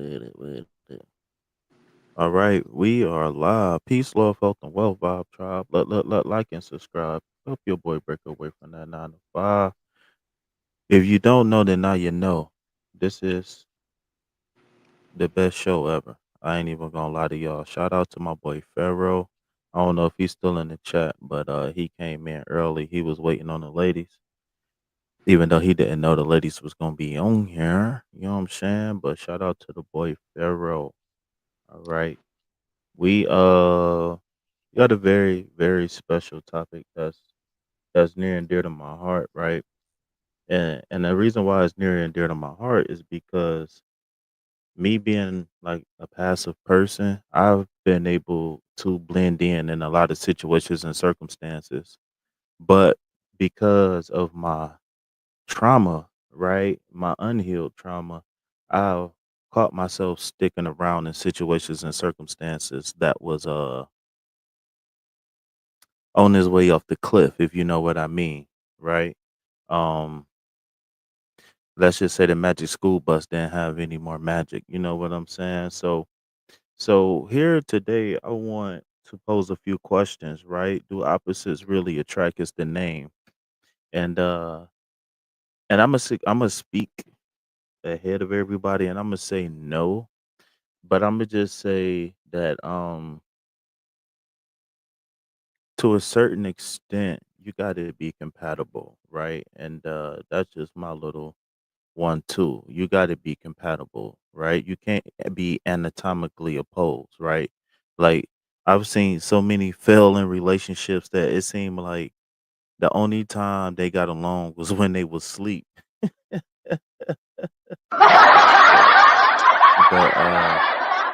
with it. All right, we are live. Peace, love, health, and wealth, Vibe Tribe. Like and subscribe. Help your boy break away from that 9 to 5. If you don't know, then now you know. This is the best show ever. I ain't even gonna lie to y'all. Shout out to my boy Pharaoh. I don't know if he's still in the chat, but he came in early. He was waiting on the ladies, even though he didn't know the ladies was gonna be on here. You know what I'm saying? But shout out to the boy Pharaoh. All right. We got a very special topic that's near and dear to my heart, right? And the reason why it's near and dear to my heart is because me being like a passive person, I've been able to blend in a lot of situations and circumstances. But because of my trauma, right? My unhealed trauma, I've caught myself sticking around in situations and circumstances that was on his way off the cliff, if you know what I mean, right? Um, let's just say the magic school bus didn't have any more magic. You know what I'm saying? So here today, I want to pose a few questions, right? Do opposites really attract? Is the name, and I'm gonna speak ahead of everybody, and I'm gonna say no, but I'm gonna just say that to a certain extent, you got to be compatible, right? And that's just my little one too. You got to be compatible, right? You can't be anatomically opposed, right? Like I've seen so many fail in relationships that it seemed like the only time they got along was when they was asleep. But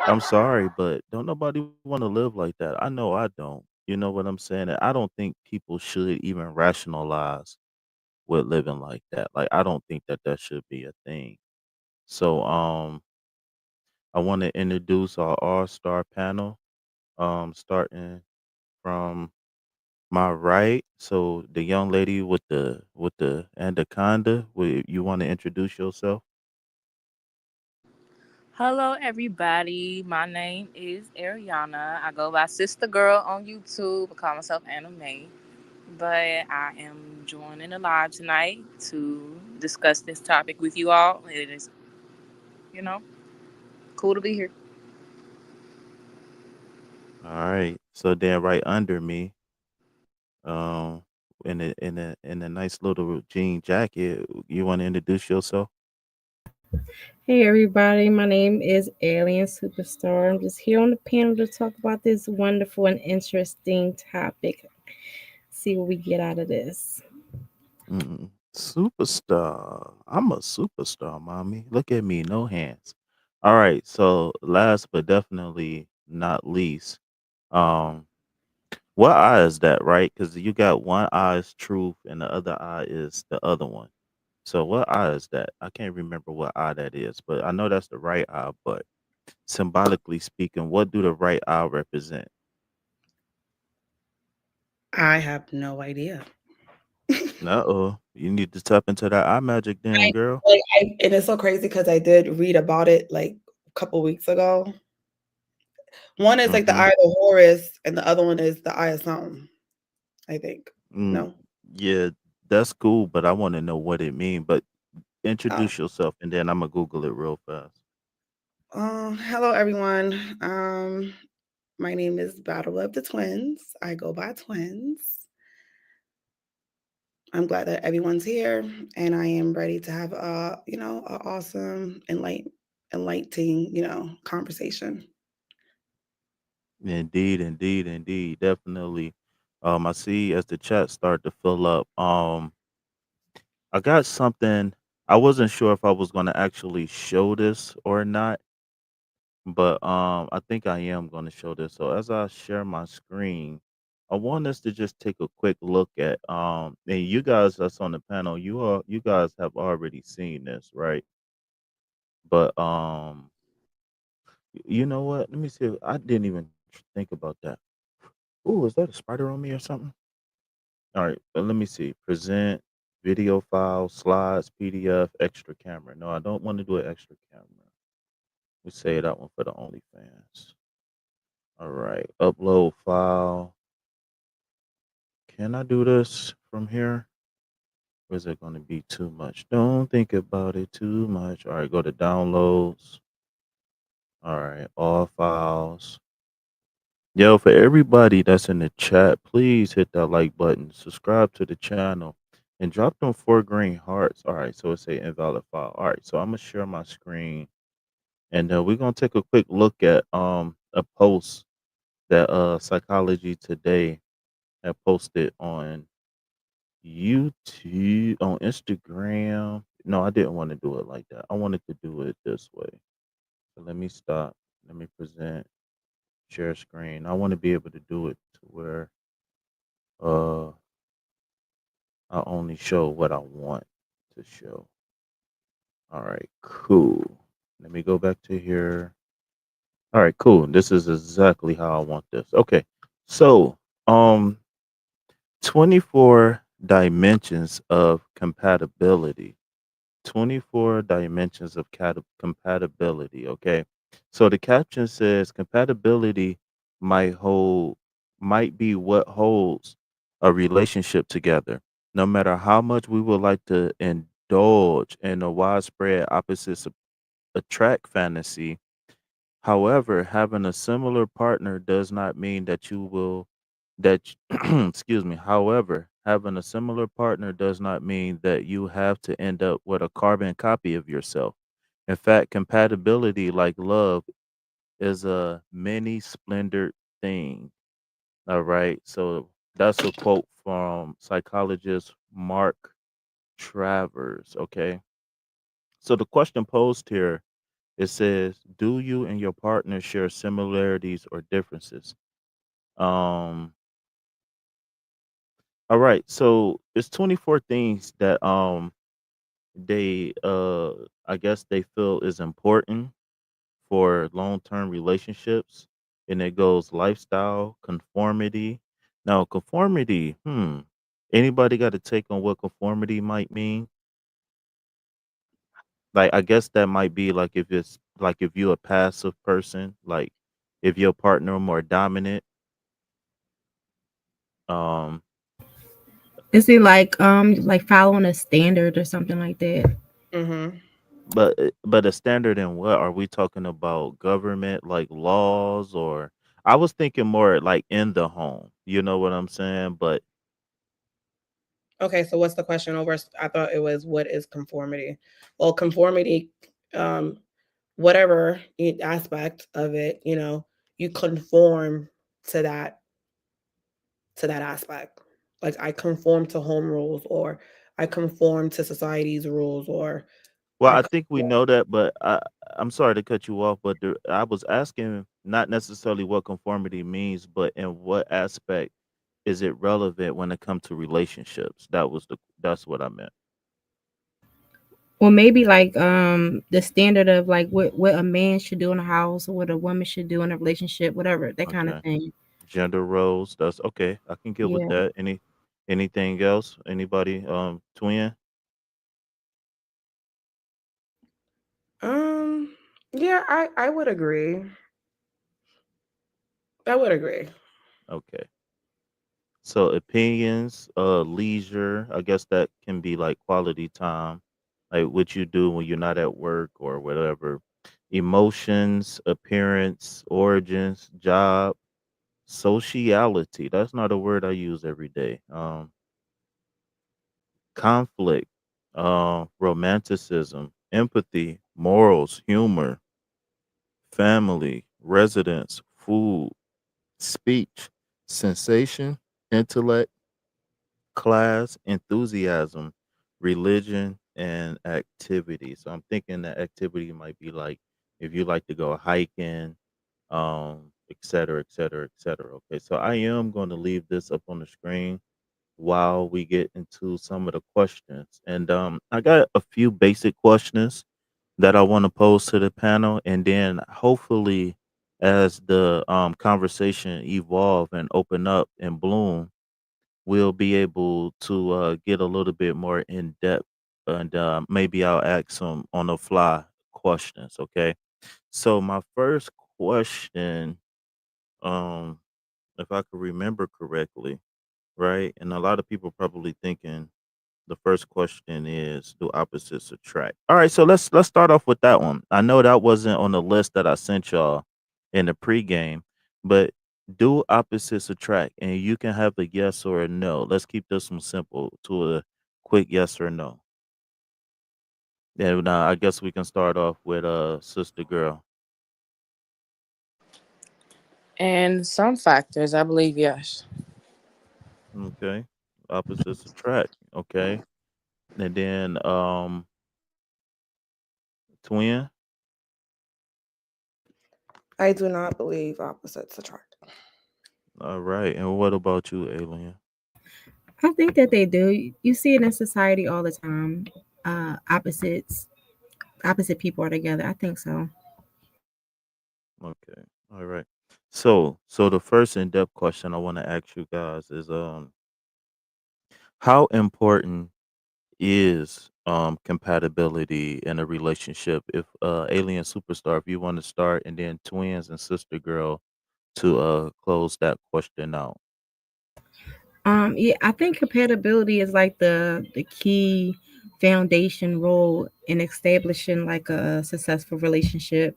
I'm sorry, but don't nobody want to live like that. I know I don't. You know what I'm saying? And I don't think people should even rationalize with living like that. Like I don't think that that should be a thing. So I want to introduce our all-star panel, starting from my right. So the young lady with the anaconda, you want to introduce yourself? Hello, everybody. My name is Ariana. I go by Sister Girl on YouTube. I call myself Anime. But I am joining the live tonight to discuss this topic with you all. It is, you know, cool to be here. All right. So then right under me, um, in a nice little jean jacket, you want to introduce yourself? Hey everybody, my name is Alien Superstar. I'm just here on the panel to talk about this wonderful and interesting topic. See what we get out of this. Superstar. I'm a superstar, mommy. Look at me, no hands. All right. So last but definitely not least, um, what eye is that, right? Because you got one eye is truth and the other eye is the other one. So what eye is that? I can't remember what eye that is, but I know that's the right eye. But symbolically speaking, what do the right eye represent? I have no idea. Uh-oh. You need to tap into that eye magic then, girl. And it's so crazy because I did read about it like a couple weeks ago. One is like the Mm-hmm. eye of the Horus, and the other one is the eye of something. I think. Mm, No. yeah, that's cool, but I want to know what it means. But Oh. introduce yourself, and then I'm gonna Google it real fast. Hello everyone. My name is Battle of the Twins. I go by Twins. I'm glad that everyone's here, and I am ready to have an awesome, enlightening, conversation. Indeed, indeed, indeed, definitely. I see as the chat start to fill up. I got something. I wasn't sure if I was gonna actually show this or not, but I think I am gonna show this. So as I share my screen, I want us to just take a quick look at and you guys that's on the panel, you guys have already seen this, right? But you know what? Let me see. I didn't even think about that. Ooh, is that a spider on me or something? All right, but let me see. Present video file, slides, PDF, extra camera. No, I don't want to do an extra camera. We say that one for the OnlyFans. All right, upload file. Can I do this from here? Or is it going to be too much? Don't think about it too much. All right, go to downloads. All right, all files. Yo, for everybody that's in the chat, please hit that like button, subscribe to the channel, and drop them 4 green hearts. All right, so it say invalid file. All right, so I'm gonna share my screen, and we're gonna take a quick look at a post that Psychology Today had posted on YouTube, on Instagram. No, I didn't want to do it like that. I wanted to do it this way. So let me stop. Let me present, share screen. I want to be able to do it to where uh I only show what I want to show. All right, cool. Let me go back to here. All right, cool. This is exactly how I want this. Okay. So, um 24 dimensions of compatibility. 24 dimensions of compatibility, okay? So the caption says compatibility might hold might be what holds a relationship together. No matter how much we would like to indulge in a widespread opposites attract fantasy, however, having a similar partner does not mean that you will excuse me. However, having a similar partner does not mean that you have to end up with a carbon copy of yourself. In fact, compatibility, like love, is a many splendored thing. All right. So that's a quote from psychologist Mark Travers. Okay. So the question posed here, it says, do you and your partner share similarities or differences? Um, all right. So it's 24 things that they I guess they feel is important for long-term relationships, and it goes lifestyle, conformity. Now, conformity, anybody got a take on what conformity might mean? Like, I guess that might be like if it's like if you're a passive person, like if your partner more dominant. um Is it like following a standard or something like that? Mm-hmm. but a standard in what are we talking about? Government, like laws, or I was thinking more like in the home. You know what I'm saying? But Okay, so what's the question over? I thought it was what is conformity? Well, conformity, um, whatever aspect of it, you conform to that aspect. Like I conform to home rules, or I conform to society's rules, or well, I I think we conform. know that, but I'm sorry to cut you off, but I was asking not necessarily what conformity means, but in what aspect is it relevant when it comes to relationships? That's what I meant. Or maybe the standard of like what a man should do in a house or what a woman should do in a relationship, whatever, that kind of Okay. thing. Gender roles, that's okay. I can get with Yeah. that. Anything else? Anybody? Twin? Um, yeah, I would agree. I would agree. Okay. So opinions, leisure, I guess that can be like quality time, like what you do when you're not at work or whatever. Emotions, appearance, origins, job, sociality. That's not a word I use every day. Conflict, romanticism, empathy, morals, humor, family, residence, food, speech, sensation, intellect, class, enthusiasm, religion, and activity. So I'm thinking that activity might be like if you like to go hiking, et cetera, et cetera, et cetera. Okay, so I am going to leave this up on the screen while we get into some of the questions. And I got a few basic questions that I want to pose to the panel, and then hopefully, as the conversation evolve and open up and bloom, we'll be able to get a little bit more in depth, and maybe I'll ask some on the fly questions. Okay. So my first question, um, if I could remember correctly, right? And a lot of people probably thinking the first question is, do opposites attract? All right, so let's start off with that one. I know that wasn't on the list that I sent y'all in the pregame, but do opposites attract? And you can have a yes or a no. Let's keep this one simple to a quick yes or no. Yeah, now I guess we can start off with sister girl. And some factors, I believe, yes. Okay. Opposites attract. Okay. And then twin. I do not believe opposites attract. All right. And what about you, alien? I think that they do. You see it in society all the time. Opposite people are together. I think so. Okay. All right. So the first in-depth question I want to ask you guys is how important is compatibility in a relationship? If alien superstar, if you want to start, and then twins and sister girl to close that question out. Yeah, I think compatibility is like the key foundation role in establishing like a successful relationship,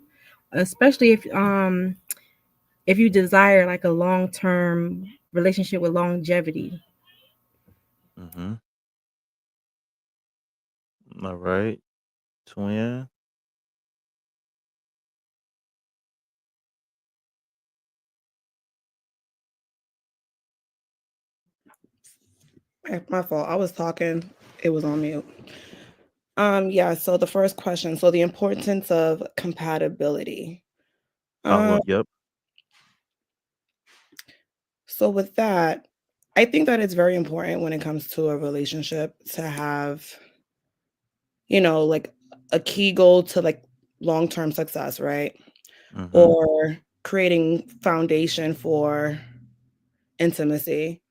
especially if you desire like a long term relationship with longevity. Mm-hmm. All right. Twin. My fault. I was talking. It was on mute. Yeah, so the first question, so the importance of compatibility. Um, Yep. so with that, I think that it's very important when it comes to a relationship to have, like a key goal to like long-term success, right? Mm-hmm. Or creating foundation for intimacy.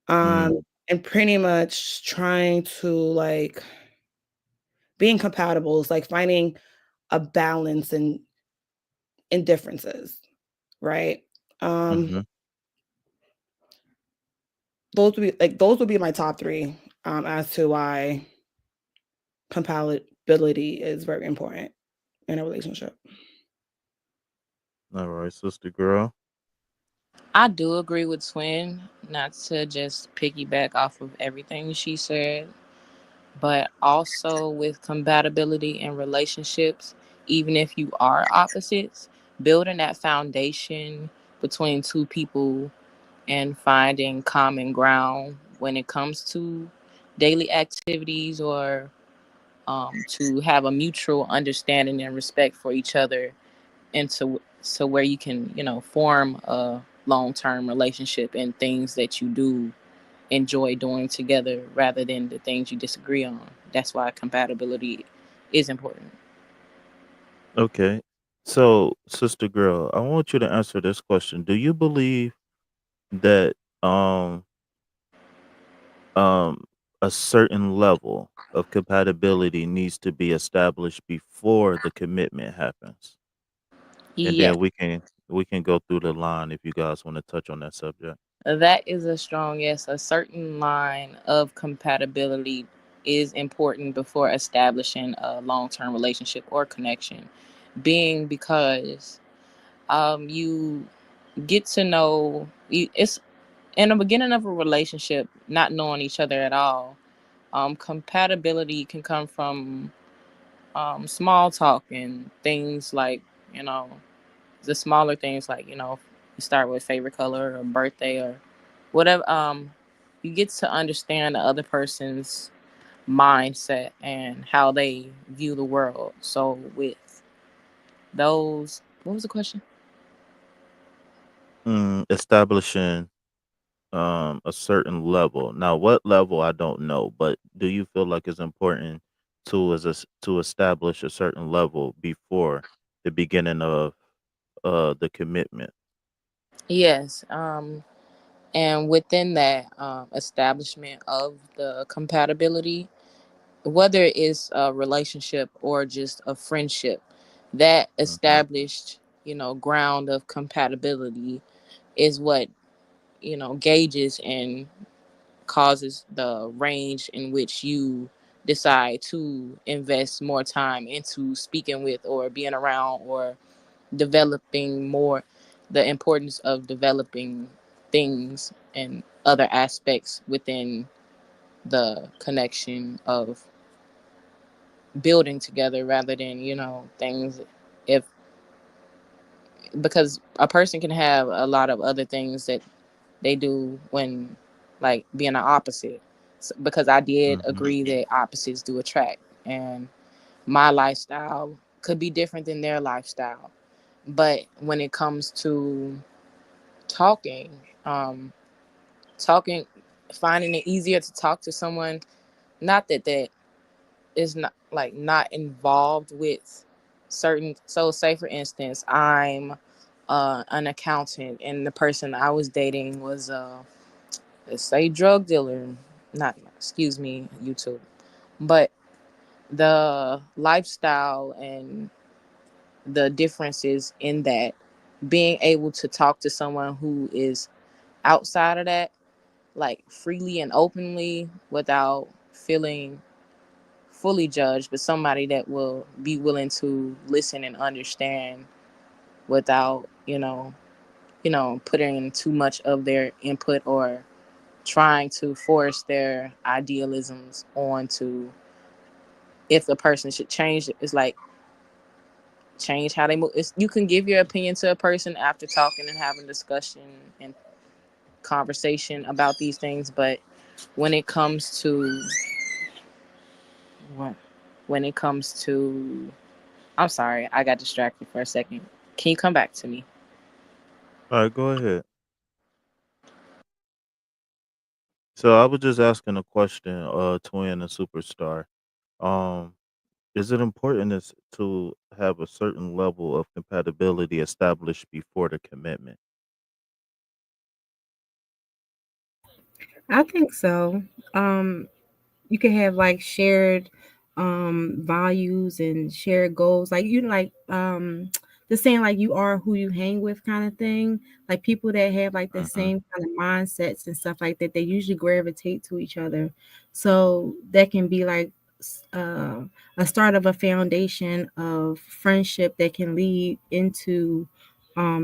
Um, Mm, and pretty much trying to like being compatible is like finding a balance in differences, right? Um, mm-hmm. those would be my top three as to why compatibility is very important in a relationship. All right, sister girl. I do agree with Twin, not to just piggyback off of everything she said, but also with compatibility in relationships, even if you are opposites, building that foundation between two people and finding common ground when it comes to daily activities or to have a mutual understanding and respect for each other into so where you can form a long-term relationship and things that you do enjoy doing together rather than the things you disagree on. That's why compatibility is important. Okay. So, sister girl, I want you to answer this question. Do you believe that um um a certain level of compatibility needs to be established before the commitment happens? And Yes, then we can go through the line if you guys want to touch on that subject. that is a strong yes. A certain line of compatibility is important before establishing a long-term relationship or connection, being because you get to know you, it's in the beginning of a relationship, not knowing each other at all. Compatibility can come from small talk and things like, you know, the smaller things like, you start with favorite color or birthday or whatever. You get to understand the other person's mindset and how they view the world. So with those, what was the question? Establishing a certain level. Now, what level I don't know, but do you feel like it's important to establish a certain level before the beginning of the commitment? Yes. And within that establishment of the compatibility, whether it's a relationship or just a friendship, That Mhm. established, ground of compatibility is what, gauges and causes the range in which you decide to invest more time into speaking with or being around or developing more, the importance of developing things and other aspects within the connection of building together rather than, things. If Because a person can have a lot of other things that they do when, like, being an opposite. Because I did Mhm. agree that opposites do attract, and my lifestyle could be different than their lifestyle. But when it comes to talking, um talking finding it easier to talk to someone, not that is not, like, not involved with certain. So say for instance, I'm an accountant and the person I was dating was, let's say, drug dealer. Not, excuse me, YouTube. But the lifestyle and the differences in that, being able to talk to someone who is outside of that, like, freely and openly without feeling fully judged, but somebody that will be willing to listen and understand without, putting in too much of their input or trying to force their idealisms onto, if the person should change. It's like, change how they move. You can give your opinion to a person after talking and having discussion and conversation about these things, but when it comes to what when it comes to I'm sorry, I got distracted for a second. Can you come back to me? All right, go ahead. So I was just asking a question, twin and superstar. Um, is it important to have a certain level of compatibility established before the commitment? I think so. You can have like shared values and shared goals. Like you like the saying like you are who you hang with kind of thing. Like people that have like the Mhm. same kind of mindsets and stuff like that, they usually gravitate to each other. So that can be like uh, a start of a foundation of friendship that can lead into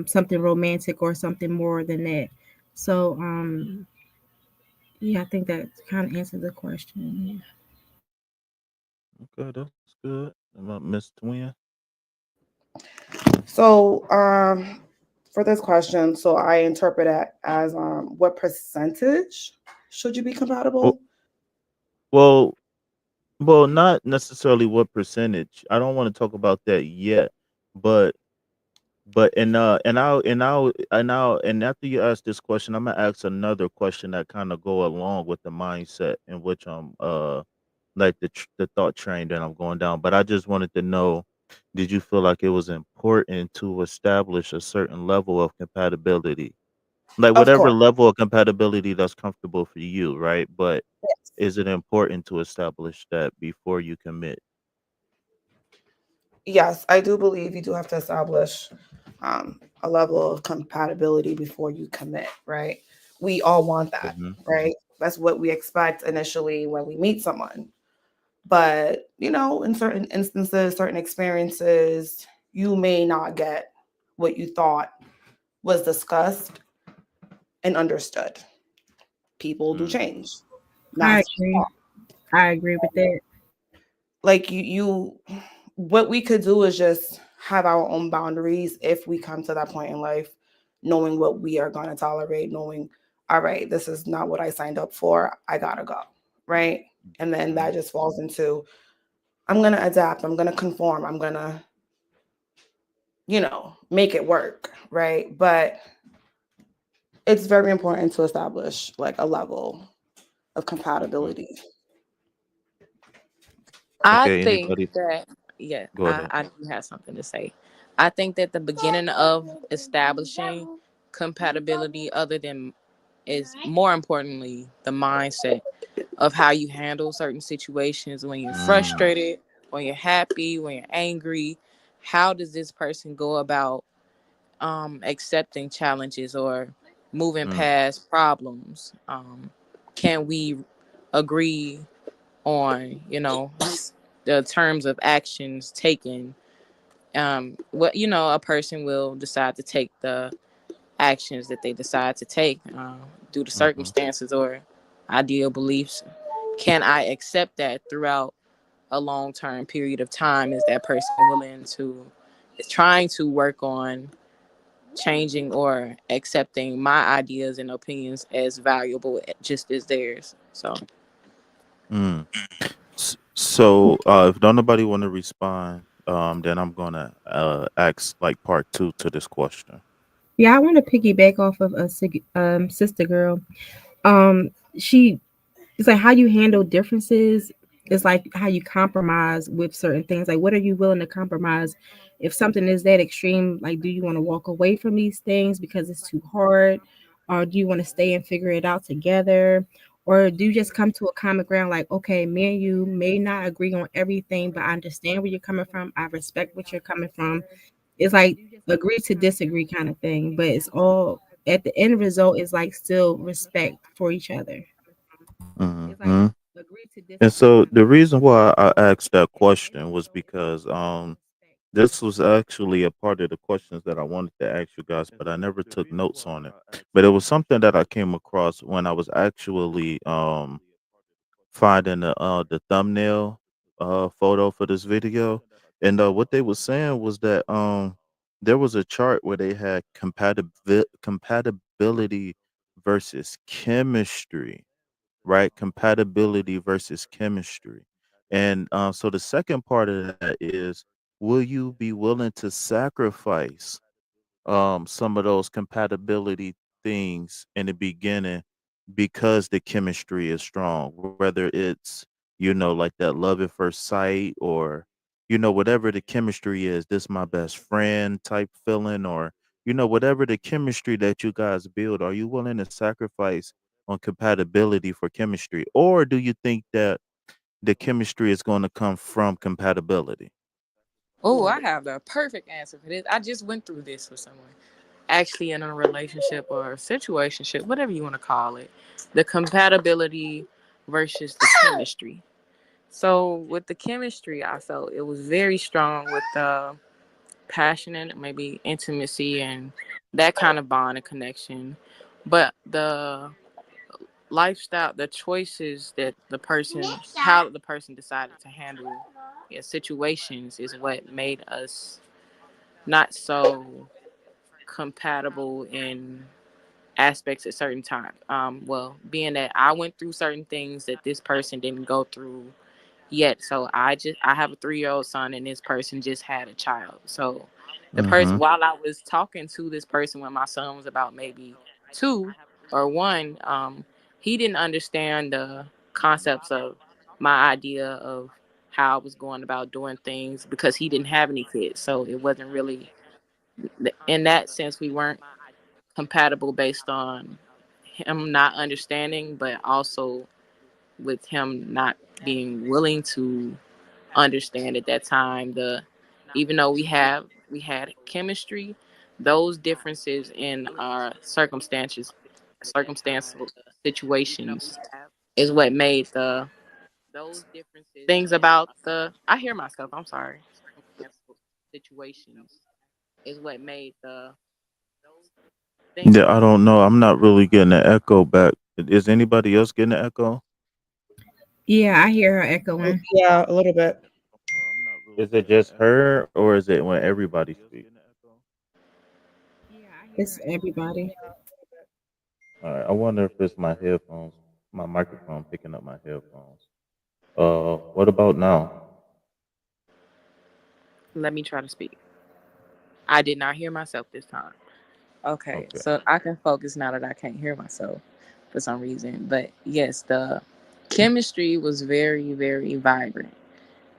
something romantic or something more than that. So yeah, I think that kind of answers the question. Okay, that's good. Miss Twin. So, for this question, so I interpret it as what percentage should you be Well, compatible? well, well, not necessarily what percentage. I don't want to talk about that yet, but and after you ask this question, I'm gonna ask another question that kind of go along with the mindset in which I'm like the thought train that I'm going down. But I just wanted to know, did you feel like it was important to establish a certain level of compatibility? Like Of whatever course. level of compatibility that's comfortable for you, right? But Yes. is it important to establish that before you commit? Yes, I do believe you do have to establish a level of compatibility before you commit, right? We all want that, Mhm. right? That's what we expect initially when we meet someone. But, in certain instances, certain experiences, you may not get what you thought was discussed and understood. People do Mm. change. I That's agree. I agree with that. like you what we could do is just have our own boundaries if we come to that point in life, knowing what we are going to tolerate, knowing, all right, this is not what I signed up for, I gotta go, right? And then Mhm. that just falls into, I'm going to adapt, I'm going to conform, I'm going to, make it work, right? But it's very important to establish like a level of Okay. compatibility. I Okay. think Anybody? that, yeah, Go ahead. I do have something to say. I think that the beginning of establishing compatibility, other than, is more importantly the mindset of how you handle certain situations when you're Mm. frustrated, when you're happy, when you're angry, how does this person go about accepting challenges or moving Mm, past problems? Can we agree on, the terms of actions taken? What a person will decide to take the actions that they decide to take due to mhm, circumstances or ideal beliefs. Can I accept that throughout a long term period of time? Is that person willing to, is trying to work on changing or accepting my ideas and opinions as valuable just as theirs? So, mm. So, if don't nobody want to respond, then I'm gonna ask like part two to this question. Yeah, I want to piggyback off of a sister girl. Um, she it's like how you handle differences. It's like how you compromise with certain things. Like, what are you willing to compromise? If something is that extreme, like, do you want to walk away from these things because it's too hard, or do you want to stay and figure it out together? Or do you just come to a common ground, like, okay, me and you may not agree on everything, but I understand where you're coming from. I respect what you're coming from. It's like agree to disagree kind of thing, but it's all at the end result is like still respect for each other. Hmm. And so the reason why I asked that question was because this was actually a part of the questions that I wanted to ask you guys, but I never took notes on it. But it was something that I came across when I was actually finding the thumbnail photo for this video. And what they were saying was that there was a chart where they had compatibility versus chemistry, right? Compatibility versus chemistry. And so the second part of that is, will you be willing to sacrifice some of those compatibility things in the beginning because the chemistry is strong, whether it's, like that love at first sight, or whatever the chemistry is, this my best friend type feeling, or whatever the chemistry that you guys build, are you willing to sacrifice on compatibility for chemistry, or do you think that the chemistry is going to come from compatibility? oh, I have the perfect answer for this. I just went through this with someone actually in a relationship or situationship, whatever you want to call it. The compatibility versus the chemistry. So with the chemistry, I felt it was very strong with the passion and maybe intimacy and that kind of bond and connection. But the lifestyle, the choices that the person, how the person decided to handle situations is what made us not so compatible in aspects at certain times. Well, being that I went through certain things that this person didn't go through yet. So I have a 3-year old son and this person just had a child. So the person, Mm-hmm. while I was talking to this person when my son was about maybe 2 or 1, he didn't understand the concepts of my idea of how I was going about doing things because he didn't have any kids. So it wasn't really, in that sense, we weren't compatible based on him not understanding, but also with him not being willing to understand at that time. The Even though we had chemistry, those differences in our circumstantial situations is what made the things about the I hear myself, I'm sorry. Circumstantial situations is what made the things. Yeah, I don't know. I'm not really getting an echo back. Is anybody else getting an echo? Yeah, I hear her echoing. Yeah, a little bit. Is it just her, or is it when everybody speaks? It's everybody. All right. I wonder if it's my headphones, my microphone picking up my headphones. What about now? Let me try to speak. I did not hear myself this time. Okay, Okay. so I can focus now that I can't hear myself for some reason. But yes, the chemistry was very, very vibrant.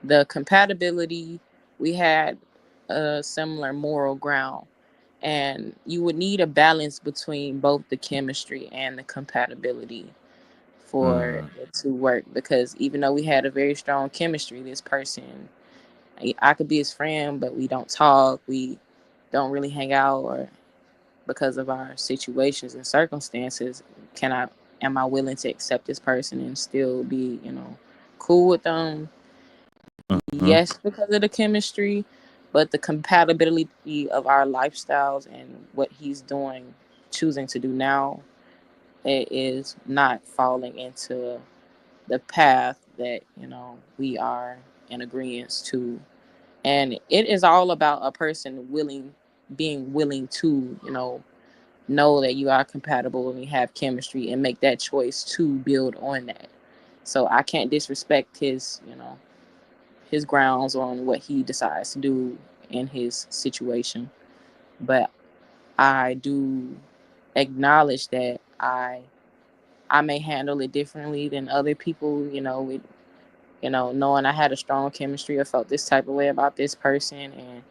The compatibility, we had a similar moral ground. And you would need a balance between both the chemistry and the compatibility for Mm. it to work. Because even though we had a very strong chemistry, this person I could be his friend, but we don't talk. We don't really hang out, or because of our situations and circumstances, can I am I willing to accept this person and still be, cool with them? Mhm. Yes, because of the chemistry, but the compatibility of our lifestyles and what he's doing, choosing to do now, it is not falling into the path that, we are in agreement to. And it is all about a person being willing to, know that you are compatible and you have chemistry and make that choice to build on that. So I can't disrespect his grounds on what he decides to do in his situation. But I do acknowledge that I may handle it differently than other people, with knowing I had a strong chemistry or felt this type of way about this person, and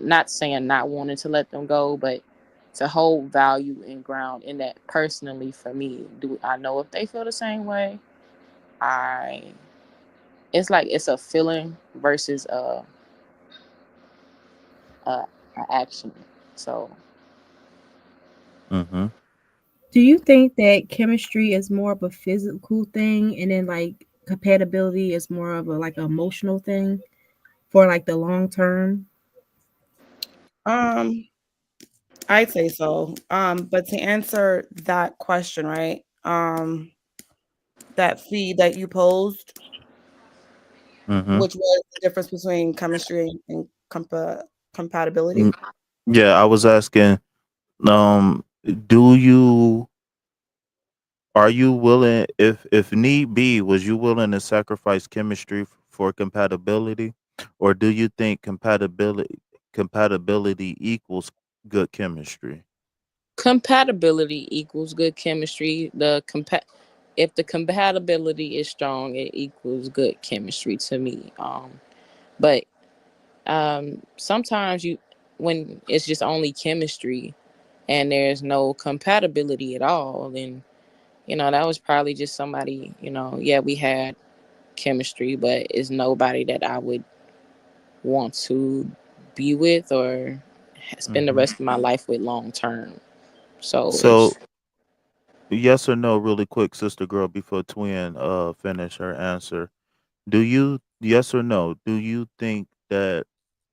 not saying not wanting to let them go, but to hold value and ground in that personally for me. Do I know if they feel the same way? I It's like it's a feeling versus a action. So Mhm. Do you think that chemistry is more of a physical thing and then like compatibility is more of a like emotional thing for like the long term? Um, I'd say so. But to answer that question, right? That feed that you posed, Mhm. which was the difference between chemistry and Mm, compatibility. yeah, I was asking, um, do you are you willing, if need be, was you willing to sacrifice chemistry for compatibility, or do you think compatibility equals good chemistry? compatibility equals good chemistry. If the compatibility is strong, it equals good chemistry to me. But sometimes when it's just only chemistry and there's no compatibility at all, then that was probably just somebody. Yeah, we had chemistry, but it's nobody that I would want to be with or spend the Mhm. rest of my life with long term. So So, yes or no, really quick, sister girl, before Twin finish her answer. Do you, yes or no, do you think that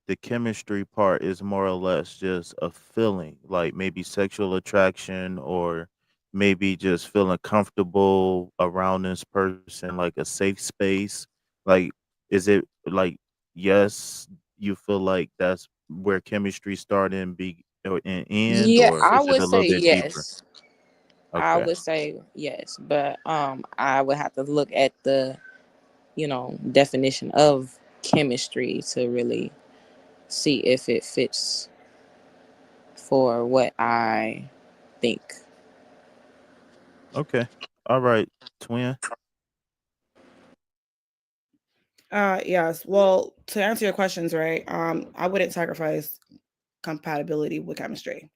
the chemistry part is more or less just a feeling, like maybe sexual attraction, or maybe just feeling comfortable around this person, like a safe space? Like, is it like, yes, you feel like that's where chemistry start and be and end, yeah, or I is it would a little say bit deeper? yes. I Okay. would say yes, but I would have to look at the definition of chemistry to really see if it fits for what I think. Okay. All right, Twin. Yes. Well, to answer your questions, right? I wouldn't sacrifice compatibility with chemistry.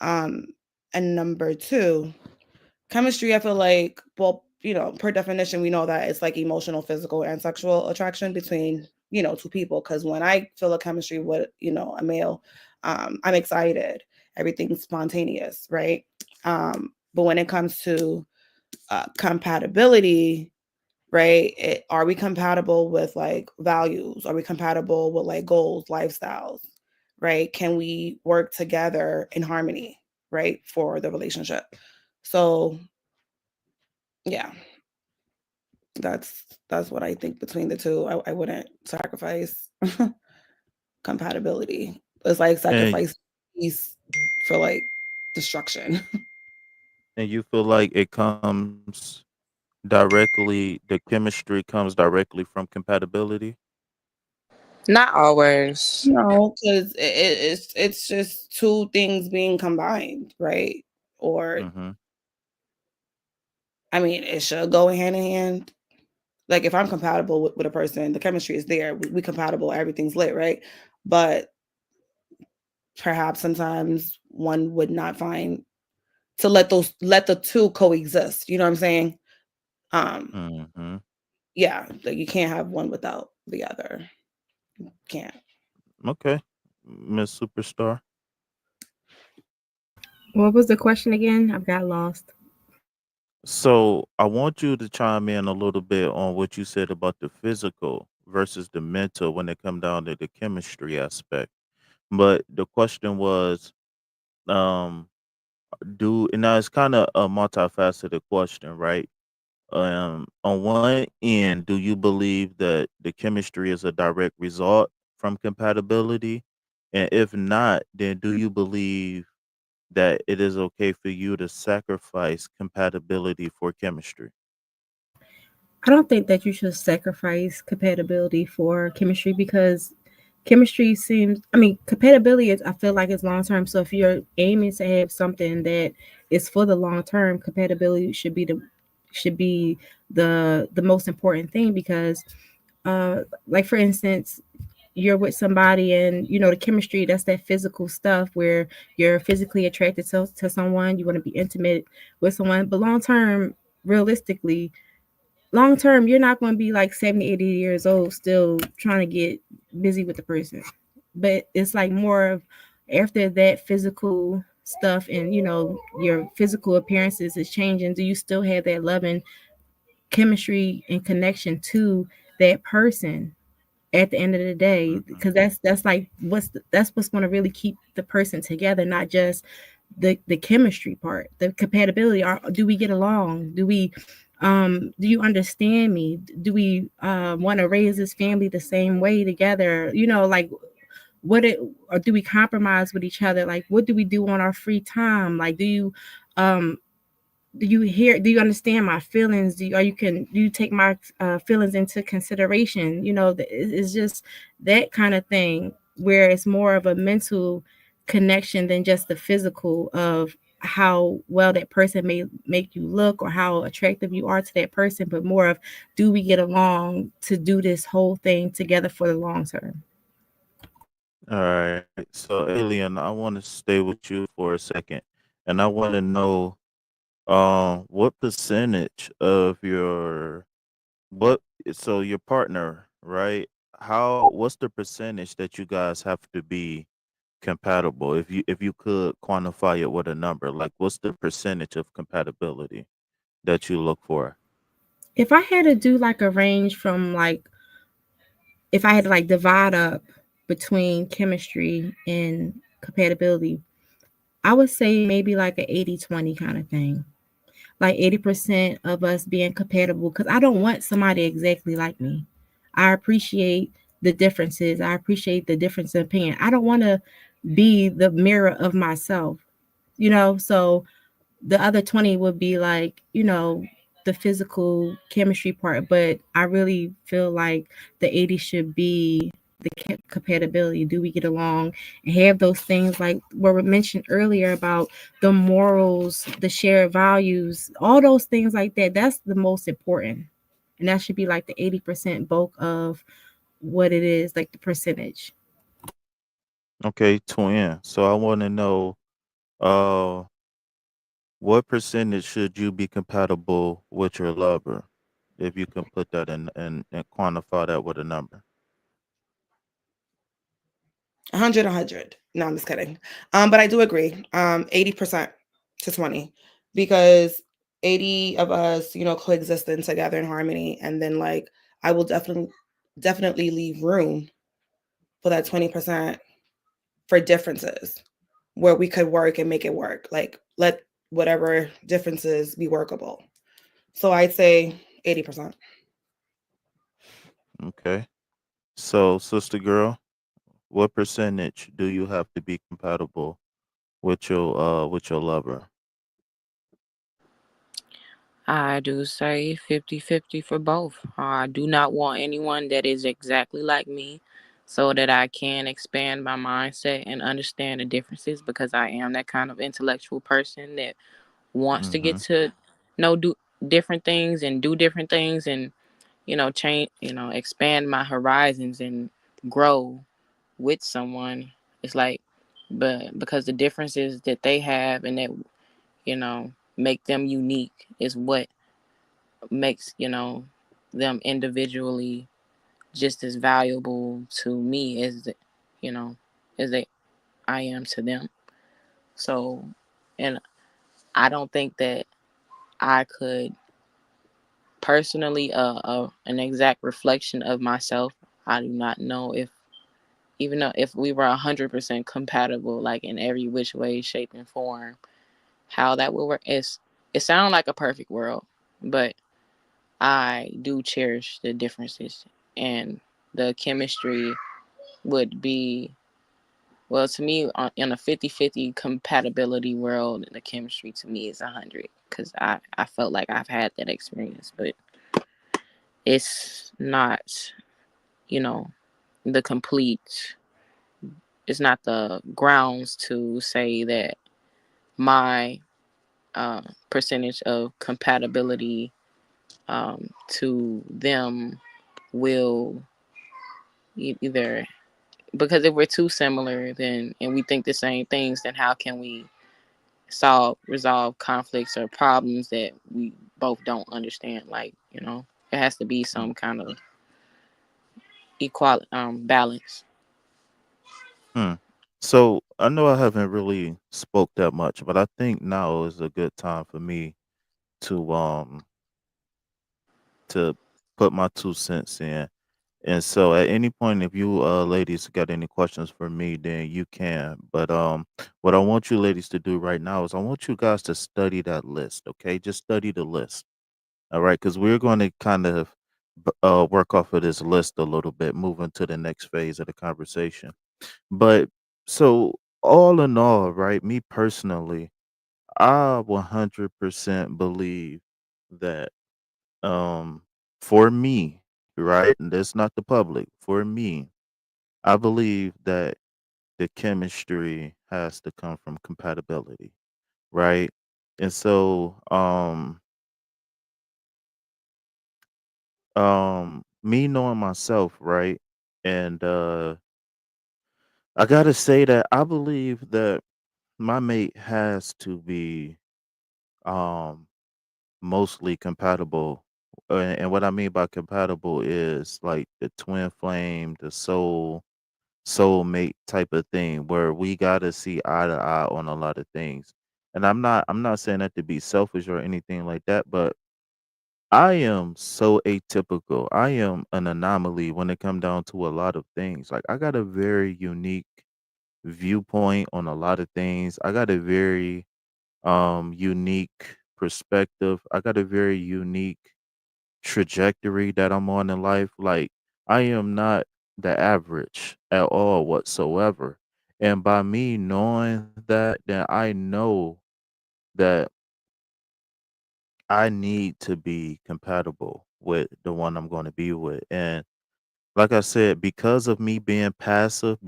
Um, and number two, chemistry, I feel like, well, per definition, we know that it's like emotional, physical, and sexual attraction between, two people. Because when I feel a chemistry with, a male, I'm excited. Everything's spontaneous, right? But when it comes to compatibility, right? Are we compatible with like values? Are we compatible with like goals, lifestyles, right? Can we work together in harmony, right, for the relationship? So yeah, that's what I think between the two. I wouldn't sacrifice compatibility. It's like And sacrifice peace for like destruction. and you feel like it comes directly, the chemistry comes directly from compatibility? Not always. No, because it's just two things being combined, right? Or Mhm. I mean, it should go hand in hand. Like if I'm compatible with a person, the chemistry is there. We compatible, everything's lit, right? But perhaps sometimes one would not find to let the two coexist. You know what I'm saying? Um, Mhm. yeah, like you can't have one without the other. Can't. Okay, Miss Superstar. What was the question again? I've got lost. So I want you to chime in a little bit on what you said about the physical versus the mental when it come down to the chemistry aspect. But the question was, um, do and now it's kind of a multifaceted question, right? On one end, do you believe that the chemistry is a direct result from compatibility? And if not, then do you believe that it is okay for you to sacrifice compatibility for chemistry? I don't think that you should sacrifice compatibility for chemistry because chemistry seems, I mean, compatibility is, I feel like it's long term. So if you're aiming to have something that is for the long term, compatibility should be the most important thing because like for instance, you're with somebody and the chemistry, that's that physical stuff where you're physically attracted to someone, you want to be intimate with someone, but realistically long term, you're not going to be like 70, 80 years old still trying to get busy with the person. But it's like more of after that physical stuff and your physical appearances is changing, do you still have that loving chemistry and connection to that person at the end of the day? Hmm. Because that's like that's what's going to really keep the person together, not just the chemistry part, the compatibility. Do we get along? Do you understand me? Do we want to raise this family the same way together? Like what it or do we compromise with each other? Like what do we do on our free time? Like um do you understand my feelings? Do you take my feelings into consideration? It's just that kind of thing where it's more of a mental connection than just the physical of how well that person may make you look or how attractive you are to that person, but more of do we get along to do this whole thing together for the long term. All right. So, Alien, I want to stay with you for a second, and I want to know, what percentage of what so your partner, right? What's the percentage that you guys have to be compatible? If you could quantify it with a number, like what's the percentage of compatibility that you look for? If I had to do like a range from like if I had to like divide up between chemistry and compatibility, I would say maybe like an 80-20 kind of thing. Like 80% of us being compatible because I don't want somebody exactly like me. I appreciate the differences. I appreciate the difference in opinion. I don't want to be the mirror of myself, So the other 20 would be like, the physical chemistry part. But I really feel like the 80 should be the compatibility. Do we get along and have those things like what were mentioned earlier about the morals, the shared values, all those things like that? That's the most important. And that should be like the 80% bulk of what it is, like the percentage. Okay, twin. So I want to know, uh, what percentage should you be compatible with your lover? If you can put that in and quantify that with a number. 100, 100. No, I'm just kidding. But I do agree. 80% to 20, because 80 of us, coexisting together in harmony, and then like I will definitely leave room for that 20% for differences where we could work and make it work. Like let whatever differences be workable. So I'd say 80%. Okay. So, sister girl, what percentage do you have to be compatible with your lover? I do say 50-50 for both. I do not want anyone that is exactly like me so that I can expand my mindset and understand the differences because I am that kind of intellectual person that wants to get Mm-hmm. to know do different things and do different things and change, expand my horizons and grow with someone. It's like but because the differences that they have and that make them unique is what makes them individually just as valuable to me as you know as they I am to them. So, and I don't think that I could personally an exact reflection of myself. I do not know if even though if we were 100% compatible, like in every which way, shape, and form, how that would work. It sounds like a perfect world, but I do cherish the differences, and the chemistry would be, well, to me, in a 50-50 compatibility world, the chemistry to me is 100 because I felt like I've had that experience, but it's not, you know, the complete, it's not the grounds to say that my percentage of compatibility to them will either, because if we're too similar then and we think the same things, then how can we resolve conflicts or problems that we both don't understand? Like, it has to be some kind of equal balance. Hmm. So I know I haven't really spoke that much, but I think now is a good time for me to to put my 2 cents in. And so at any point, if you ladies got any questions for me, then you can. But what I want you ladies to do right now is I want you guys to study that list. Okay, just study the list. All right, because we're going to kind of work off of this list a little bit, moving to the next phase of the conversation. But so all in all, right, me personally, I 100% believe that um for me, right, and that's not the public, for me, I believe that the chemistry has to come from compatibility, right? And so me knowing myself, right? And I got to say that I believe that my mate has to be um mostly compatible. And what I mean by compatible is like the twin flame, the soulmate type of thing where we got to see eye to eye on a lot of things. And I'm not saying that to be selfish or anything like that, but I am so atypical. I am an anomaly when it come down to a lot of things. Like I got a very unique viewpoint on a lot of things. I got a very unique perspective. I got a very unique trajectory that I'm on in life. Like I am not the average at all whatsoever. And by me knowing that, then I know that I need to be compatible with the one I'm going to be with. And like I said, because of me being passive,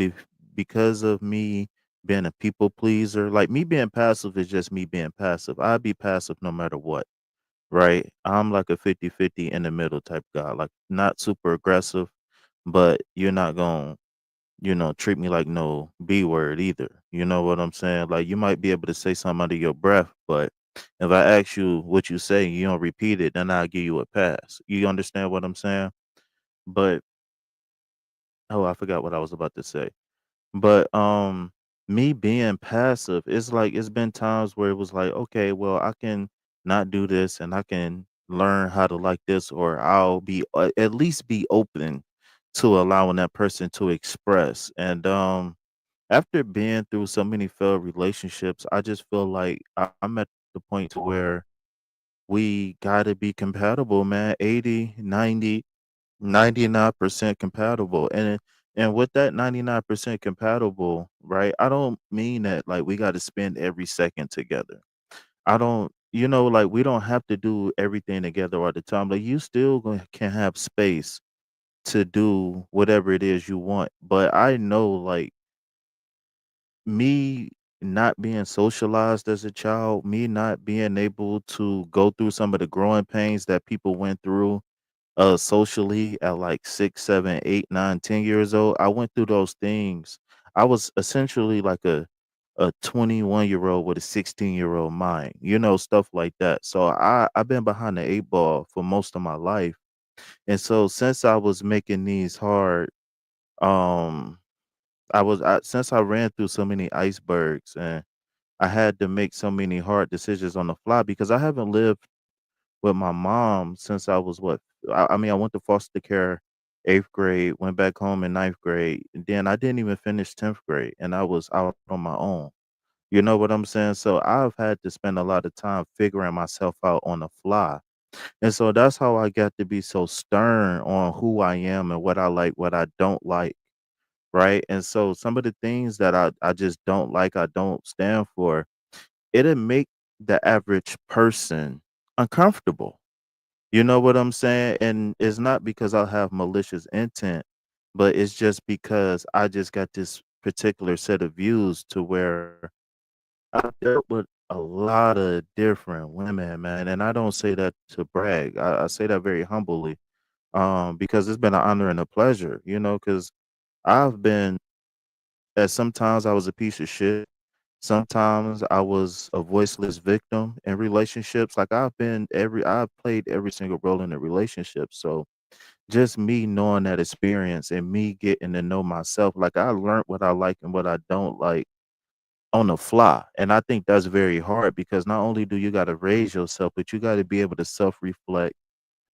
because of me being a people pleaser, like me being passive is just me being passive. I'd be passive no matter what, right? I'm like a 50-50 in the middle type guy, like not super aggressive, but you're not going to, treat me like no B word either. You know what I'm saying? Like you might be able to say something under your breath, but if I ask you what you say, and you don't repeat it, then I'll give you a pass. You understand what I'm saying? But oh, I forgot what I was about to say. But me being passive, it's like it's been times where it was like, okay, well, I can not do this and I can learn how to like this, or I'll be at least be open to allowing that person to express. And after being through so many failed relationships, I just feel like I'm at the point to where we got to be compatible, man. 80, 90, 99% compatible. And with that 99% compatible, right? I don't mean that like we got to spend every second together. I don't, like we don't have to do everything together all the time. Like you still can have space to do whatever it is you want. But I know like me not being socialized as a child, me not being able to go through some of the growing pains that people went through socially at like 6, 7, 8, 9, 10 years old. I went through those things. I was essentially like a 21-year-old with a 16-year-old mind, stuff like that. So I've been behind the eight ball for most of my life. And so since I was making these hard, um, since I ran through so many icebergs and I had to make so many hard decisions on the fly because I haven't lived with my mom since I was what? I mean, I went to foster care 8th grade, went back home in 9th grade, and then I didn't even finish 10th grade, and I was out on my own. You know what I'm saying? So I've had to spend a lot of time figuring myself out on the fly. And so that's how I got to be so stern on who I am and what I like, what I don't like. Right. And so some of the things that I just don't like, I don't stand for, it'll make the average person uncomfortable. You know what I'm saying? And it's not because I have malicious intent, but it's just because I just got this particular set of views to where I've dealt with a lot of different women, man. And I don't say that to brag. I say that very humbly, because it's been an honor and a pleasure, because I've been, at sometimes I was a piece of shit. Sometimes I was a voiceless victim in relationships. Like I've played every single role in a relationship. So just me knowing that experience and me getting to know myself, like I learned what I like and what I don't like on the fly. And I think that's very hard because not only do you got to raise yourself, but you got to be able to self reflect.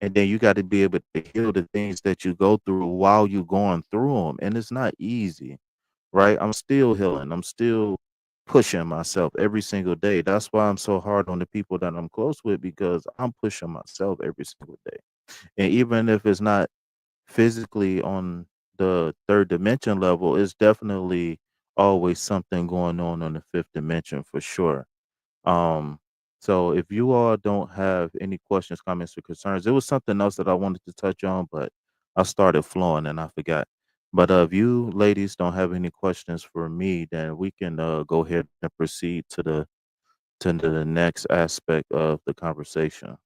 And then you got to be able to heal the things that you go through while you're going through them. And it's not easy, right? I'm still healing. I'm still pushing myself every single day. That's why I'm so hard on the people that I'm close with because I'm pushing myself every single day. And even if it's not physically on the third dimension level, it's definitely always something going on the fifth dimension for sure. Um, so if you all don't have any questions, comments, or concerns, there was something else that I wanted to touch on, but I started flowing and I forgot. But if you ladies don't have any questions for me, then we can go ahead and proceed to the next aspect of the conversation.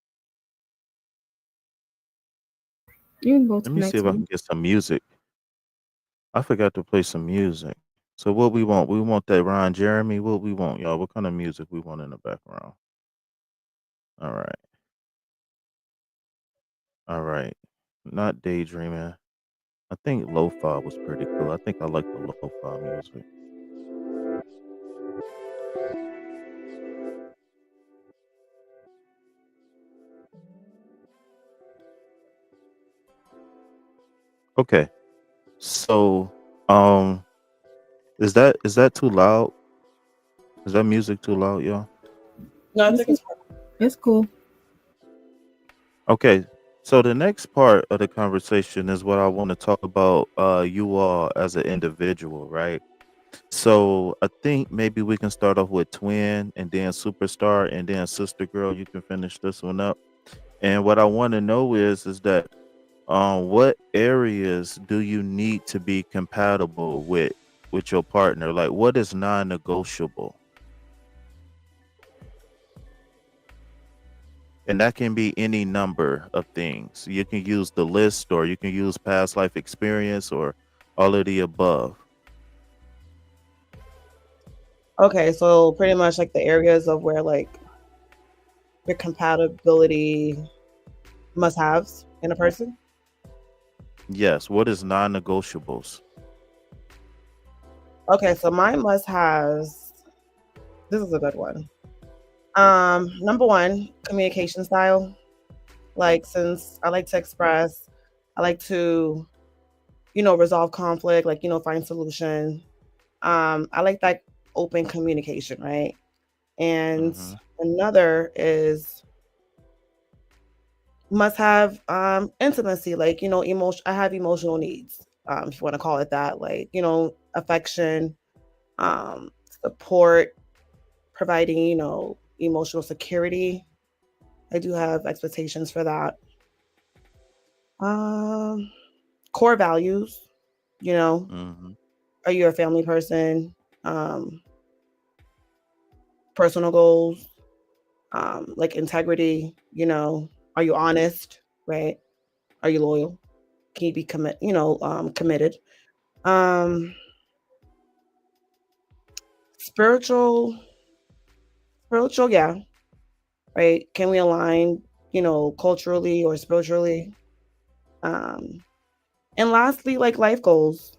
You can go to Let the me see next if I one. can get some music. I forgot to play some music. So what we want? We want that Ron Jeremy. What we want, y'all? What kind of music we want in the background? All right, all right. Not daydreaming. I think lo-fi was pretty cool. I think I like the lo-fi music. Okay. So, um, is that too loud? Is that music too loud, y'all? No, I It's, think it's it's cool. Okay. So the next part of the conversation is what I want to talk about you all as an individual, right? So I think maybe we can start off with twin and then superstar and then sister girl. You can finish this one up. And what I want to know is that what areas do you need to be compatible with your partner? Like what is non-negotiable? And that can be any number of things. You can use the list or you can use past life experience or all of the above. okay. So pretty much like the areas of where like your compatibility must haves in a person. Yes, what is non-negotiables? Okay, so my must haves. This is a good one. Number one, communication style. Like since I like to express, I like to, resolve conflict, like, find solution. I like that open communication, right? And Mm-hmm. another is must have intimacy, like, emotion. I have emotional needs, if you want to call it that, like, affection, support, providing, emotional security. I do have expectations for that. Um, core values, you know, Mm-hmm. are you a family person? Um, personal goals, like integrity, are you honest, right? Are you loyal? Can you be committed? Um, spiritual, spiritual, yeah, right. Can we align, culturally or spiritually? Um, and lastly, like life goals.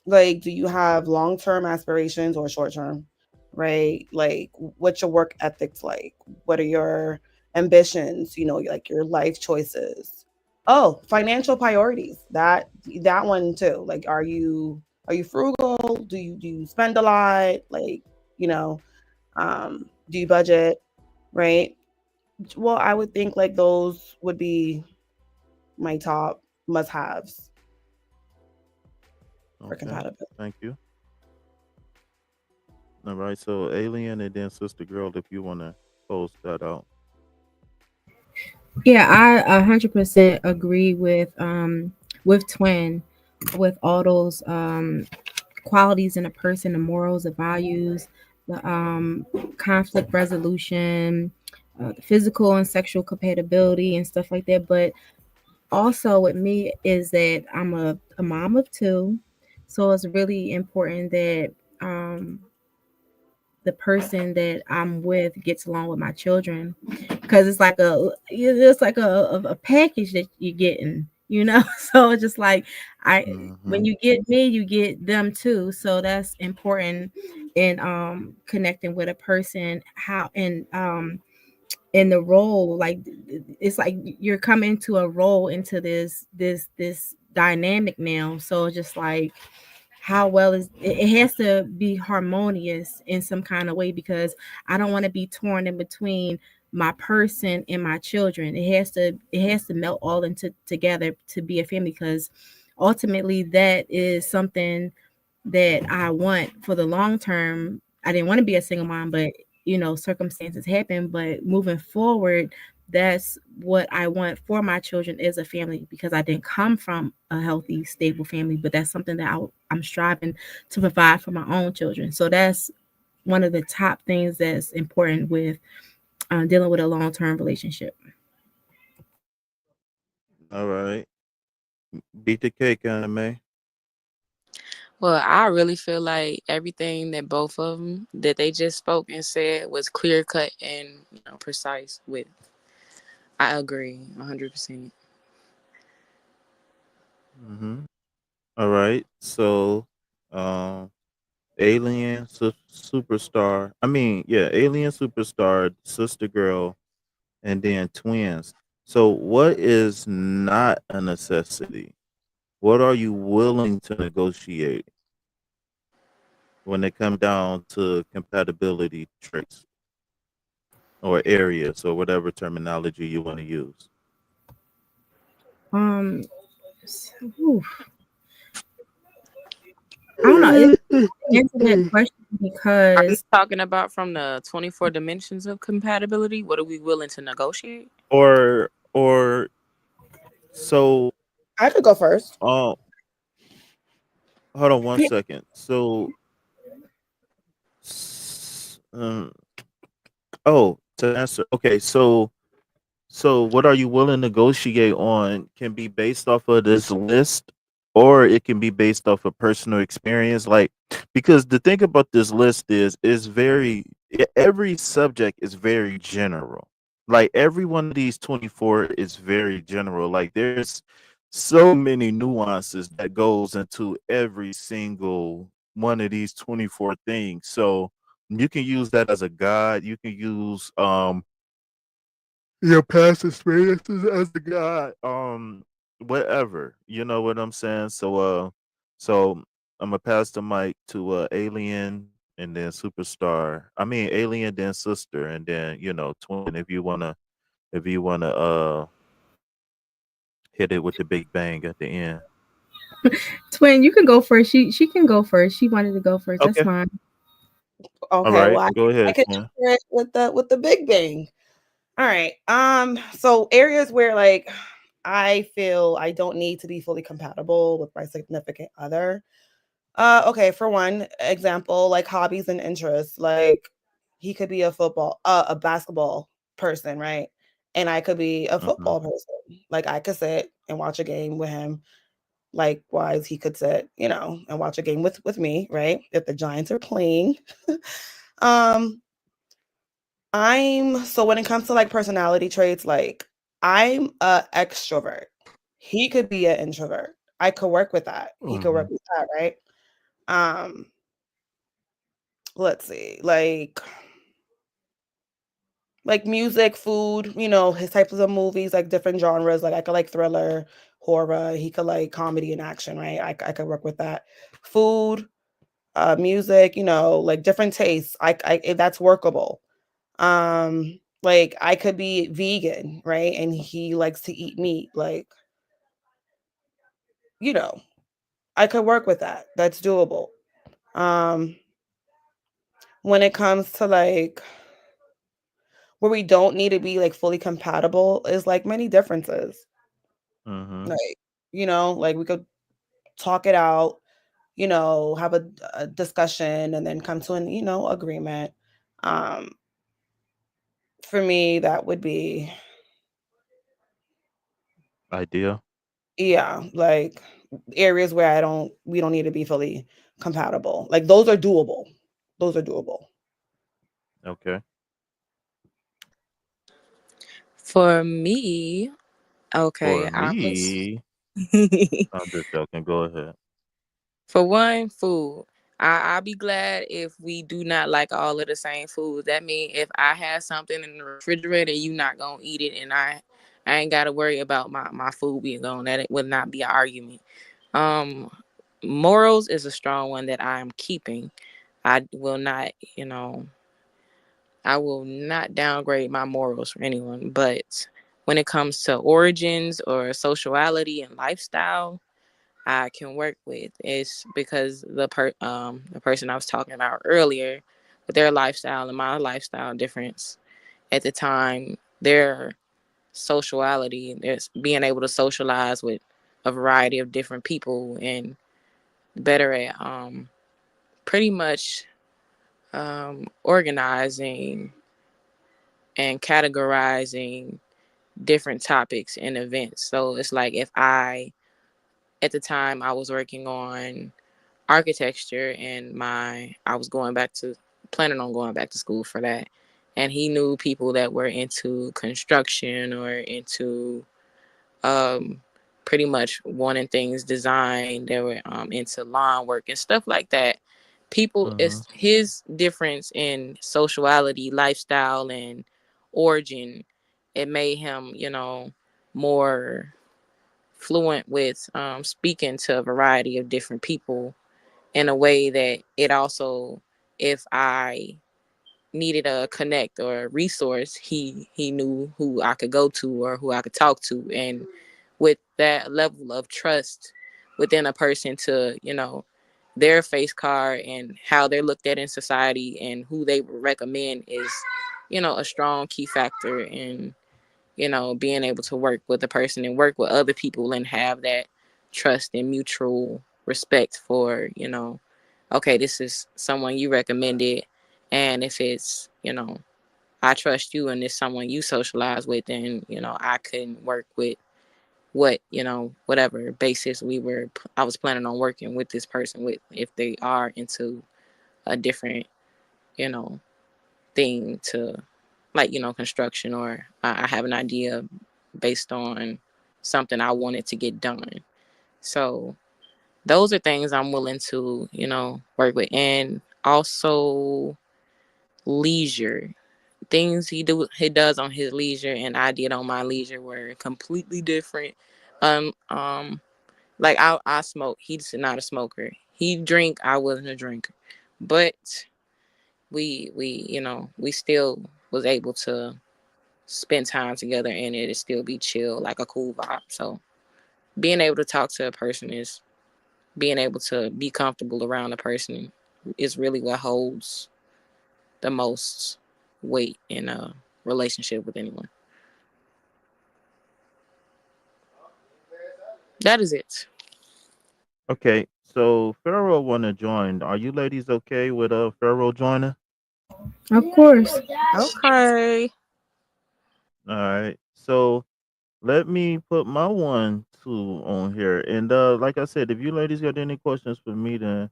Like, do you have long term aspirations or short term? Right? Like, what's your work ethics like? What are your ambitions? Like your life choices. Oh, financial priorities. That one too. Like, are you frugal? Do you spend a lot? Like, you know, do you budget? Right? Well, I would think like those would be my top must haves for Okay. compatibility. Thank you. All right. So alien and then sister girl, if you want to post that out. Yeah, I 100% agree with twin, with all those qualities in a person, the morals, the values, the conflict resolution, the physical and sexual compatibility and stuff like that. But also with me is that I'm a mom of two, so it's really important that um, the person that I'm with gets along with my children, because it's like a package that you're getting, you know. So it's just like I Mm-hmm. when you get me, you get them too. So that's important in connecting with a person, how in the role, like it's like you're coming to a role into this dynamic now. So it's just like how well is it has to be harmonious in some kind of way, because I don't want to be torn in between my person and my children. It has to melt all into together to be a family, because ultimately that is something that I want for the long term. I didn't want to be a single mom, but circumstances happen. But moving forward, that's what I want for my children, is a family, because I didn't come from a healthy, stable family. But that's something that I'm striving to provide for my own children. So that's one of the top things that's important with dealing with a long term relationship. All right. Beat the cake, anime. Well, I really feel like everything that both of them that they just spoke and said was clear cut and precise. With I agree 100%. Mm-hmm. All right. So, um, alien superstar. I mean, yeah, alien superstar, sister girl, and then twins. So, what is not a necessity? What are you willing to negotiate when it come down to compatibility traits or areas or whatever terminology you want to use? Um, oof, I don't know. It's hard to answer that question Are you because talking about from the 24 dimensions of compatibility? What are we willing to negotiate? Or so I could go first. uh hold on one yeah, second. So oh, to answer. Okay, so what are you willing to negotiate on can be based off of this list, or it can be based off of personal experience. Like, because the thing about this list is very every subject is very general. Like every one of these 24 is very general. Like there's so many nuances that goes into every single one of these 24 things. So you can use that as a guide. You can use your past experiences as a guy, whatever. You know what I'm saying? So I'm gonna pass the mic to Alien and then Superstar. I mean Alien then Sister and then Twin. If you wanna hit it with the big bang at the end. twin, you can go first. She can go first. She wanted to go first. That's Okay. fine. All Okay, right. well, Go I ahead, could Twin. answer it with the Big Bang. All right. So areas where like I feel I don't need to be fully compatible with my significant other. Okay, for one example, like hobbies and interests. Like he could be a basketball person, right? And I could be a Uh-huh. football person. Like I could sit and watch a game with him. Likewise, he could sit, and watch a game with me, right? If the Giants are playing. um, I'm so when it comes to like personality traits, like I'm a extrovert. he could be an introvert. I could work with that. He could work Mhm. with that, right? Um, let's see, like music, food, his types of movies, like different genres. Like I could like thriller, horror. He could like comedy and action, right? I could work with that. Food, music, like different tastes. If that's workable. Like I could be vegan, right? And he likes to eat meat. Like, you know, I could work with that. That's doable. Um, when it comes to like where we don't need to be like fully compatible is like many differences. Mhm. Like, like we could talk it out, have a discussion and then come to an, agreement. Um, for me, that would be, Idea. yeah, like areas where we don't need to be fully compatible. Like those are doable. Those are doable. Okay. For me, okay, For I was. me, I'm just joking. Go ahead. For one, food. I'll be glad if we do not like all of the same foods. That means if I have something in the refrigerator, you not gonna eat it, and I ain't gotta worry about my food being gone. That it would not be an argument. Um, Morals is a strong one that I am keeping. I will not, I will not downgrade my morals for anyone. But when it comes to origins or sociality and lifestyle, I can work with. It's because the person I was talking about earlier, with their lifestyle and my lifestyle difference at the time, their sociality, there's being able to socialize with a variety of different people and better at pretty much organizing and categorizing different topics and events. So it's like if at the time I was working on architecture and I was going back to planning on going back to school for that, and he knew people that were into construction or into um pretty much wanting things designed. They were into lawn work and stuff like that. People, Mhm. it's his difference in sociality, lifestyle, and origin. It made him, more fluent with speaking to a variety of different people in a way that it also, if I needed a connect or a resource, he knew who I could go to or who I could talk to. And with that level of trust within a person to, their face card and how they're looked at in society and who they would recommend is, a strong key factor in, being able to work with a person and work with other people and have that trust and mutual respect for, okay, this is someone you recommended. And if it's, I trust you and it's someone you socialize with, then, I couldn't work with whatever basis I was planning on working with this person with if they are into a different, you know, thing to like, construction or I have an idea based on something I wanted to get done. So those are things I'm willing to, work with. And also leisure. Things he does on his leisure and I did on my leisure were completely different. Um um like I smoke, he's not a smoker. He drink, I wasn't a drinker. But we we still was able to spend time together and it'd still be chill, like a cool vibe. So being able to talk to a person is being able to be comfortable around a person is really what holds the most weight in a relationship with anyone. That is it. Okay. So Pharaoh wanna join. Are you ladies okay with Pharaoh joining? Of course. Okay. All right. So let me put my one two on here. And like I said, if you ladies got any questions for me, then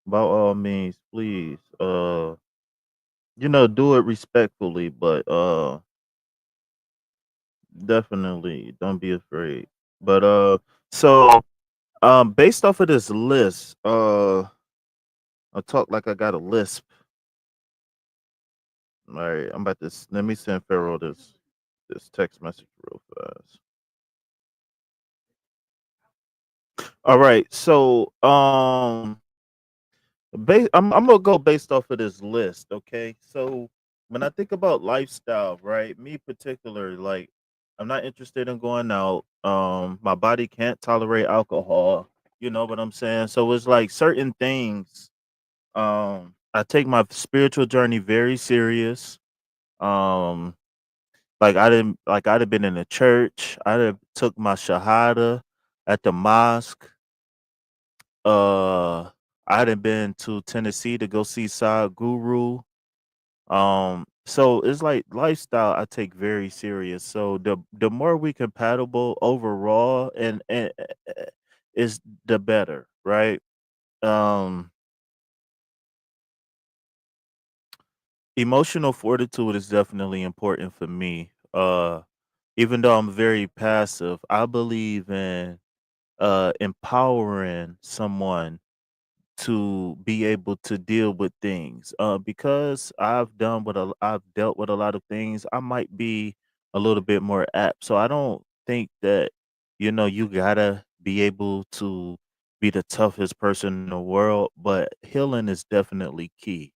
by all means, please do it respectfully, but definitely don't be afraid. But so based off of this list, I talk like I got a lisp. All right, I'm about to let me send Pharaoh this text message real fast. All right, so I'm gonna go based off of this list. Okay, so when I think about lifestyle, right, me particular, like I'm not interested in going out. My body can't tolerate alcohol. You know what I'm saying? So it's like certain things. I take my spiritual journey very serious. Um, like I'd have been in a church. I'd have took my shahada at the mosque. Uh, I'd have been to Tennessee to go see Guru. So it's like lifestyle I take very serious. So the more we compatible overall and is the better, right? Um, Emotional fortitude is definitely important for me. Even though I'm very passive, I believe in empowering someone to be able to deal with things. Because I've dealt with a lot of things, I might be a little bit more apt. So I don't think that you gotta be able to be the toughest person in the world, but healing is definitely key.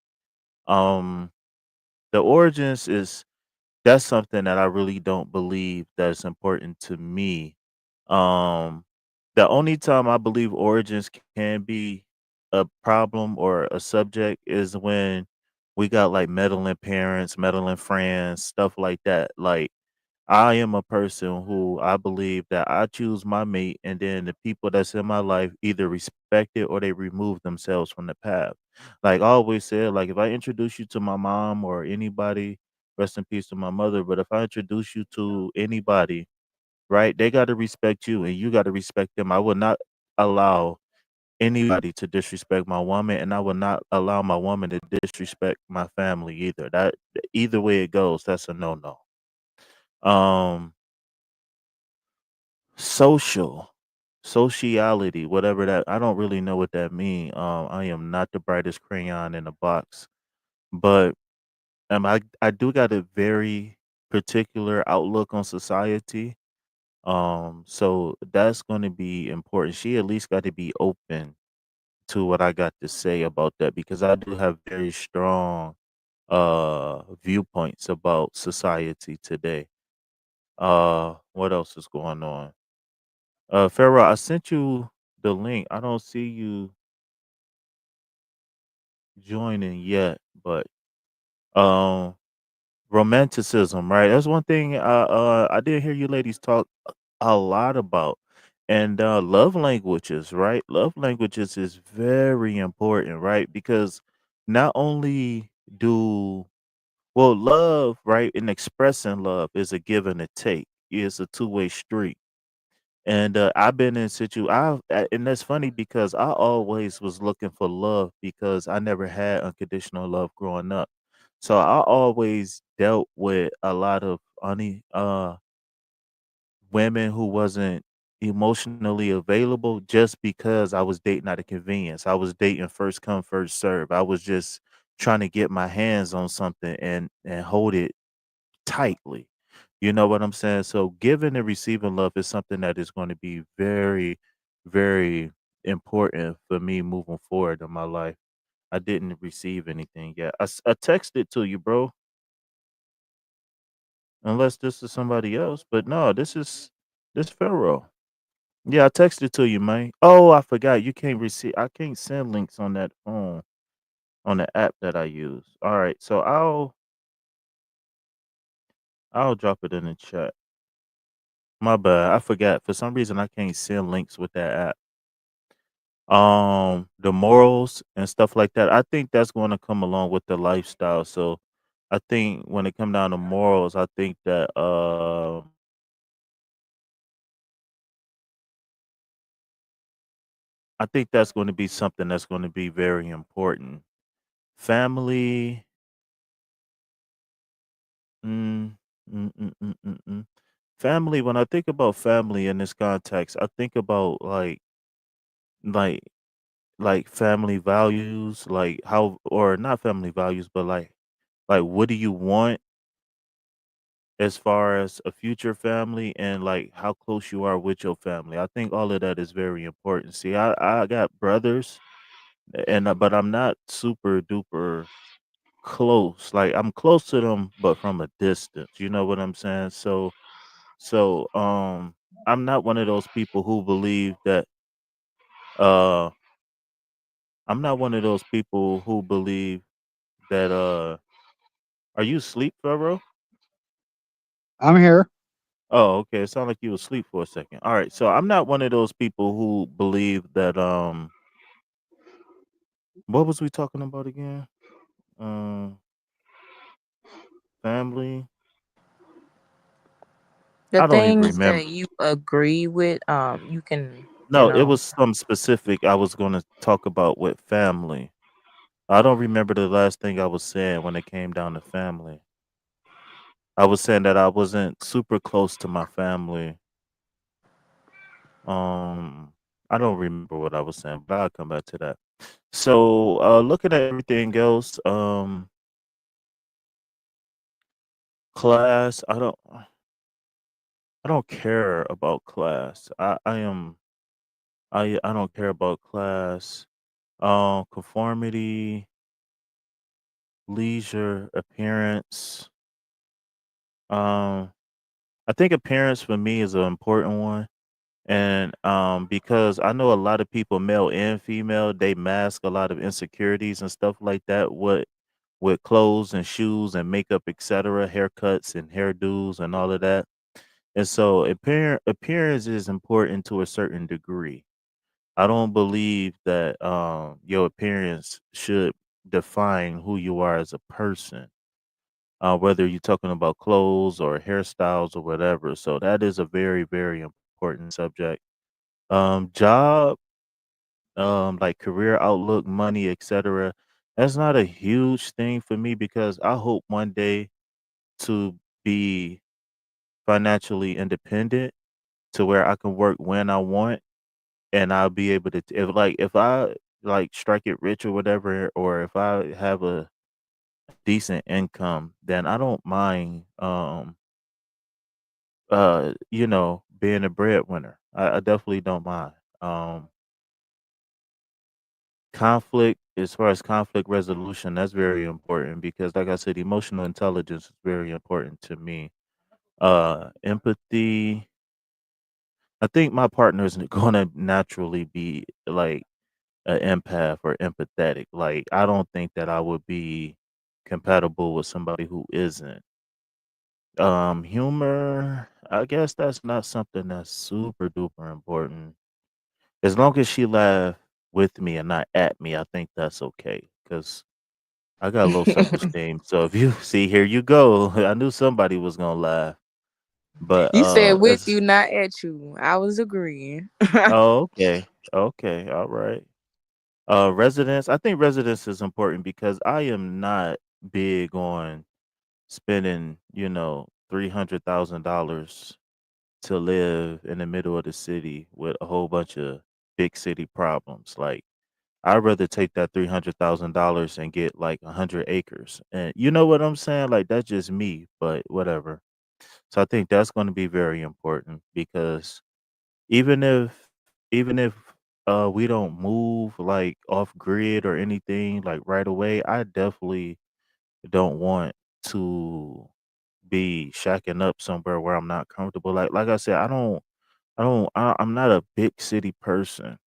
Um, the origins is that's something that I really don't believe that's important to me. Um, the only time I believe origins can be a problem or a subject is when we got like meddling parents, meddling friends, stuff like that. Like I am a person who I believe that I choose my mate, and then the people that's in my life either respect it or they remove themselves from the path. Like I always said, like if I introduce you to my mom or anybody, rest in peace to my mother, but if I introduce you to anybody, right, they got to respect you and you got to respect them. I will not allow anybody to disrespect my woman, and I will not allow my woman to disrespect my family either. That either way it goes, that's a no no. Um, Social, sociality, whatever that I don't really know what that mean. I am not the brightest crayon in the box, but I do got a very particular outlook on society. So that's going to be important. She at least got to be open to what I got to say about that because I do have very strong viewpoints about society today. What else is going on? Farrah, I sent you the link. I don't see you joining yet, but um, romanticism, right? That's one thing I did hear you ladies talk a lot about. And love languages, right? Love languages is very important, right? Because not only do love, right, and expressing love is a give and a take. It's a two-way street. And I've been in and that's funny because I always was looking for love because I never had unconditional love growing up. So I always dealt with a lot of women who wasn't emotionally available just because I was dating out of convenience. I was dating first come first serve. I was just trying to get my hands on something and hold it tightly. You know what I'm saying? So giving and receiving love is something that is going to be very, very important for me moving forward in my life. I didn't receive anything yet. I texted to you, bro. Unless this is somebody else, but no, this Pharaoh. Yeah, I texted to you, man. Oh, I forgot. You can't receive. I can't send links on that phone on the app that I use. All right, so I'll drop it in the chat. My bad. I forgot. For some reason, I can't send links with that app. The morals and stuff like that. I think that's going to come along with the lifestyle. So, I think when it come down to morals, I think that I think that's going to be something that's going to be very important. Family, mm, mm, mm, mm, mm, mm. family. When I think about family in this context, I think about like family values, like how, or not family values, but like what do you want as far as a future family, and like how close you are with your family. I think all of that is very important. See, I got brothers, and but I'm not super duper close. Like I'm close to them, but from a distance. You know what I'm saying? So I'm not one of those people who believe that uh I'm not one of those people who believe that are you asleep, Pharaoh? I'm here. Oh, okay. It sounded like you were asleep for a second. All right. So I'm not one of those people who believe that what was we talking about again? Um family. The I don't even things remember. that you agree with, you can, you No, it know. was some specific I was going to talk about with family. I don't remember the last thing I was saying when it came down to family. I was saying that I wasn't super close to my family. Um, I don't remember what I was saying, but I'll come back to that. So, looking at everything else, class, I don't care about class. I don't care about class. Conformity, leisure, appearance. Um, I think appearance for me is an important one. And because I know a lot of people, male and female, they mask a lot of insecurities and stuff like that with clothes and shoes and makeup, etc., haircuts and hairdos and all of that. And so appearance is important to a certain degree. I don't believe that your appearance should define who you are as a person. Whether you're talking about clothes or hairstyles or whatever. So that is a very, very important subject. Job, like career outlook, money, etc. That's not a huge thing for me because I hope one day to be financially independent to where I can work when I want and I'll be able to if I like strike it rich or whatever, or if I have a decent income, then I don't mind being a breadwinner. I definitely don't mind. Conflict, as far as conflict resolution, that's very important because like I said, emotional intelligence is very important to me. Empathy, I think my partner is gonna naturally be like an empath or empathetic. Like I don't think that I would be compatible with somebody who isn't. Humor, I guess that's not something that's super duper important. As long as she laugh with me and not at me, I think that's okay. Cause I got low self-esteem. So if you see, here you go. I knew somebody was gonna laugh. But You said with as you, not at you. I was agreeing. oh, okay. Okay, all right. Residence. I think residence is important because I am not big on spending, $300,000 to live in the middle of the city with a whole bunch of big city problems. Like I'd rather take that $300,000 and get like 100 acres. And you know what I'm saying? Like that's just me, but whatever. So I think that's going to be very important because even if even if we don't move like off grid or anything like right away, I definitely don't want to be shacking up somewhere where I'm not comfortable. Like I said, I'm not a big city person.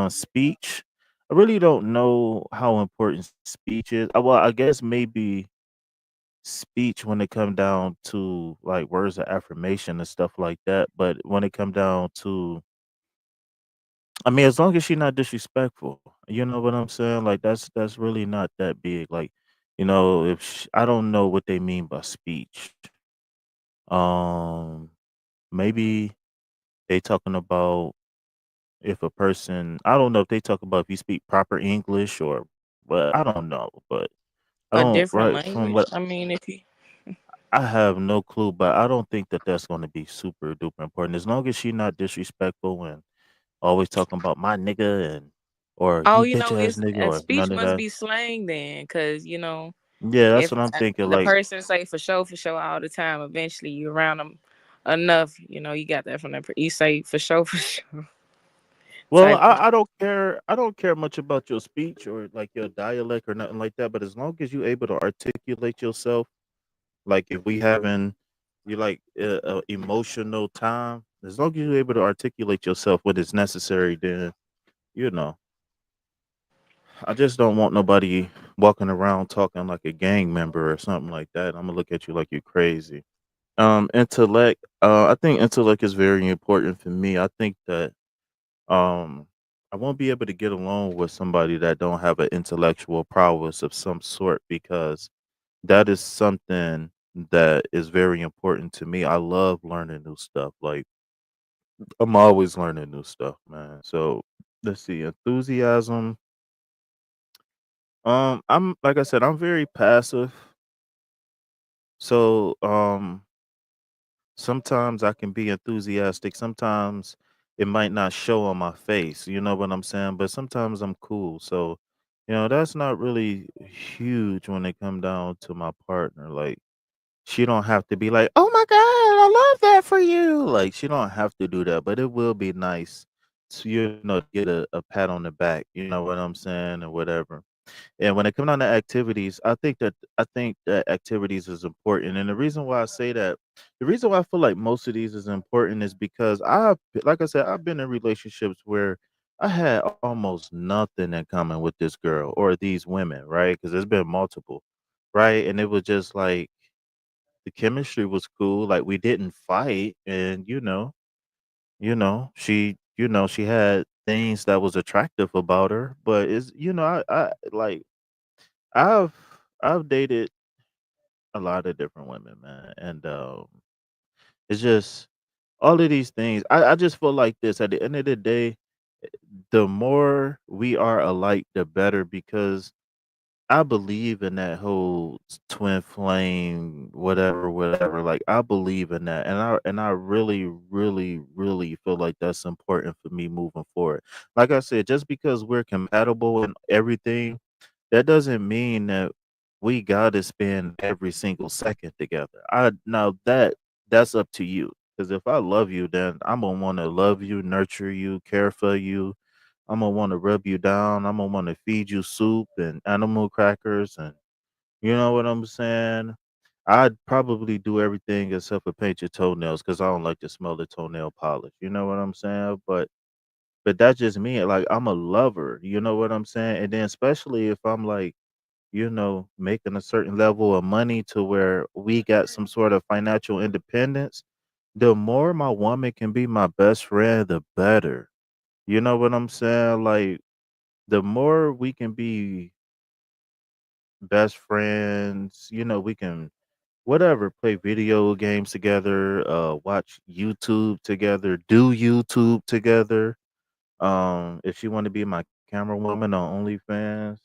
Speech. I really don't know how important speech is. Well, I guess maybe speech when it come down to like words of affirmation and stuff like that. But when it come down to, I mean, as long as she's not disrespectful, you know what I'm saying? Like that's really not that big. Like, if I don't know what they mean by speech. Um, maybe they talking about if a person, I don't know if they talk about if you speak proper English or, but I don't know. But I A don't different right from language. what I mean, if you. I have no clue, but I don't think that that's going to be super duper important. As long as she's not disrespectful and always talking about my nigga and or Oh, you bitch ass it's nigga a or speech none of must that. be slang then, because Yeah, that's if what I'm thinking. the Like, person say for sure all the time, eventually you around them enough, you got that from you say for sure well, type. I don't care. I don't care much about your speech or like your dialect or nothing like that. But as long as you able to articulate yourself, like if we having you like emotional time, as long as you're able to articulate yourself when it's necessary, then you know. I just don't want nobody walking around talking like a gang member or something like that. I'm gonna look at you like you're crazy. Intellect. I think intellect is very important for me. I think that um, I won't be able to get along with somebody that don't have an intellectual prowess of some sort because that is something that is very important to me. I love learning new stuff. Like I'm always learning new stuff, man. So let's see, enthusiasm. I'm like I said, I'm very passive. So sometimes I can be enthusiastic. Sometimes it might not show on my face. You know what I'm saying? But sometimes I'm cool. So, that's not really huge when it come down to my partner. Like she don't have to be like, "Oh my god, I love that for you." Like she don't have to do that, but it will be nice to to get a pat on the back. You know what I'm saying, or whatever. And when it comes down to activities, I think that activities is important. And the reason why I say that, the reason why I feel like most of these is important is because like I said, I've been in relationships where I had almost nothing in common with this girl or these women, right? Because there's been multiple, right? And it was just like the chemistry was cool. Like we didn't fight, and she had things that was attractive about her, but I like I've I've dated a lot of different women, man, and it's just all of these things. I just feel like this at the end of the day, the more we are alike, the better because I believe in that whole twin flame, whatever, whatever. Like I believe in that, and I really, really, really feel like that's important for me moving forward. Like I said, just because we're compatible and everything that doesn't mean that we gotta spend every single second together. I now that's up to you. Because if I love you, then I'm gonna want to love you, nurture you, care for you. I'm gonna want to rub you down. I'm gonna want to feed you soup and animal crackers, and you know what I'm saying. I'd probably do everything except for paint your toenails because I don't like the smell of toenail polish. You know what I'm saying? But that's just me. Like I'm a lover. You know what I'm saying? And then especially if I'm like making a certain level of money to where we got some sort of financial independence, the more my woman can be my best friend, the better. You know what I'm saying? Like the more we can be best friends, we can whatever, play video games together, watch YouTube together, do YouTube together. If she want to be my camera woman on OnlyFans,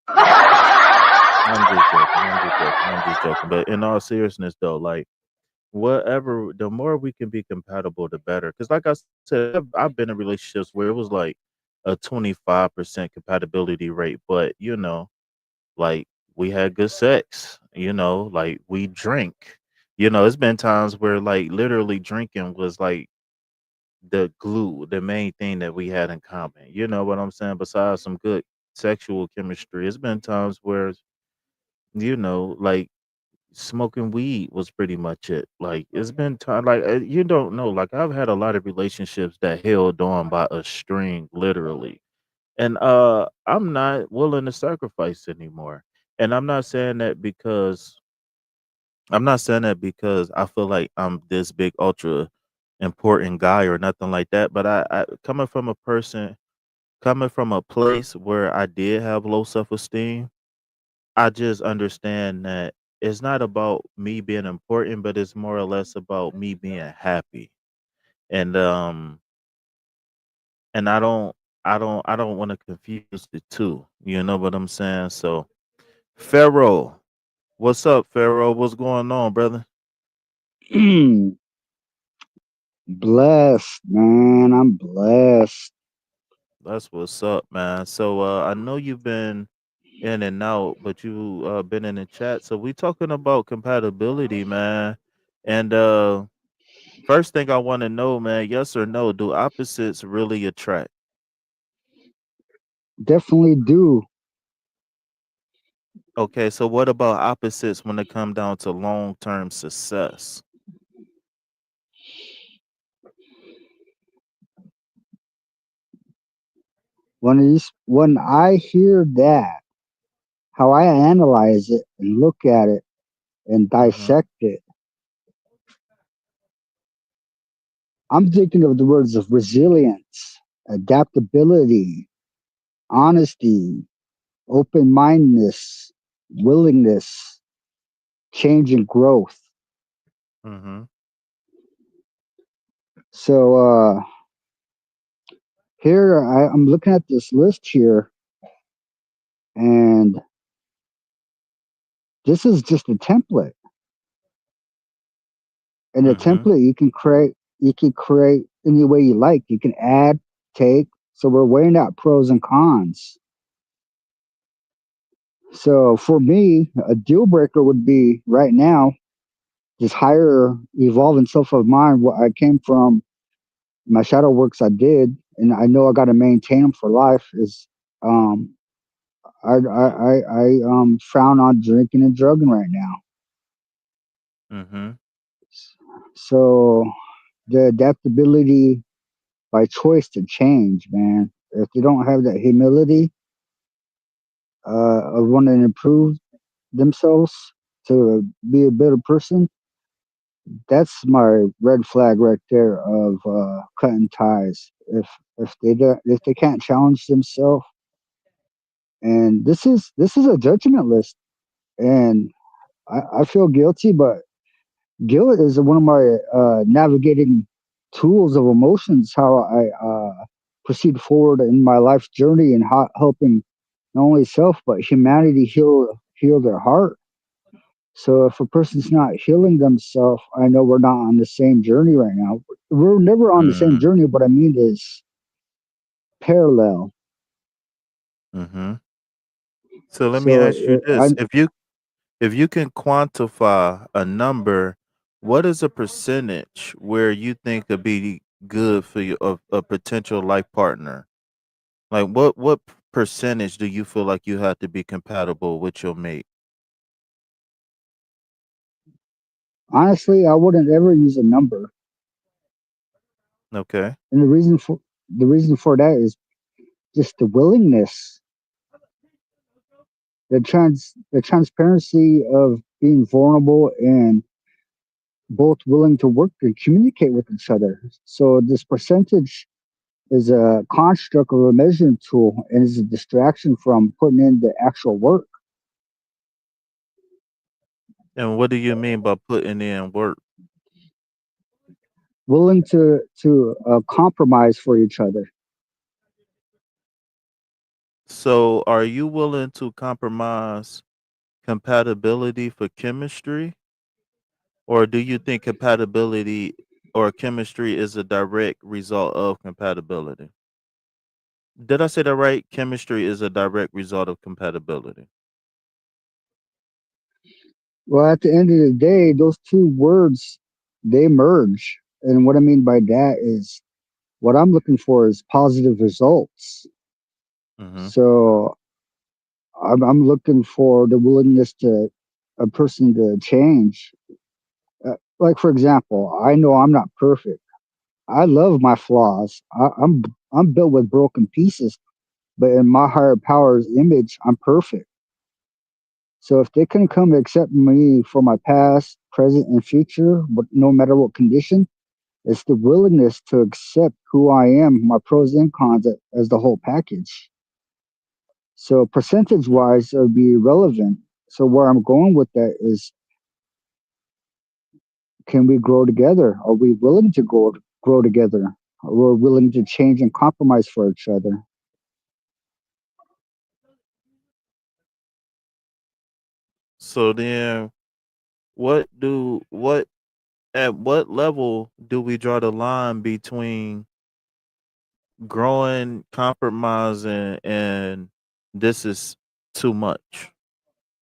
I'm just joking. I'm just joking. I'm just joking. But in all seriousness, though, like whatever, the more we can be compatible, the better. Because, like I said, I've been in relationships where it was like a 25% compatibility rate, but like we had good sex. Like we drink. It's been times where like literally drinking was like the glue, the main thing that we had in common. You know what I'm saying? Besides some good sexual chemistry, it's been times where like smoking weed was pretty much it. Like it's been time like you don't know. Like I've had a lot of relationships that held on by a string, literally. And I'm not willing to sacrifice anymore. And I'm not saying that because I feel like I'm this big ultra important guy or nothing like that. But I coming from a place where I did have low self esteem, I just understand that it's not about me being important, but it's more or less about me being happy. And and I don't want to confuse the two. You know what I'm saying? So Pharaoh, What's up, Pharaoh? What's going on, brother? Blessed, man. I'm blessed. That's what's up, man. So I know you've been in and out, but you been in the chat. So we talking about compatibility, man. And first thing I want to know, man, yes or no, do opposites really attract? Definitely do. Okay, so what about opposites when it come down to long-term success? When I hear that, how I analyze it and look at it and Mhm. dissect it, I'm thinking of the words of resilience, adaptability, honesty, open mindedness, willingness, change and growth. Mhm. So here I'm looking at this list here, and this is just a template. And a Mhm. template you can create any way you like. You can add, take. So we're weighing out pros and cons. So for me, a deal breaker would be right now this higher evolving self of mine. What I came from, my shadow works I did, and I know I got to maintain them for life. Is um, I frown on drinking and drugging right now. Mhm. So the adaptability by choice to change, man. If they don't have that humility of wanting to improve themselves to be a better person, that's my red flag right there of cutting ties. If they can't challenge themselves, and this is a judgment list, and I feel guilty, but guilt is one of my navigating tools of emotions. How I proceed forward in my life journey and helping not only self but humanity heal their heart. So if a person's not healing themselves, I know we're not on the same journey right now. We're never on the same Mhm. journey. What I mean is parallel. Mhm. So let me So ask you this: if you can quantify a number, what is a percentage where you think could be good for you of a potential life partner? Like what percentage do you feel like you have to be compatible with your mate? honestly, I wouldn't ever use a number, Okay. and the reason for that is just the willingness, the transparency of being vulnerable and both willing to work and communicate with each other. So this percentage is a construct of a measuring tool and is a distraction from putting in the actual work. And what do you mean by putting in work? Willing to compromise for each other. So are you willing to compromise compatibility for chemistry? Or do you think compatibility or chemistry is a direct result of compatibility? Did I say that right? Chemistry is a direct result of compatibility. Well, at the end of the day, those two words they merge, and what I mean by that is what I'm looking for is positive results. Mhm. So I'm looking for the willingness to a person to change. Like for example, I know I'm not perfect. I love my flaws. I'm built with broken pieces, but in my higher power's image, I'm perfect. So if they can come accept me for my past, present, and future, but no matter what condition, it's the willingness to accept who I am, my pros and cons as the whole package. So percentage Mm. wise, it would be relevant. So where I'm going with that is, can we grow together? Are we willing to grow together? Are we willing to change and compromise for each other? So then, what at what level do we draw the line between growing, compromising, and this is too much?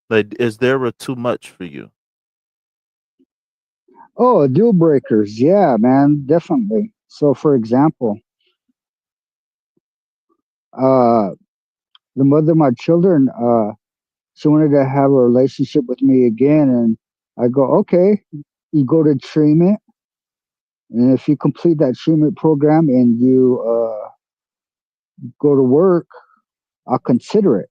Like, is there a too much for you? Oh, deal breakers. Yeah, man, definitely. So, for example, uh, the mother of my children, she wanted to have a relationship with me again, and I go, okay, you go to treatment, and if you complete that treatment program and you go to work, I'll consider it.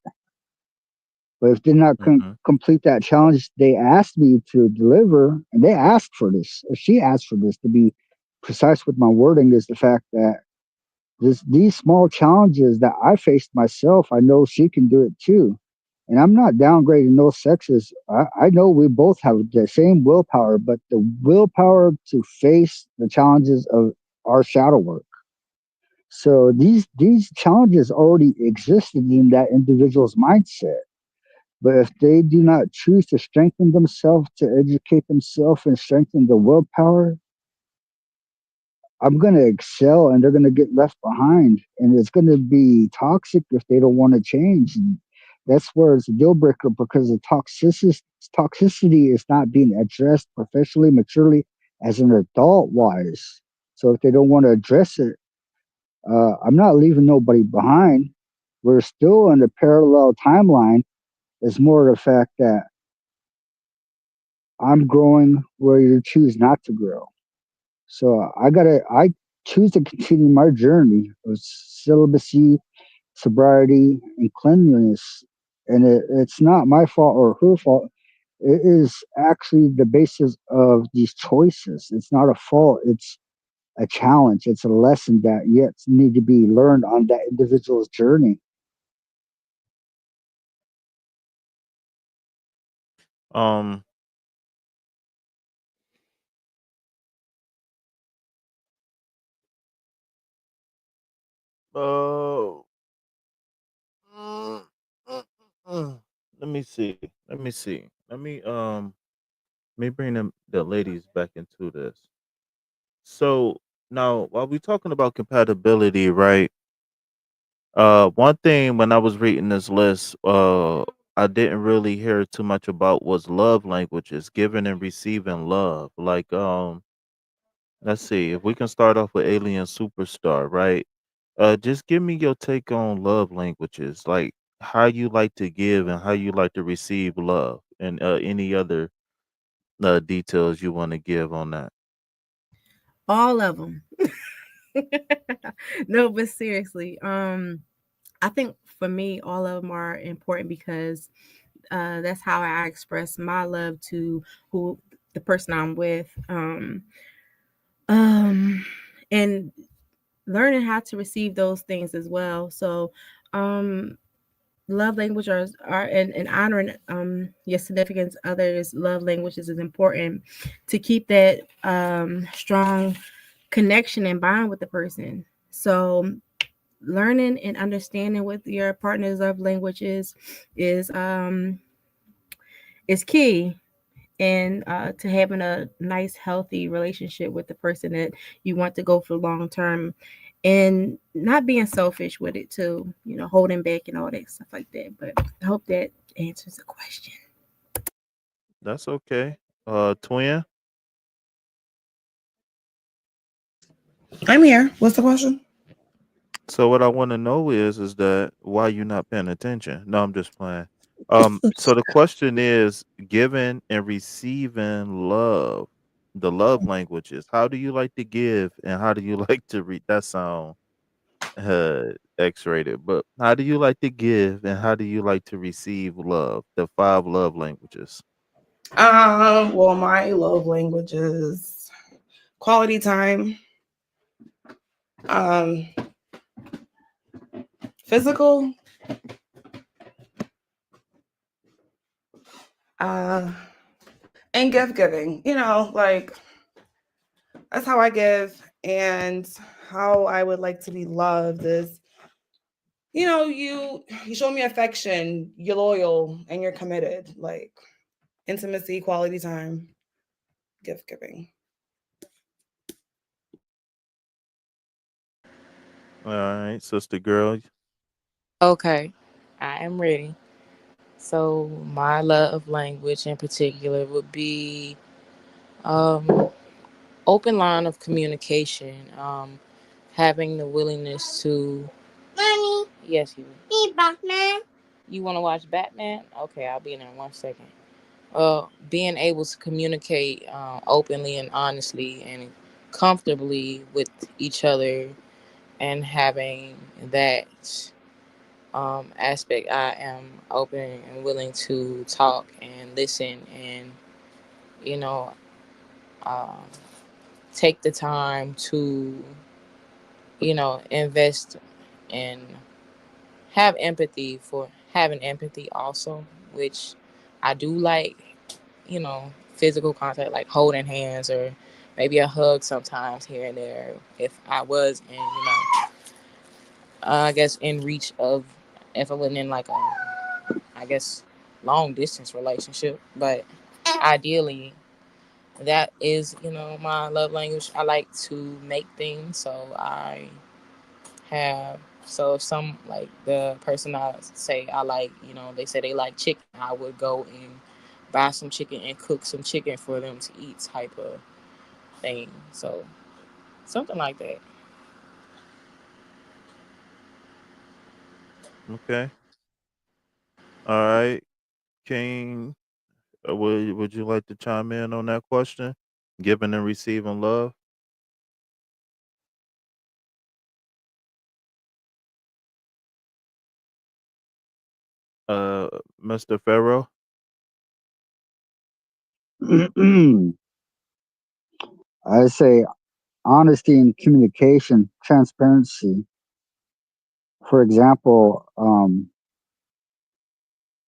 But if they not Mhm. complete that challenge they asked me to deliver, and they asked for this, or she asked for this to be precise with my wording, is the fact that these small challenges that I faced myself, I know she can do it too. And I'm not downgrading no sexes. I know we both have the same willpower, but the willpower to face the challenges of our shadow work. So these challenges already existed in that individual's mindset. But if they do not choose to strengthen themselves, to educate themselves and strengthen the willpower, I'm going to excel and they're going to get left behind. And it's going to be toxic if they don't want to change. And that's where it's a deal breaker because the toxicity is not being addressed professionally, maturely, as an adult wise. So if they don't want to address it, I'm not leaving nobody behind. We're still in a parallel timeline. It's more the fact that I'm growing where you choose not to grow. So I choose to continue my journey of celibacy, sobriety, and cleanliness. And it's not my fault or her fault. It is actually the basis of these choices. It's not a fault. It's a challenge. It's a lesson that yet need to be learned on that individual's journey. Um. Oh. Mm, mm, Let me see. Let me see. Let me bring the ladies back into this. So now, while we talking about compatibility, right? One thing when I was reading this list, I didn't really hear too much about was love languages, giving and receiving love. Like, let's see if we can start off with Alien Superstar, right? Just give me your take on love languages, like how you like to give and how you like to receive love, and any other details you want to give on that. All of them. No, but seriously, I think for me, all of them are important because that's how I express my love to who the person I'm with. Um, and learning how to receive those things as well. So, um, love language are and honoring your significant others love languages is important to keep that strong connection and bond with the person. So learning and understanding what your partner's love languages is is key and to having a nice healthy relationship with the person that you want to go for long term, and not being selfish with it too, you know, holding back and all that stuff like that. But I hope that answers the question. That's okay. Twin. I'm here. What's the question? So what I want to know is that why you not paying attention? No, I'm just playing. So the question is giving and receiving love, the love languages. How do you like to give and how do you like to read? That sound X-rated, but how do you like to give and how do you like to receive love? The five love languages. Well, my love language is quality time, um, physical, uh, and gift giving. You know, like that's how I give, and how I would like to be loved is, you show me affection, you're loyal, and you're committed. Like Intimacy, quality time, gift giving. All right, sister girl. Okay, I am ready. So my love language in particular would be um, open line of communication. Having the willingness to. Mommy. Yes, you. Need Batman. You want to watch Batman? Okay, I'll be in there in 1 second. Being able to communicate openly and honestly and comfortably with each other, and having that aspect, I am open and willing to talk and listen and, you know, um, take the time to, invest and have empathy for having empathy also, which I do like, physical contact, like holding hands or maybe a hug sometimes here and there if I was in, I guess in reach of, if I wasn't in like a, I guess, long distance relationship. But ideally, that is, my love language. I like to make things, so I have. So if some like the person I say I like, they say they like chicken, I would go and buy some chicken and cook some chicken for them to eat, type of thing. So something like that. Okay. All right, King. Would you like to chime in on that question? Giving and receiving love. Uh, Mr. Pharaoh. I say honesty and communication, transparency. For example,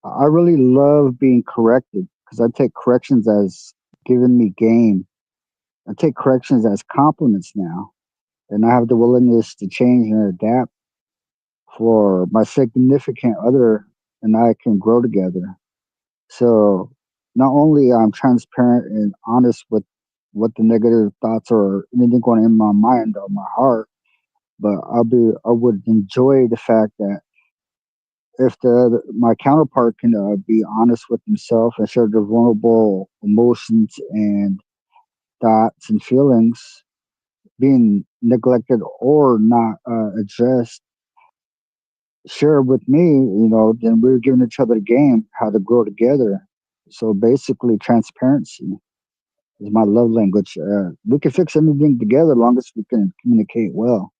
I really love being corrected because I take corrections as giving me game. I take corrections as compliments now, and I have the willingness to change and adapt for my significant other, and I can grow together. So not only I'm transparent and honest with what the negative thoughts or anything going in my mind or my heart, but I would enjoy the fact that if my counterpart can be honest with himself and share their vulnerable emotions and thoughts and feelings being neglected or not addressed, share with me, then we're giving each other a game how to grow together. So basically, transparency is my love language. We can fix anything together as long as we can communicate well.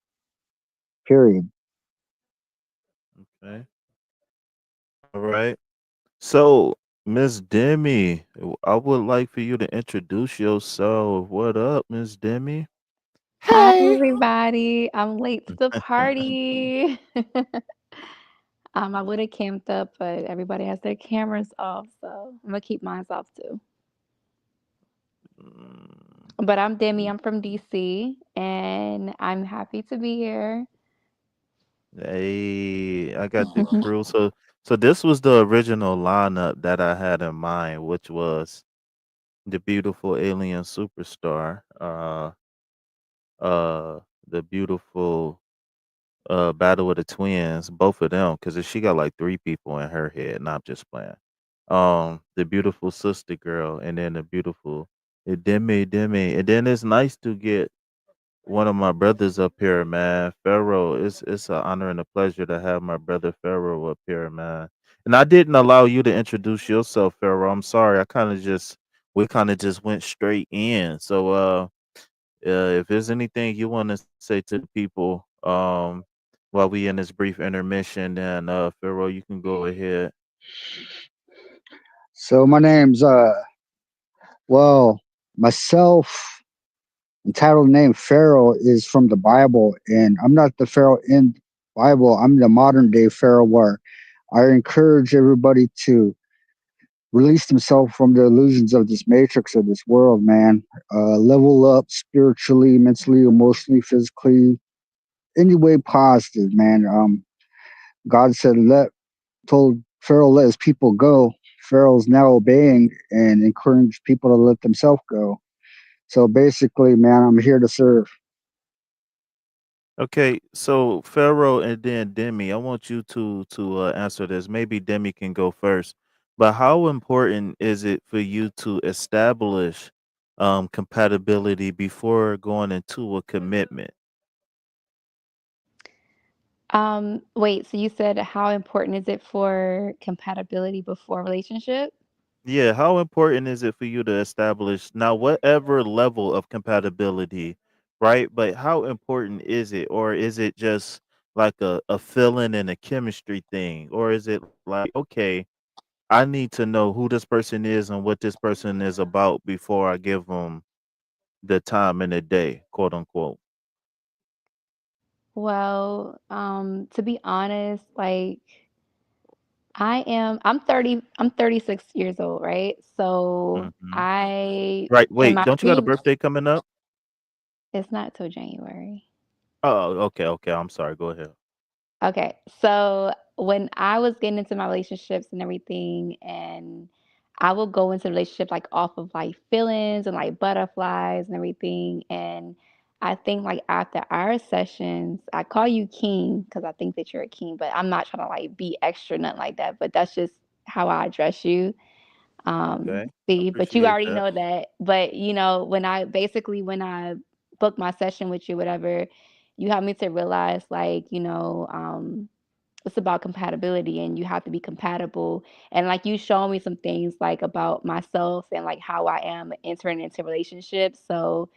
Period. Okay. All right. So, Miss Demi, I would like for you to introduce yourself. What up, Miss Demi? Hi, Hey. everybody. I'm late to the party. I would have camped up, but everybody has their cameras off, so I'm gonna keep mine off too. Mm, But I'm Demi. I'm from DC, and I'm happy to be here. hey, I got the crew. So this was the original lineup that I had in mind, which was the beautiful alien superstar, the beautiful Battle of the Twins, both of them, because she got like three people in her head, not just playing. The beautiful sister girl, and then the beautiful Demi, and then it's nice to get one of my brothers up here, man. Pharaoh, it's an honor and a pleasure to have my brother Pharaoh up here, man. And I didn't allow you to introduce yourself, Pharaoh. I'm sorry. We kind of just went straight in. So, if there's anything you want to say to the people, while we in this brief intermission, then Pharaoh, you can go ahead. So my name's well, myself entitled name Pharaoh is from the Bible, and I'm not the Pharaoh in the Bible. I'm the modern day Pharaoh, where I encourage everybody to release themselves from the illusions of this matrix of this world, man. Level up spiritually, mentally, emotionally, physically, any way positive, man. God said, told Pharaoh let his people go. Pharaoh's now obeying and encourage people to let themselves go. So basically, man, I'm here to serve. Okay, so Pharaoh and then Demi, I want you to answer this. Maybe Demi can go first. But how important is it for you to establish compatibility before going into a commitment? Wait, so you said how important is it for compatibility before relationship? Yeah, how important is it for you to establish now whatever level of compatibility, right? But how important is it? Or is it just like a feeling and a chemistry thing? Or is it like, okay, I need to know who this person is and what this person is about before I give them the time in the day, quote unquote. Well, to be honest, like I'm 36 years old, right? So Hmm. I Right. in Wait, my don't you got a pre birthday coming up? it's not till January. Oh, okay, okay. I'm sorry. Go ahead. Okay. So when I was getting into my relationships and everything, and I would go into relationship like off of like feelings and like butterflies and everything. And I think like after our sessions, I call you king because I think that you're a king, but I'm not trying to like be extra, nothing like that. But that's just how I address you. Okay. I See, but you appreciate already that. know that. But you know, when I book my session with you, whatever, you help me to realize like, it's about compatibility and you have to be compatible. And like you show me some things like about myself and like how I am entering into relationships. So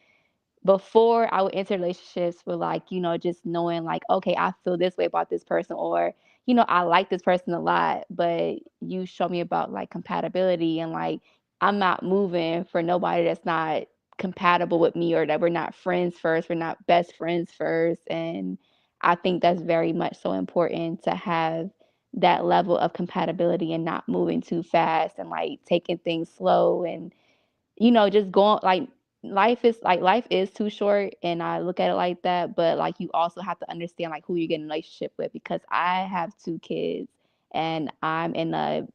before I would enter relationships with like, just knowing like, okay, I feel this way about this person or, I like this person a lot, but you show me about like compatibility and like I'm not moving for nobody that's not compatible with me or that we're not friends first, we're not best friends first. And I think that's very much so important to have that level of compatibility and not moving too fast and like taking things slow and just going like life is too short and I look at it like that, but like you also have to understand like who you're getting in a relationship with because I have two kids and I'm in a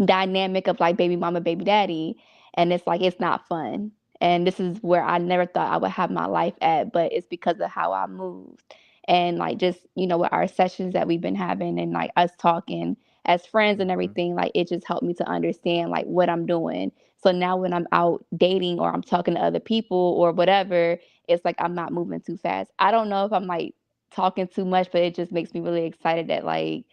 dynamic of like baby mama, baby daddy, and it's like it's not fun. And this is where I never thought I would have my life at, but it's because of how I moved. And like just, with our sessions that we've been having and like us talking as friends and Hmm. everything, like it just helped me to understand like what I'm doing. So now when I'm out dating or I'm talking to other people or whatever, it's like I'm not moving too fast. I don't know if I'm like talking too much, but it just makes me really excited that like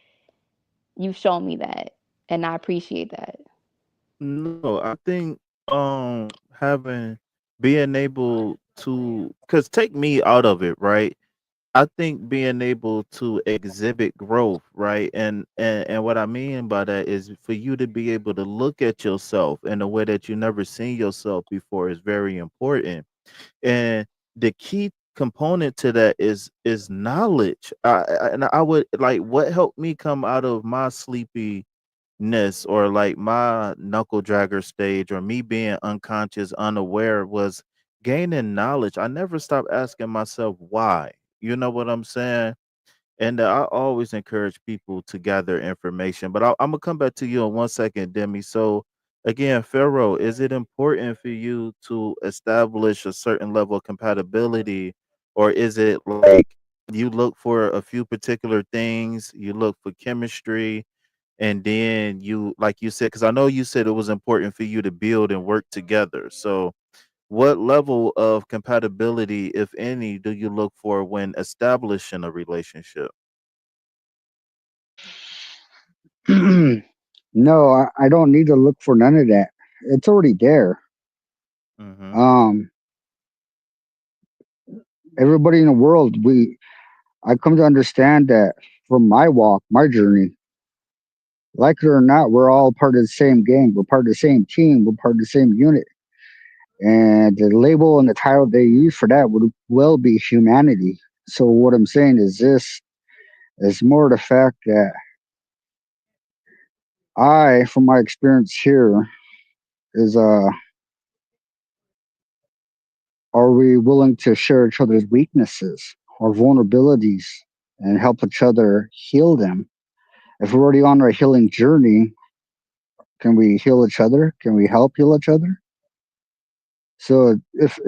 you've shown me that. And I appreciate that. No, I think having being able to cuz take me out of it, right? I think being able to exhibit growth, right? And what I mean by that is for you to be able to look at yourself in a way that you never seen yourself before is very important. And the key component to that is knowledge. And I would like what helped me come out of my sleepiness or like my knuckle dragger stage or me being unconscious, unaware was gaining knowledge. I never stopped asking myself why. You know what I'm saying? And I always encourage people to gather information. But I'm gonna come back to you in 1 second, Demi. So again, Pharaoh, is it important for you to establish a certain level of compatibility, or is it like you look for a few particular things, you look for chemistry, and then you, like you said, because I know you said it was important for you to build and work together. So what level of compatibility, if any, do you look for when establishing a relationship? No, I don't need to look for none of that. It's already there. Mhm. Um, Everybody in the world, I come to understand that from my walk, my journey, like it or not, we're all part of the same gang. We're part of the same team. We're part of the same unit. And the label and the title they use for that would well be humanity. So what I'm saying is this is more the fact that from my experience here, is are we willing to share each other's weaknesses or vulnerabilities and help each other heal them? If we're already on our healing journey, Can we heal each other? Can we help heal each other? So if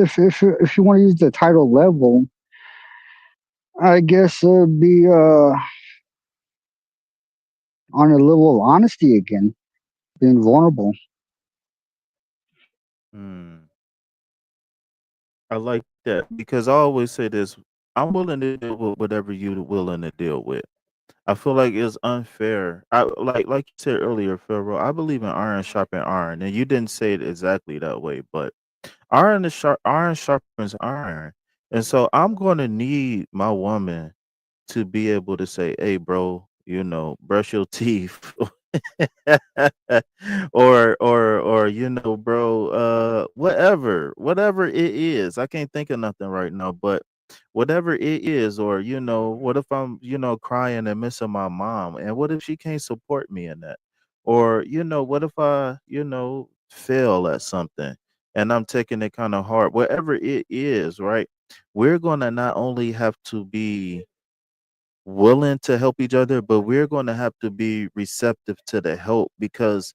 you want to use the title level, I guess it'd be on a level of honesty again, being vulnerable. Hmm. I like that because I always say this: I'm willing to deal with whatever you're willing to deal with. I feel like it's unfair. I like you said earlier, Pharaoh. I believe in iron sharpen iron, and you didn't say it exactly that way, but iron sharpens iron, and so I'm going to need my woman to be able to say, "Hey, bro, brush your teeth," or bro, whatever it is. I can't think of nothing right now, but whatever it is, or what if I'm crying and missing my mom, and what if she can't support me in that, or what if I fail at something and I'm taking it kind of hard, whatever it is, right? We're gonna not only have to be willing to help each other, but we're going to have to be receptive to the help because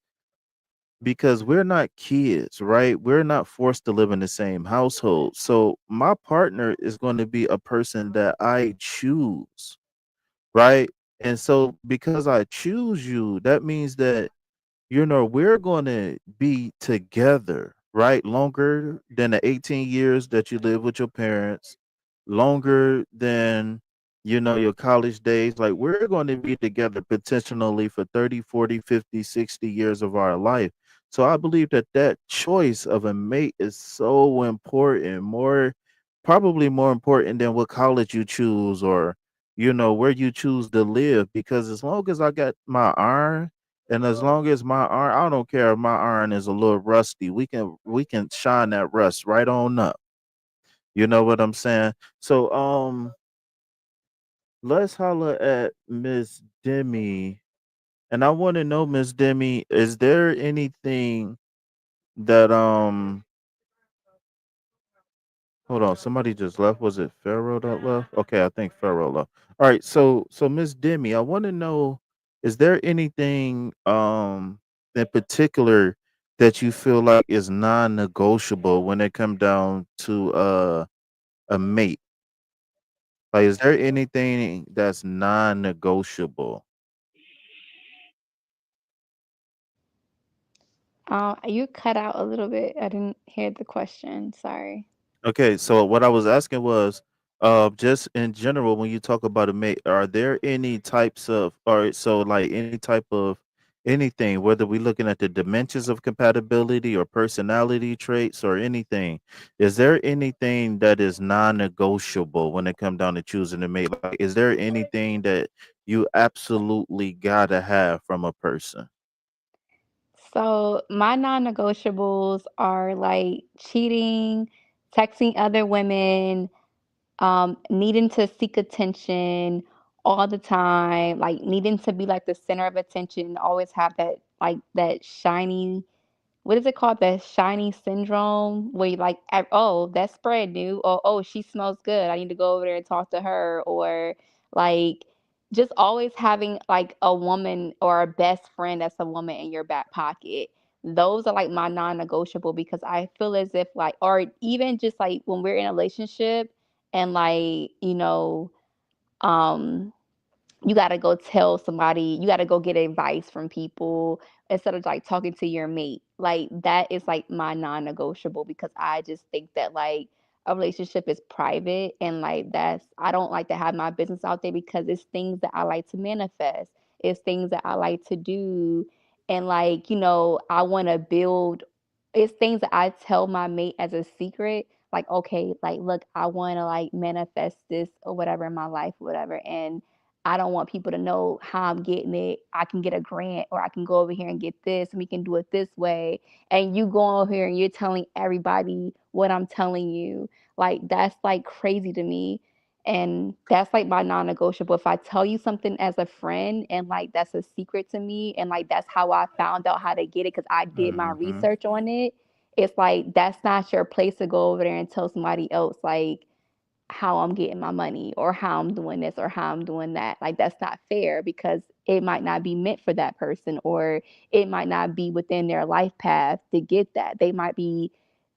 we're not kids, right? We're not forced to live in the same household. So my partner is going to be a person that I choose, right? And so because I choose you, that means that we're going to be together, right? Longer than the 18 years that you live with your parents, longer than, your college days. Like, we're going to be together potentially for 30, 40, 50, 60 years of our life. So I believe that choice of a mate is so important, probably more important than what college you choose or, where you choose to live. Because as long as I got my iron, and as long as my iron, I don't care if my iron is a little rusty. We can shine that rust right on up. You know what I'm saying? So let's holler at Miss Demi. And I want to know, Miss Demi, is there anything that hold on, somebody just left. Was it Pharaoh that left? Okay, I think Pharaoh left. All right, so Miss Demi, I want to know, is there anything in particular that you feel like is non-negotiable when it come down to a mate? Like, is there anything that's non-negotiable? You cut out a little bit. I didn't hear the question. Sorry. Okay, so what I was asking was, just in general, when you talk about a mate, are there any types of, or so like any type of anything, whether we're looking at the dimensions of compatibility or personality traits or anything, is there anything that is non-negotiable when it comes down to choosing a mate? Like, is there anything that you absolutely gotta have from a person? So my non-negotiables are like cheating, texting other women, needing to seek attention all the time, like needing to be like the center of attention, always have that like that shiny, what is it called? That shiny syndrome where you like, oh, that's brand new. Or, oh, she smells good. I need to go over there and talk to her. Or like just always having like a woman or a best friend that's a woman in your back pocket. Those are like my non-negotiable because I feel as if like, or even just like when we're in a relationship and like, um, you got to go tell somebody, you got to go get advice from people instead of like talking to your mate. Like that is like my non-negotiable because I just think that like a relationship is private and like that's I don't like to have my business out there because it's things that I like to manifest. It's things that I like to do and like, I want to build it's things that I tell my mate as a secret like okay, like look, I want to like manifest this or whatever in my life or whatever and I don't want people to know how I'm getting it. I can get a grant or I can go over here and get this and we can do it this way. And you go over here and you're telling everybody what I'm telling you. Like that's like crazy to me. And that's like my non-negotiable. If I tell you something as a friend and like that's a secret to me and like that's how I found out how to get it because I did my Mm-hmm. research on it, it's like that's not your place to go over there and tell somebody else like how I'm getting my money or how I'm doing this or how I'm doing that. Like that's not fair because it might not be meant for that person, or it might not be within their life path to get that. They might be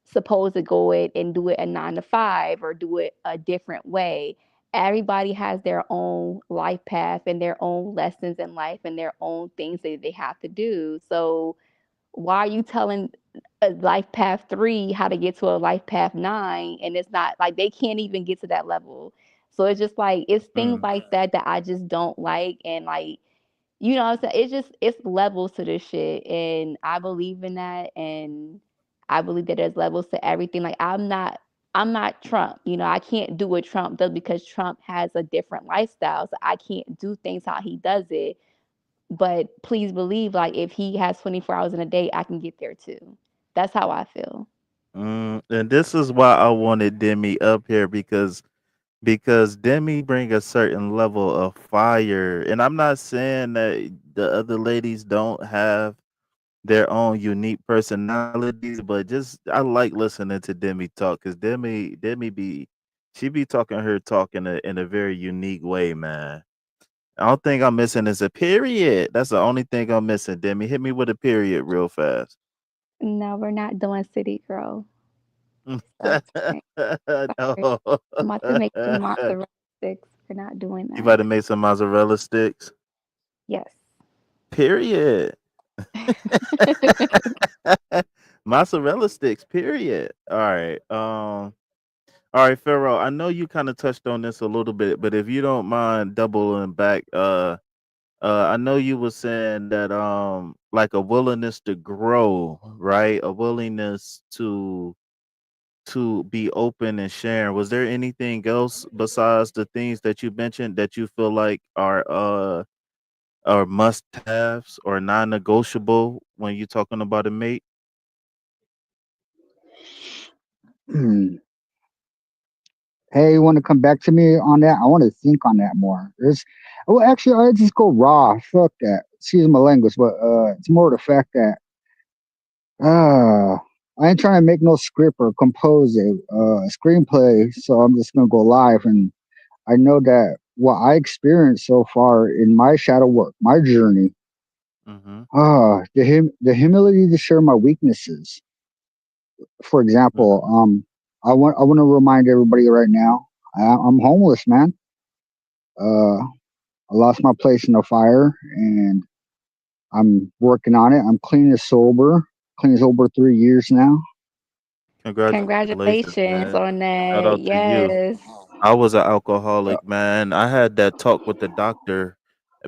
supposed to go it and do it a 9 to 5 or do it a different way. Everybody has their own life path and their own lessons in life and their own things that they have to do. So why are you telling a life path 3 how to get to a life path 9, and it's not like they can't even get to that level? So it's just like it's things Mm. like that that I just don't like. And like, you know what I'm saying? It's just it's levels to this shit, and I believe in that, and I believe that there's levels to everything. Like I'm not Trump. You know, I can't do what Trump does because Trump has a different lifestyle. So I can't do things how he does it. But please believe, like, if he has 24 hours in a day, I can get there too. That's how I feel. And this is why I wanted Demi up here because Demi bring a certain level of fire, and I'm not saying that the other ladies don't have their own unique personalities, but just I like listening to Demi talk because Demi be she be talking her talk in a very unique way, man. I don't think I'm missing is a period. That's the only thing I'm missing. Demi, hit me with a period real fast. No, we're not doing City Girl. Stop it. Sorry. No. I'm about to make some mozzarella sticks. We're not doing You about that. to make some mozzarella sticks? Yes. Period. Mozzarella sticks, period. All right, Pharaoh. I know you kind of touched on this a little bit, but if you don't mind doubling back, I know you were saying that like a willingness to grow, right? A willingness to be open and sharing. Was there anything else besides the things that you mentioned that you feel like are must haves or non negotiable when you're talking about a mate? Hey, you want to come back to me on that? I want to think on that more. There's, well, actually, I just go raw. Fuck that. Excuse my language, but it's more the fact that uh, I ain't trying to make no script or compose a screenplay, so I'm just gonna go live. And I know that what I experienced so far in my shadow work, my journey, Mm-hmm. the humility to share my weaknesses. For example, Mm-hmm. I want to remind everybody right now, I'm homeless, man. Uh, I lost my place in a fire, and I'm working on it. I'm clean as sober 3 years now. Congratulations, Congratulations man. on Shout that. out to you. Yes. I was an Uh, alcoholic, man. I had that talk with the doctor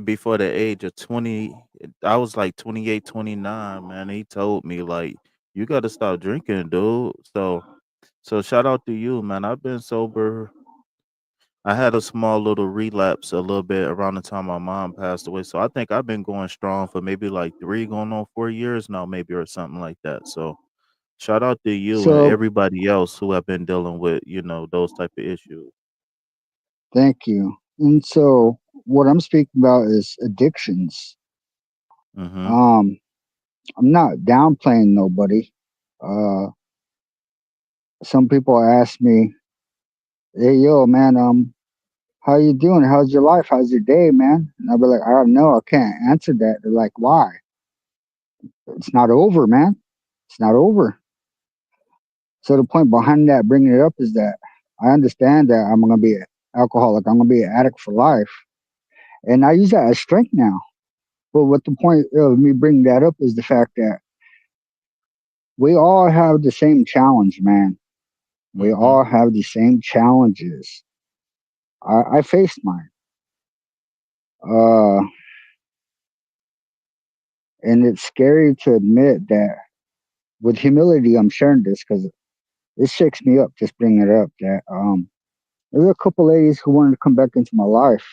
before the age of 20. I was like 28, 29, man. He told me like you got to stop drinking, dude. So shout out to you, man. I've been sober. I had a small little relapse a little bit around the time my mom passed away. So I think I've been going strong for maybe like 3 going on 4 years now maybe or something like that. So shout out to you and so everybody else who have been dealing with, those type of issues. thank you. And so what I'm speaking about is addictions. Mhm. Um, I'm not downplaying nobody. Uh, some people ask me, "Hey, yo, man, how you doing? How's your life? How's your day, man?" And I'll be like, "I don't know. I can't answer that." They're like, "Why?" It's not over, man. It's not over. So the point behind that, bringing it up, is that I understand that I'm gonna be an alcoholic. I'm gonna be an addict for life, and I use that as strength now. But what the point of me bringing that up is the fact that we all have the same challenge, man. We Mhm. all have the same challenges. I faced mine, uh, and it's scary to admit that. With humility, I'm sharing this because it shakes me up just bringing it up. That there's a couple ladies who wanted to come back into my life,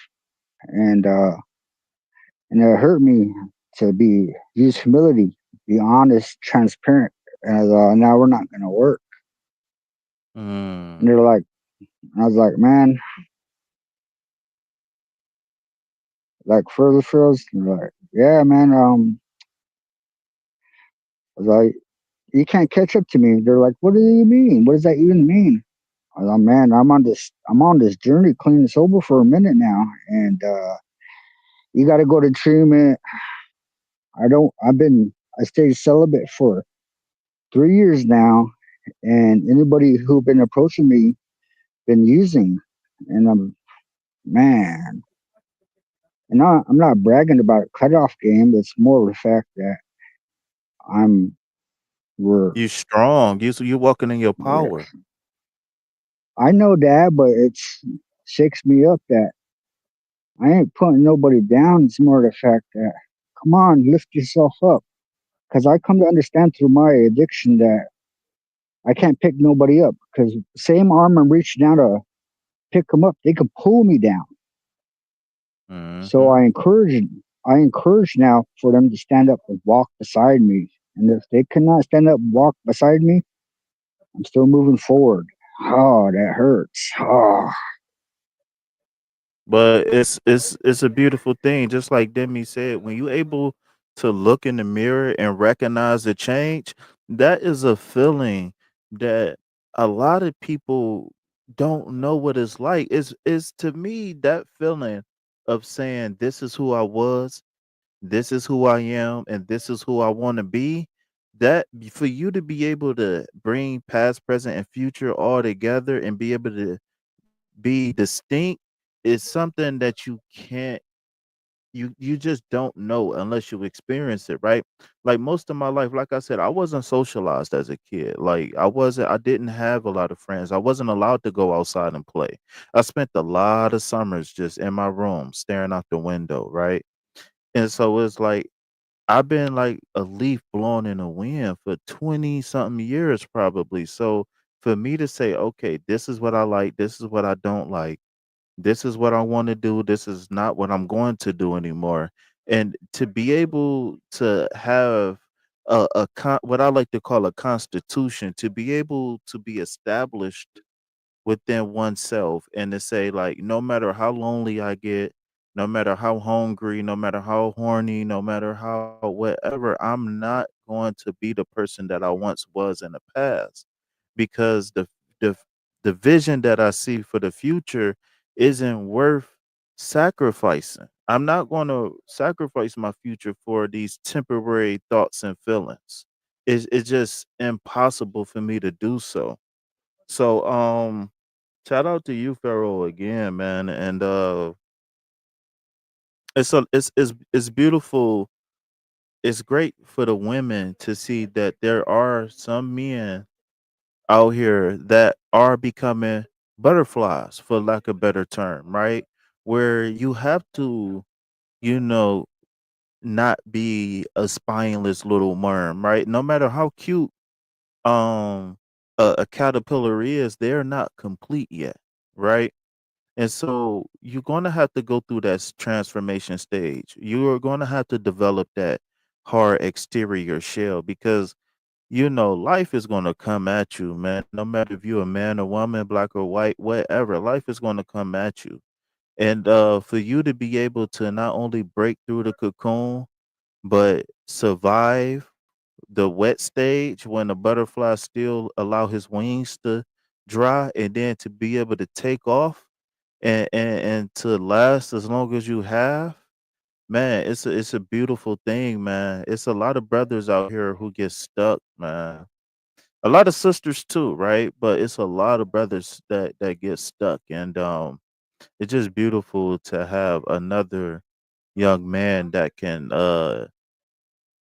and and it hurt me to be use humility, be honest, transparent, and now we're not gonna work. And Mm. they're like, and I was like, man, like further frills. And they're like, yeah, man. I was like, you can't catch up to me. They're like, what do you mean? What does that even mean? I was like, man, I'm on this journey, clean and sober for a minute now, and You got to go to treatment. I stayed celibate for 3 years now, and anybody who been approaching me been using, and man, and I'm not bragging about cutoff game. It's more of the fact that I'm we're You strong. You walking in your we're power. I know that, but it shakes me up that I ain't putting nobody down. It's more the fact that, come on, lift yourself up. Because I come to understand through my addiction that I can't pick nobody up. Because same arm I'm reaching out to pick them up, they can pull me down. So Hmm. I encourage now for them to stand up and walk beside me. And if they cannot stand up and walk beside me, I'm still moving forward. Oh, that hurts. Oh, But it's a beautiful thing. Just like Demi said, when you able to look in the mirror and recognize the change, that is a feeling that a lot of people don't know what it's like. It's to me that feeling of saying this is who I was, this is who I am, and this is who I want to be. That for you to be able to bring past, present, and future all together and be able to be distinct is something that you can't you just don't know unless you experience it, right? Like most of my life, like I said, I wasn't socialized as a kid. Like I didn't have a lot of friends. I wasn't allowed to go outside and play. I spent a lot of summers just in my room staring out the window, right? And so it's like I've been like a leaf blown in the wind for 20 something years probably. So for me to say, okay, this is what I like, this is what I don't like, this is what I want to do, this is not what I'm going to do anymore. And to be able to have what I like to call a constitution, to be able to be established within oneself and to say like no matter how lonely I get, no matter how hungry, no matter how horny, no matter how whatever, I'm not going to be the person that I once was in the past because the the vision that I see for the future isn't worth sacrificing. I'm not going to sacrifice my future for these temporary thoughts and feelings. It's just impossible for me to do so. So shout out to you, Pharaoh, again, man. And it's beautiful. It's great for the women to see that there are some men out here that are becoming butterflies, for lack of a better term, right? Where you have to, you know, not be a spineless little worm, right? No matter how cute um a caterpillar is, they're not complete yet, right? And so you're going to have to go through that transformation stage. You are going to have to develop that hard exterior shell because life is going to come at you, man. No matter if you're a man or woman, black or white, whatever, life is going to come at you. And for you to be able to not only break through the cocoon, but survive the wet stage when the butterfly still allow his wings to dry and then to be able to take off and to last as long as you have, man, it's a beautiful thing, man. It's a lot of brothers out here who get stuck, man. A lot of sisters too, right? But it's a lot of brothers that get stuck, and it's just beautiful to have another young man that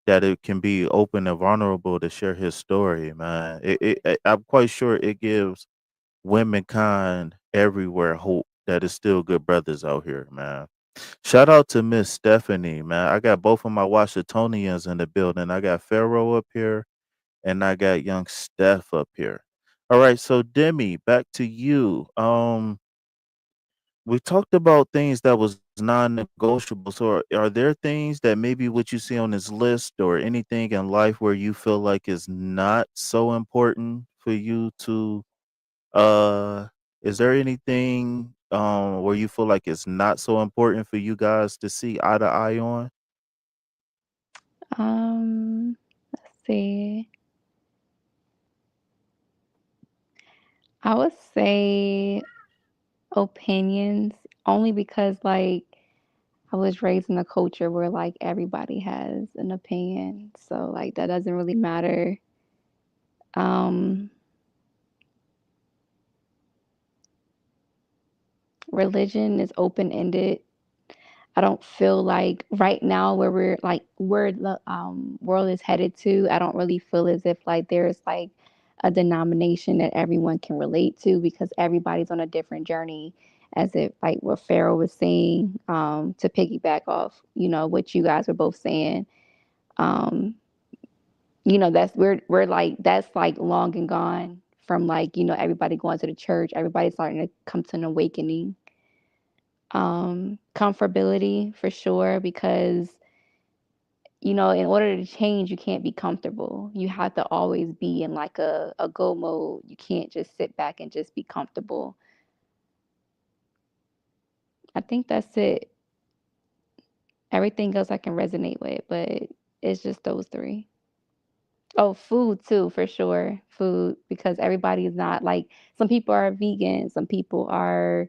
it can be open and vulnerable to share his story, man. I'm quite sure it gives womankind everywhere hope that is still good brothers out here, man. Shout out to Miss Stephanie, man. I got both of my Washingtonians in the building. I got Pharaoh up here and I got young Steph up here. All right, so Demi, back to you. We talked about things that was non-negotiable. So are there things that maybe what you see on this list or anything in life where you feel like is not so important for you to is there anything where you feel like it's not so important for you guys to see eye to eye on? Let's see. I would say opinions only because like I was raised in a culture where like everybody has an opinion, so like that doesn't really matter. Um, Religion is open ended. I don't feel like right now where we're like where the world is headed to, I don't really feel as if like there's like a denomination that everyone can relate to because everybody's on a different journey. As if like what Pharaoh was saying, to piggyback off, what you guys were both saying. Um, that's we're like that's like long and gone from like, everybody going to the church, everybody's starting to come to an awakening. Comfortability for sure, because in order to change, you can't be comfortable. You have to always be in like a go mode. You can't just sit back and just be comfortable. I think that's it. Everything else I can resonate with, but it's just those three. Oh, food too, for sure. Food, because everybody is not like, some people are vegan, some people are,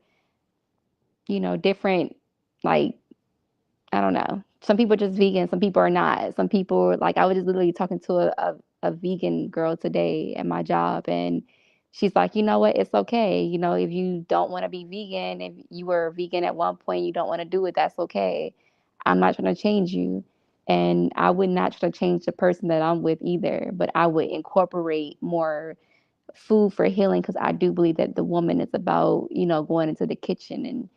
different, like, I don't know. Some people are just vegan, some people are not. Some people, like, I was just literally talking to a vegan girl today at my job, and she's like, you know what, it's okay. If you don't want to be vegan, if you were vegan at one point, you don't want to do it, that's okay. I'm not trying to change you. And I would not try to change the person that I'm with either, but I would incorporate more food for healing, because I do believe that the woman is about, going into the kitchen and,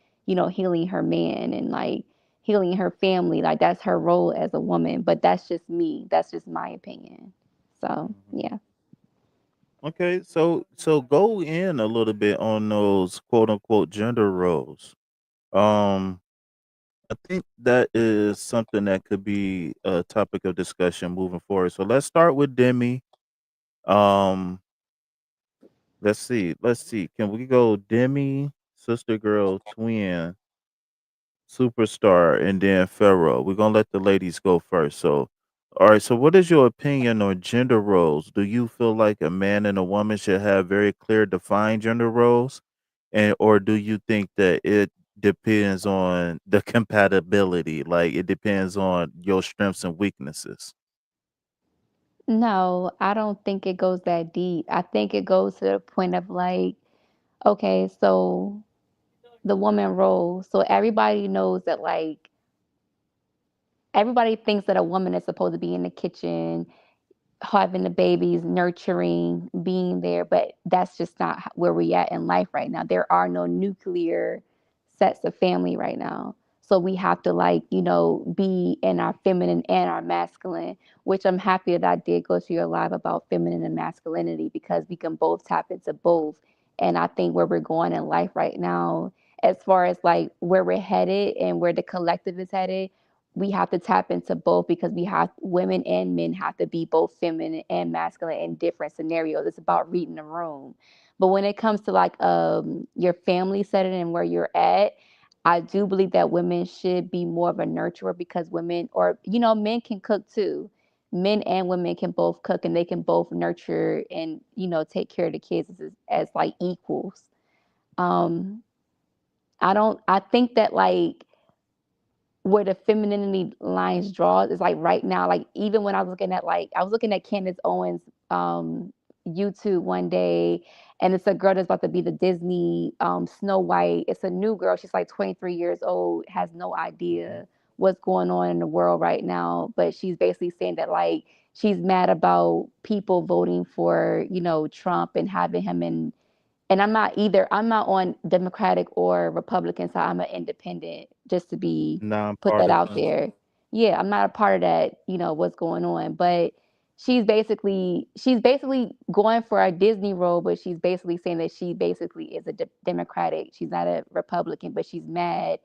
healing her man and like healing her family. Like that's her role as a woman. But that's just me. That's just my opinion. So Mhm. yeah. Okay, so go in a little bit on those quote unquote gender roles. Um, I think that is something that could be a topic of discussion moving forward. So let's start with Demi. Um, let's see. Can we go Demi, sister girl, twin, superstar, and then Pharaoh? We're gonna let the ladies go first. So, all right. So, what is your opinion on gender roles? Do you feel like a man and a woman should have very clear, defined gender roles, and or do you think that it depends on the compatibility? Like it depends on your strengths and weaknesses. No, I don't think it goes that deep. I think it goes to the point of like, okay, so the woman role. So everybody knows that like everybody thinks that a woman is supposed to be in the kitchen, having the babies, nurturing, being there, but that's just not where we at in life right now. There are no nuclear sets of family right now. So we have to like, be in our feminine and our masculine, which I'm happy that I did go to your live about feminine and masculinity, because we can both tap into both. And I think where we're going in life right now, as far as like where we're headed and where the collective is headed, we have to tap into both, because we have women and men have to be both feminine and masculine in different scenarios. It's about reading the room. But when it comes to like your family setting and where you're at, I do believe that women should be more of a nurturer, because women, or men can cook too. Men and women can both cook, and they can both nurture and take care of the kids as like equals. um I think that like where the femininity lines draws is like right now, like even when I was looking at like I was looking at Candace Owens YouTube one day, and it's a girl that's about to be the Disney Snow White. It's a new girl. She's like 23 years old, has no Mhm. idea what's going on in the world right now, but she's basically saying that like she's mad about people voting for, Trump and having him in, and I'm not on Democratic or Republican side. I'm an independent, just to be put that out Nonpartisan. there. Yeah, I'm not a part of that, what's going on. But she's basically going for a Disney role, but she's basically saying that she basically is a Democratic. She's not a Republican, but she's mad.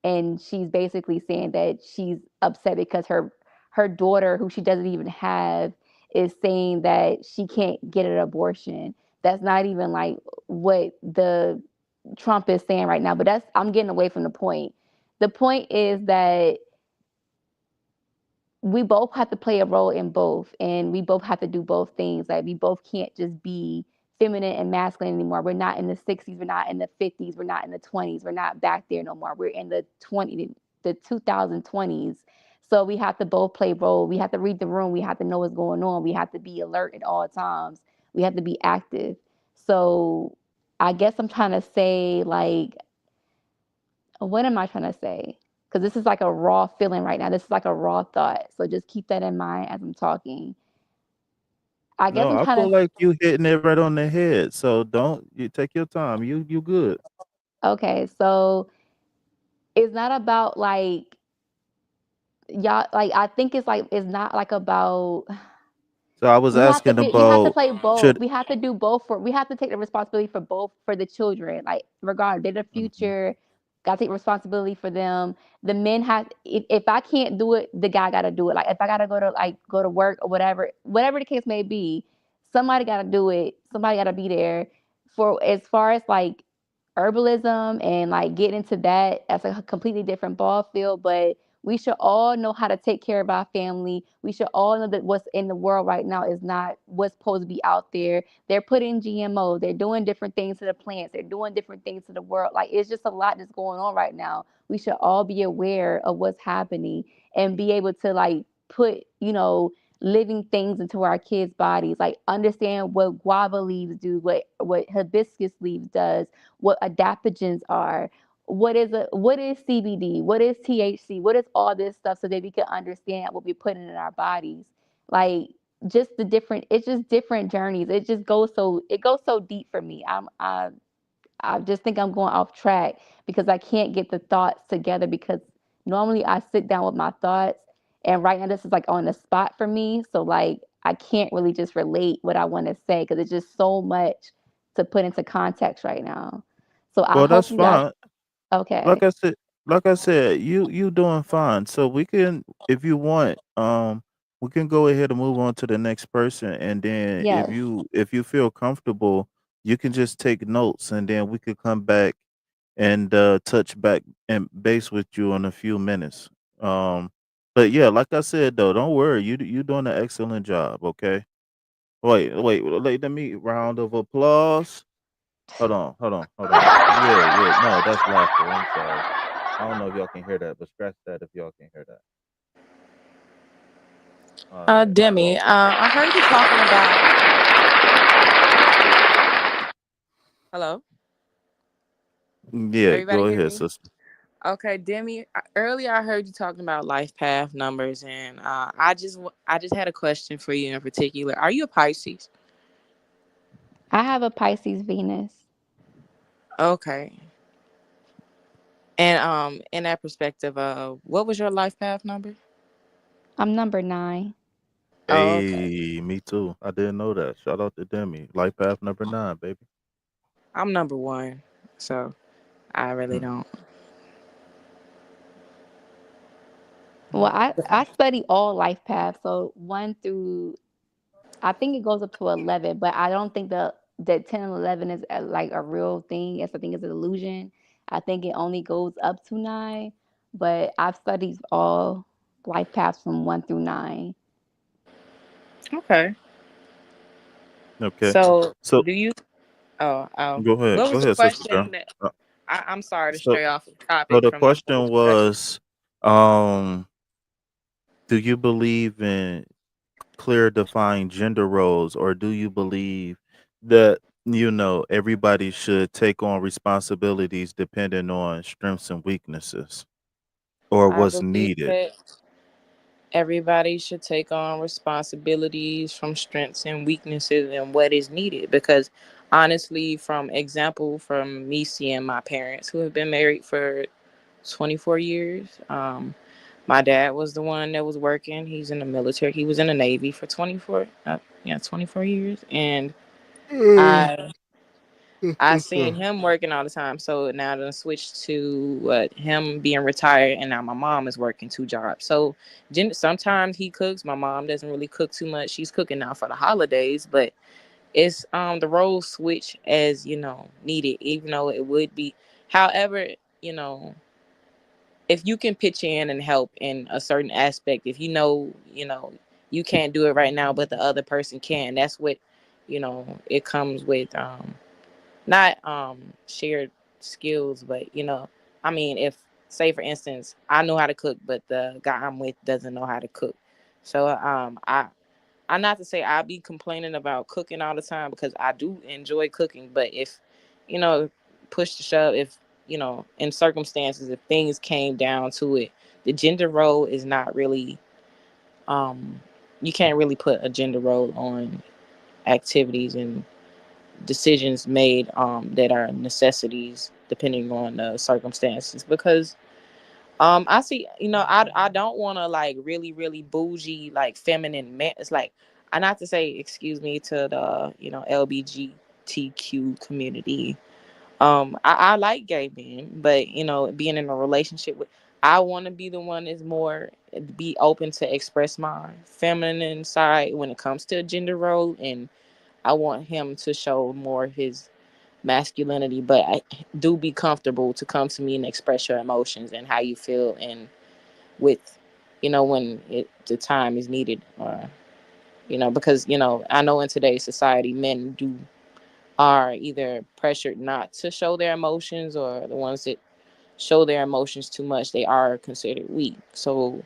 And she's basically saying that she's upset because her daughter, who she doesn't even have, is saying that she can't get an abortion. That's not even like what the Trump is saying right now, but that's I'm getting away from the point. The point is that we both have to play a role in both, and we both have to do both things. Like we both can't just be feminine and masculine anymore. We're not in the 60s, we're not in the 50s, we're not in the 20s, we're not back there no more. We're in the the 2020s. So we have to both play role. We have to read the room. We have to know what's going on. We have to be alert at all times. We have to be active. So I guess I'm trying to say, like, what am I trying to say? Because this is like a raw feeling right now. This is like a raw thought. So just keep that in mind as I'm talking. I guess No, I'm I trying feel to, like you hitting it right on the head. So don't you take your time. You good. okay, so it's not about like, y'all, like, I think it's like, it's not like about, So I was asking we have to about play both. should. We have to do both for we have to take the responsibility for both for the children. Like regardless, they're the Mhm. future. Gotta take responsibility for them. The men have if I can't do it, the guy gotta do it. Like if I gotta go to work or whatever the case may be, somebody gotta do it. Somebody gotta be there. For as far as like herbalism and like getting into that, that's a completely different ball field. But we should all know how to take care of our family. We should all know that what's in the world right now is not what's supposed to be out there. They're putting GMO. They're doing different things to the plants. They're doing different things to the world. Like it's just a lot that's going on right now. We should all be aware of what's happening and be able to like put, living things into our kids' bodies. Like understand what guava leaves do, what hibiscus leaves does, what adaptogens are, what is CBD, what is THC, what is all this stuff, so that we can understand what we're putting in our bodies. Like just the different, it's just different journeys. It goes so deep for me. I just think I'm going off track because I can't get the thoughts together, because normally I sit down with my thoughts, and right now this is like on the spot for me. So like I can't really just relate what I want to say because it's just so much to put into context right now. So I Well, hope that's you guys, fine. Like okay. I said, you doing fine. So we can, if you want, we can go ahead and move on to the next person, and then Yes. if you feel comfortable, you can just take notes, and then we could come back and touch back and base with you in a few minutes. Um, but yeah, like I said though, don't worry, you doing an excellent job. Okay. Wait, let me round of applause. Hold on. Yeah, yeah. No, that's laughter. I'm sorry. I don't know if y'all can hear that, but scratch that if y'all can hear that. All right. Demi, I heard you talking about. Hello, Yeah, everybody go hear ahead, me? sister. Okay, Demi. Earlier I heard you talking about life path numbers, and I just had a question for you in particular. Are you a Pisces? I have a Pisces Venus. Okay, and in that perspective, what was your life path number? I'm number 9. Oh, okay. Hey, me too. I didn't know that. Shout out to Demi. Life path number 9, baby. I'm number one, so I really Hmm. don't. Well, I study all life paths, so 1 through, I think it goes up to 11, but I don't think that 10 and 11 is like a real thing. I think it's an illusion. I think it only goes up to 9, but I've studied all life paths from 1 through 9. Okay. Okay. So So do you? Oh. go ahead. What Go was the ahead, sister girl. question? That Uh, I'm sorry to so stray off the so topic the from what was question the question? was, um, do you believe in clear defined gender roles, or do you believe that everybody should take on responsibilities depending on strengths and weaknesses, or I what's believe needed? that everybody should take on responsibilities from strengths and weaknesses and what is needed, because honestly, from example, from me seeing my parents who have been married for 24 years, my dad was the one that was working. He's in the military. He was in the Navy for 24 years, and Mm. I I seen him working all the time. So now I done switched to him being retired, and now my mom is working 2 jobs. So sometimes he cooks. My mom doesn't really cook too much. She's cooking now for the holidays, but it's the roles switch as needed, even though it would be. However, you know if you can pitch in and help in a certain aspect, if you can't do it right now, but the other person can. That's what it comes with. Not shared skills, but I mean, if say for instance, I know how to cook, but the guy I'm with doesn't know how to cook. So I not to say I be complaining about cooking all the time because I do enjoy cooking, but if you know push to shove, if in circumstances, if things came down to it, the gender role is not really um you can't really put a gender role on activities and decisions made that are necessities depending on the circumstances because I see, I don't want to like really, really bougie, like feminine man. It's like, I not to say, excuse me, to the, LBGTQ community. I like gay men, but being in a relationship with, I want to be the one that's more be open to express my feminine side when it comes to a gender role, and I want him to show more his masculinity, but I do be comfortable to come to me and express your emotions and how you feel and with when the time is needed or because I know in today's society men do are either pressured not to show their emotions or the ones that show their emotions too much they are considered weak. So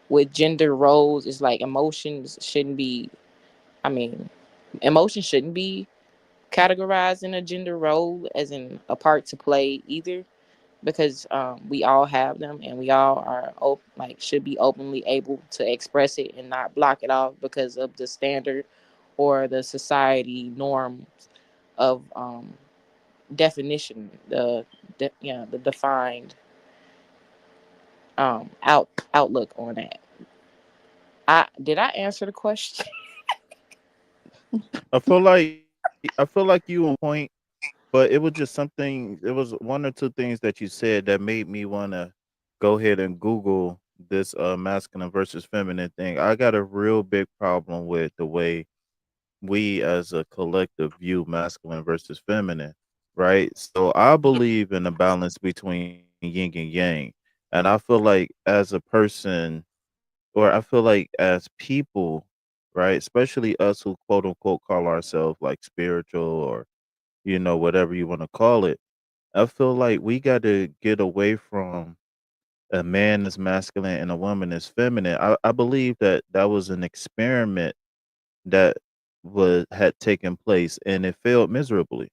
with gender roles it's like emotions shouldn't be, I mean, emotions shouldn't be categorized in a gender role as in a part to play either because we all have them and we all are like should be openly able to express it and not block it off because of the standard or the society norms of definition, the defined outlook on that. I did I answer the question? I feel like you on point, but it was just something. It was one or two things that you said that made me want to go ahead and Google this masculine versus feminine thing. I got a real big problem with the way we as a collective view masculine versus feminine, right? So I believe in a balance between yin and yang. And I feel like as a person, or I feel like as people, right, especially us who quote unquote call ourselves like spiritual or, whatever you want to call it, I feel like we got to get away from a man is masculine and a woman is feminine. I believe that that was an experiment that was had taken place and it failed miserably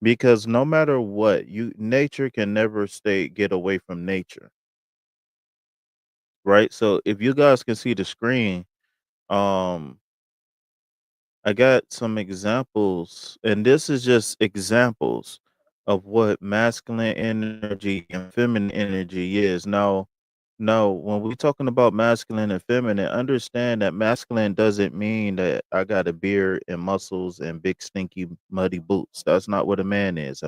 because no matter what, you nature can never stay get away from nature, right? So if you guys can see the screen, um I got some examples, and this is just examples of what masculine energy and feminine energy is. Now, when we're talking about masculine and feminine, understand that masculine doesn't mean that I got a beard and muscles and big stinky muddy boots. That's not what a man is.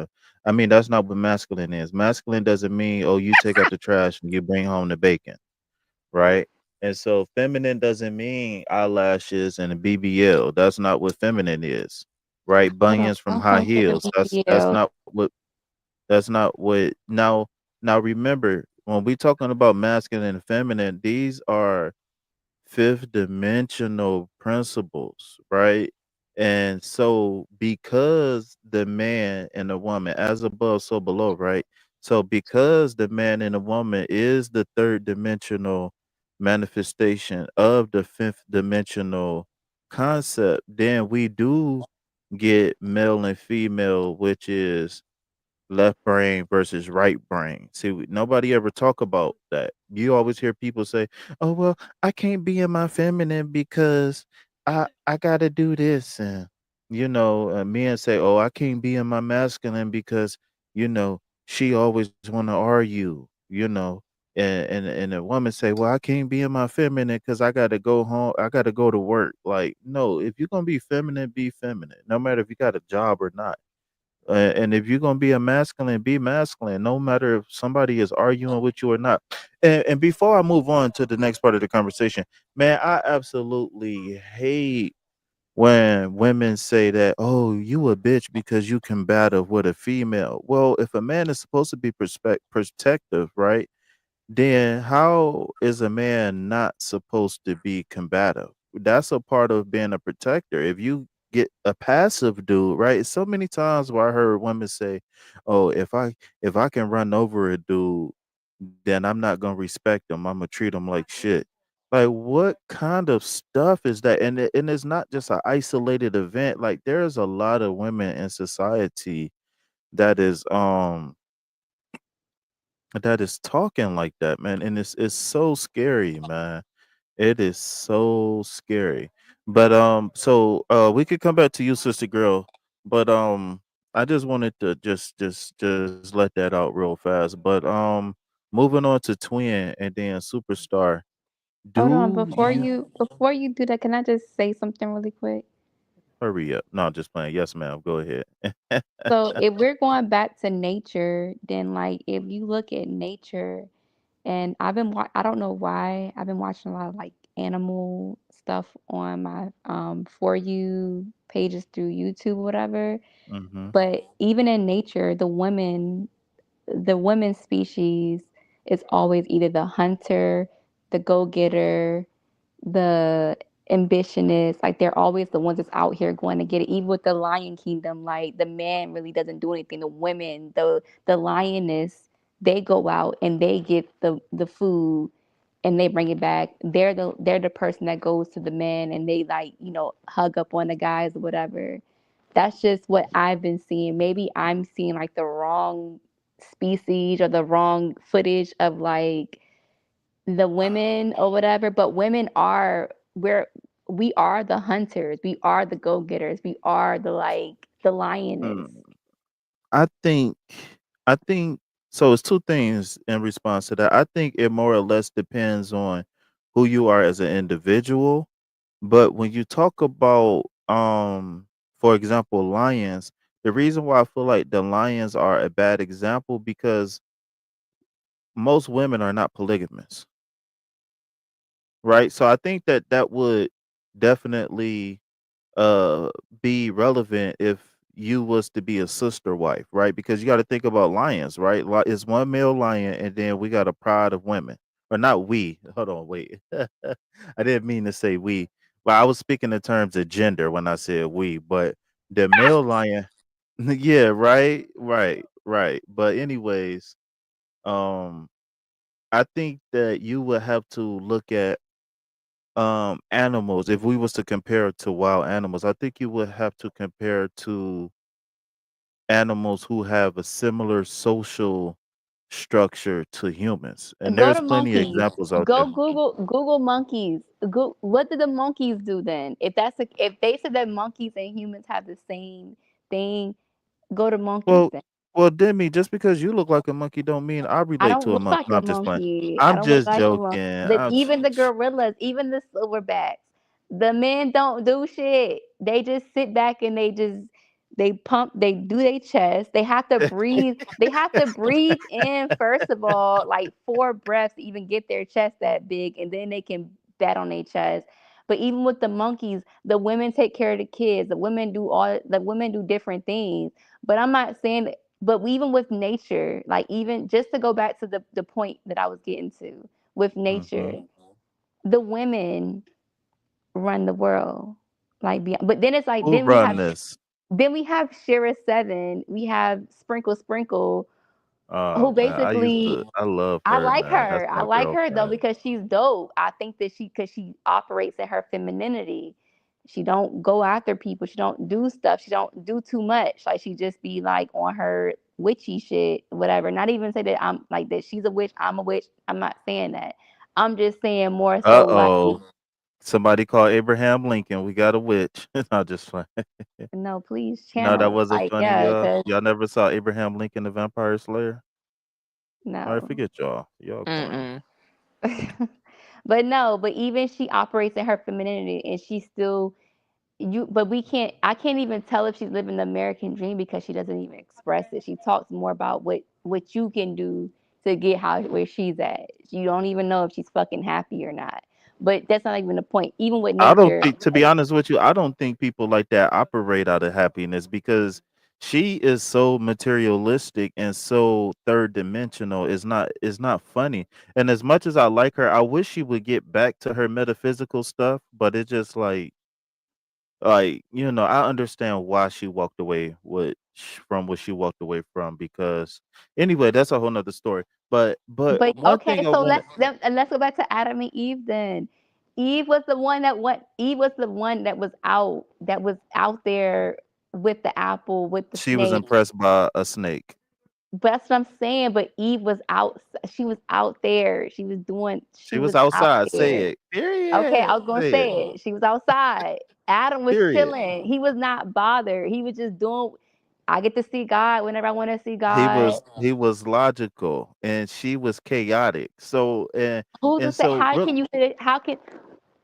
I mean, that's not what masculine is. Masculine doesn't mean, oh, you take out the trash and you bring home the bacon, right? And so feminine doesn't mean eyelashes and a BBL. That's not what feminine is, right? Bunions from Don't high come for the heels. That's BBL. not what now remember when we talking about masculine and feminine, these are fifth dimensional principles, right? And so, because the man and the woman, as above, so below, right? So, because the man and the woman is the third dimensional manifestation of the fifth dimensional concept, then we do get male and female, which is left brain versus right brain. See, nobody ever talk about that. You always hear people say, "Oh well, I can't be in my feminine because I got to do this," and men say, "Oh, I can't be in my masculine because she always want to argue," and a woman say, "Well, I can't be in my feminine because I got to go home. I got to go to work." Like, no, if you're gonna be feminine, no matter if you got a job or not. And if you're gonna be a masculine, be masculine, no matter if somebody is arguing with you or not. And before I move on to the next part of the conversation, man, I absolutely hate when women say that, "Oh, you a bitch because you combative with a female." Well, if a man is supposed to be protective, right? Then how is a man not supposed to be combative? That's a part of being a protector. If you get a passive dude, right? So many times where I heard women say, "Oh, if I can run over a dude." then I'm not gonna respect them. I'm gonna treat them like shit. Like, what kind of stuff is that? And it's not just an isolated event. Like, there's a lot of women in society that is talking like that, man, and it's so scary, man. It is so scary. But so we could come back to you, sister girl. But I just wanted to just let that out real fast. But moving on to twin and then superstar. Hold on, Do you before you do that, can I just say something really quick? hurry up? No, just playing. Yes, ma'am. Go ahead. So if we're going back to nature, then like if you look at nature, and I don't know why I've been watching a lot of like animal stuff on my for you pages through YouTube or whatever. Mm-hmm. But even in nature, the women species is always either the hunter, the go-getter, the ambitionist. Like they're always the ones that's out here going to get it. Even with the lion kingdom, like the man really doesn't do anything. The women, the lioness, they go out and they get the food and they bring it back. They're the person that goes to the men and they like, hug up on the guys or whatever. That's just what I've been seeing. Maybe I'm seeing like the wrong species or the wrong footage of like the women or whatever, but women are we are the hunters, we are the go-getters, we are the lioness. Mm, I think I think so. It's two things in response to that. I think it more or less depends on who you are as an individual. But when you talk about, for example, lions, the reason why I feel like the lions are a bad example because most women are not polygamous, right? So I think that that would definitely uh be relevant if you was to be a sister wife, right? Because you got to think about lions, right? It's one male lion, and then we got a pride of women, or not we. Hold on, wait. I didn't mean to say we, but I was speaking in terms of gender when I said we. But the male lion, yeah, right, right, right. But anyways, um, I think that you would have to look at animals. If we was to compare it to wild animals, I think you would have to compare to animals who have a similar social structure to humans, and Go there's to plenty of monkeys. examples out Go there. Google monkeys. What did the monkeys do then? If they said that monkeys and humans have the same thing, go to monkeys Well, then. Demi, just because you look like a monkey don't mean I I relate don't to a look monkey. like No, a I'm just playing. monkey. I I'm don't look just like a joking. monkey. But I'm even the gorillas, even the silverbacks, the men don't do shit. They just sit back and they pump, they do their chest. They have to breathe. They have to breathe in first of all, like 4 breaths to even get their chest that big, and then they can bat on their chest. But even with the monkeys, the women take care of the kids. The women do different things. But I'm not saying but even with nature, like even just to go back to the point that I was getting to with hmm nature, the women run the world. But then it's like who run this? then we have Shira Seven, we have Sprinkle Sprinkle, Oh who man, basically I love I her, like man. That's her. I my like her though girlfriend. because she's dope. I think that because she operates in her femininity. She don't go after people. She don't do stuff. She don't do too much. Like she just be like on her witchy shit, whatever. Not even say that I'm like that she's a witch, I'm a witch. I'm not saying that. I'm just saying more Uh so like oh, somebody call Abraham Lincoln. We got a witch. No, just playing. no, please No, that channel. wasn't Like funny, yeah, y'all. cause Y'all never saw Abraham Lincoln, the Vampire Slayer? All right, no. forget y'all. Y'all corny. Mm-mm. But no, but even she operates in her femininity and she still but I can't even tell if she's living the American dream because she doesn't even express it. She talks more about what you can do to get how where she's at. You don't even know if she's fucking happy or not. But that's not even the point. Even with I don't nature, think, to be like honest with you, I don't think people like that operate out of happiness because she is so materialistic and so third dimensional. It's not funny. And as much as I like her, I wish she would get back to her metaphysical stuff, but it's just like like, I understand why she walked away from what she walked away from, because anyway, that's a whole nother story. But But one okay, thing I so want to let's go back to Adam and Eve then. Eve was the one that was out there with the apple, with the she was snake. impressed by a snake. But that's what I'm saying. But Eve was out. She was out there. She was doing. She She was was out outside. Say there. it. Okay, I Period. was gonna Say it. say it. She was outside. Adam was Period. chilling. He was not bothered. He was just doing. I get to see God whenever I want to see He God. was he was logical and she was chaotic. So Who's to and say? so How real can you say that? How can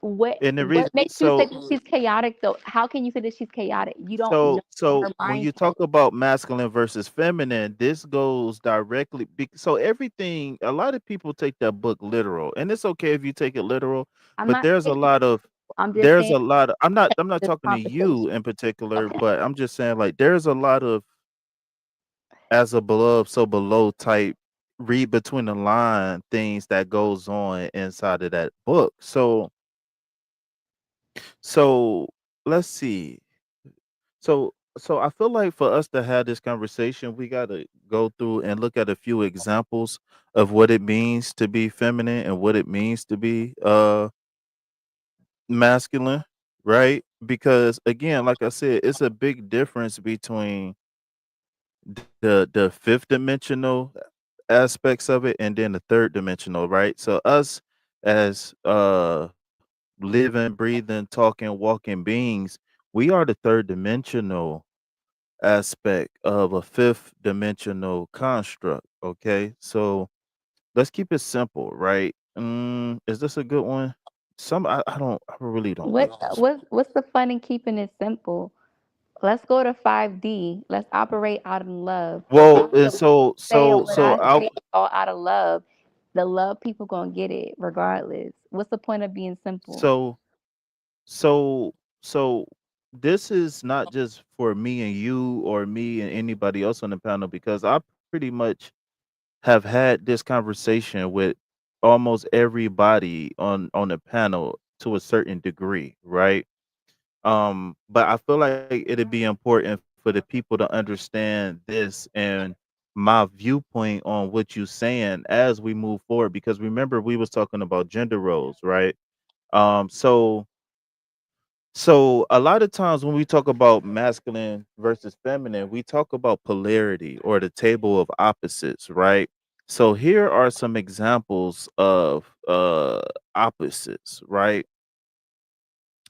and the what reason makes you say so that she's chaotic though? How can you say that she's chaotic? You don't know her so when you mindset. talk about masculine versus feminine, this goes directly so everything, a lot of people take that book literal, and it's okay if you take it literal, I'm but not there's a taking. lot of I'm just there's saying a lot of I'm not this talking to conversation. you in particular, Okay. but I'm just saying, like, there's a lot of as a beloved so below type read between the line things that goes on inside of that book. So let's see. So I feel like for us to have this conversation, we got to go through and look at a few examples of what it means to be feminine and what it means to be masculine, right? Because again, like I said, it's a big difference between the fifth dimensional aspects of it and then the third dimensional, right? So us as living, breathing, talking, walking beings, we are the third dimensional aspect of a fifth dimensional construct. Okay, so let's keep it simple, right? Is this a good one? I really don't like this. What's the fun in keeping it simple? Let's go to 5D. Let's operate out of love. Well, What and say or what so I I say is all out of love. The love people gonna get it regardless. What's the point of being simple? so so so this is not just for me and you or me and anybody else on the panel, because I pretty much have had this conversation with almost everybody on the panel to a certain degree, right? But I feel like it'd be important for the people to understand this and my viewpoint on what you're saying as we move forward, because remember we was talking about gender roles, right? Um so so a lot of times when we talk about masculine versus feminine, we talk about polarity or the table of opposites, right? So here are some examples of opposites, right?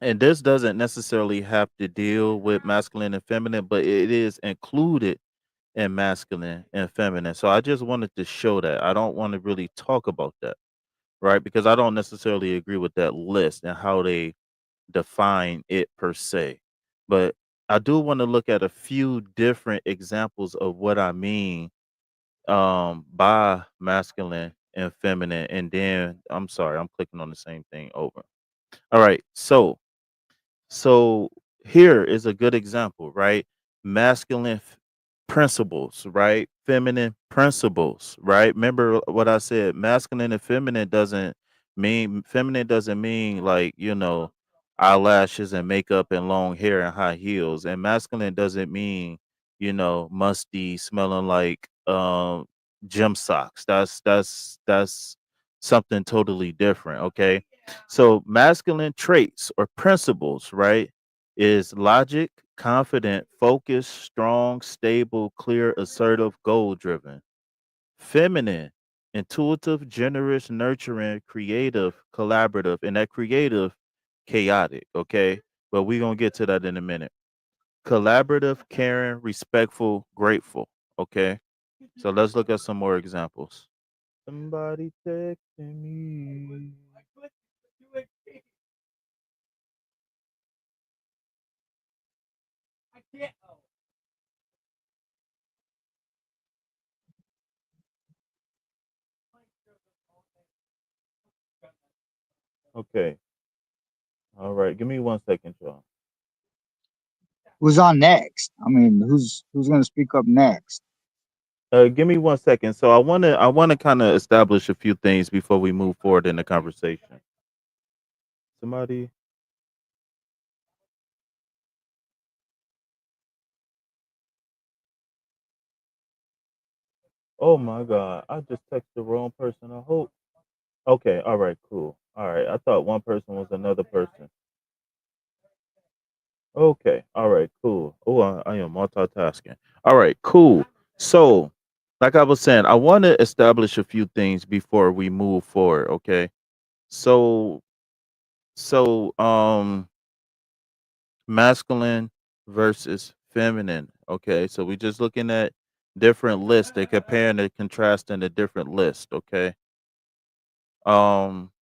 And this doesn't necessarily have to deal with masculine and feminine, but it is included in masculine and feminine. So I just wanted to show that. I don't want to really talk about that, right? Because I don't necessarily agree with that list and how they define it per se. But I do want to look at a few different examples of what I mean by masculine and feminine. And then I'm sorry, I'm clicking on the same thing over. All right. So here is a good example, right? Masculine principles, right? Feminine principles, right? Remember what I said, masculine and feminine doesn't mean, like, eyelashes and makeup and long hair and high heels. And masculine doesn't mean, musty, smelling like gym socks. That's something totally different, okay? So masculine traits or principles, right, is logic, confident, focused, strong, stable, clear, assertive, goal driven. Feminine, intuitive, generous, nurturing, creative, collaborative, and that creative, chaotic, okay? But we're going to get to that in a minute. Collaborative, caring, respectful, grateful, okay? So let's look at some more examples. Somebody texting me. Okay. All right. Give me 1 second, y'all. Who's on next? I mean, who's gonna speak up next? Give me 1 second. So I wanna kind of establish a few things before we move forward in the conversation. Somebody. Oh my God. I just texted the wrong person. I hope. Okay. All right. Cool. All right. I thought one person was another person. Okay. All right. Cool. Oh, I am multitasking. All right. Cool. So, like I was saying, I want to establish a few things before we move forward. Okay. So, so, masculine versus feminine. Okay. So we just looking at different lists. They comparing and contrasting the different lists. Okay. Um.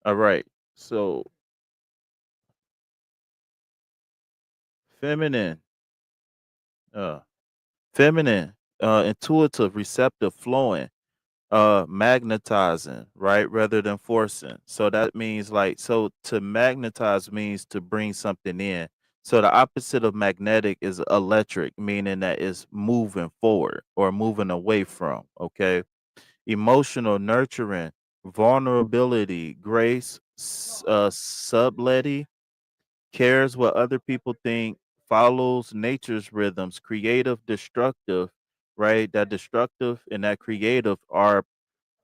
All right. So feminine, uh, feminine, intuitive, receptive, flowing, magnetizing, right, rather than forcing. So that means like, so to magnetize means to bring something in. So the opposite of magnetic is electric, meaning that it's moving forward or moving away from. Okay. Emotional, nurturing, vulnerability, grace, subtlety, cares what other people think, follows nature's rhythms, creative, destructive, right? That destructive and that creative are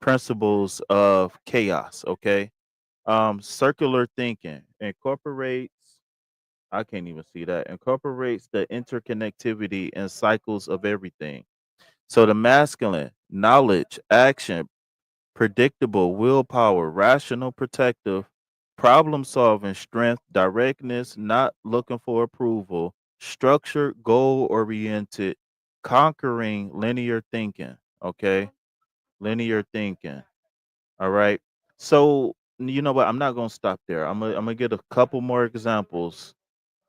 principles of chaos, okay? Circular thinking incorporates, I can't even see that, incorporates the interconnectivity and cycles of everything. So the masculine, knowledge, action, predictable, willpower, rational, protective, problem solving, strength, directness, not looking for approval, structured, goal oriented, conquering, linear thinking. Okay. Linear thinking. All right. So, you know what? I'm not going to stop there. I'm gonna get a couple more examples.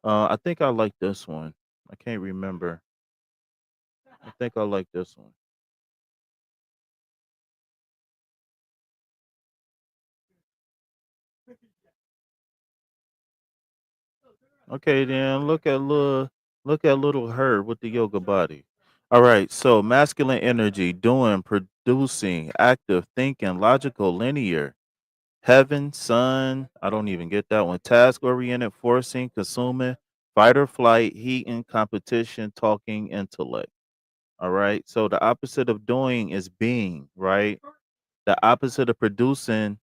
I think I like this one. I can't remember. I think I like this one. Okay, then look at little her with the yoga body. All right, so masculine energy, doing, producing, active, thinking, logical, linear, heaven, sun. I don't even get that one. Task oriented, forcing, consuming, fight or flight, heating, competition, talking, intellect. All right. So the opposite of doing is being, right? The opposite of producing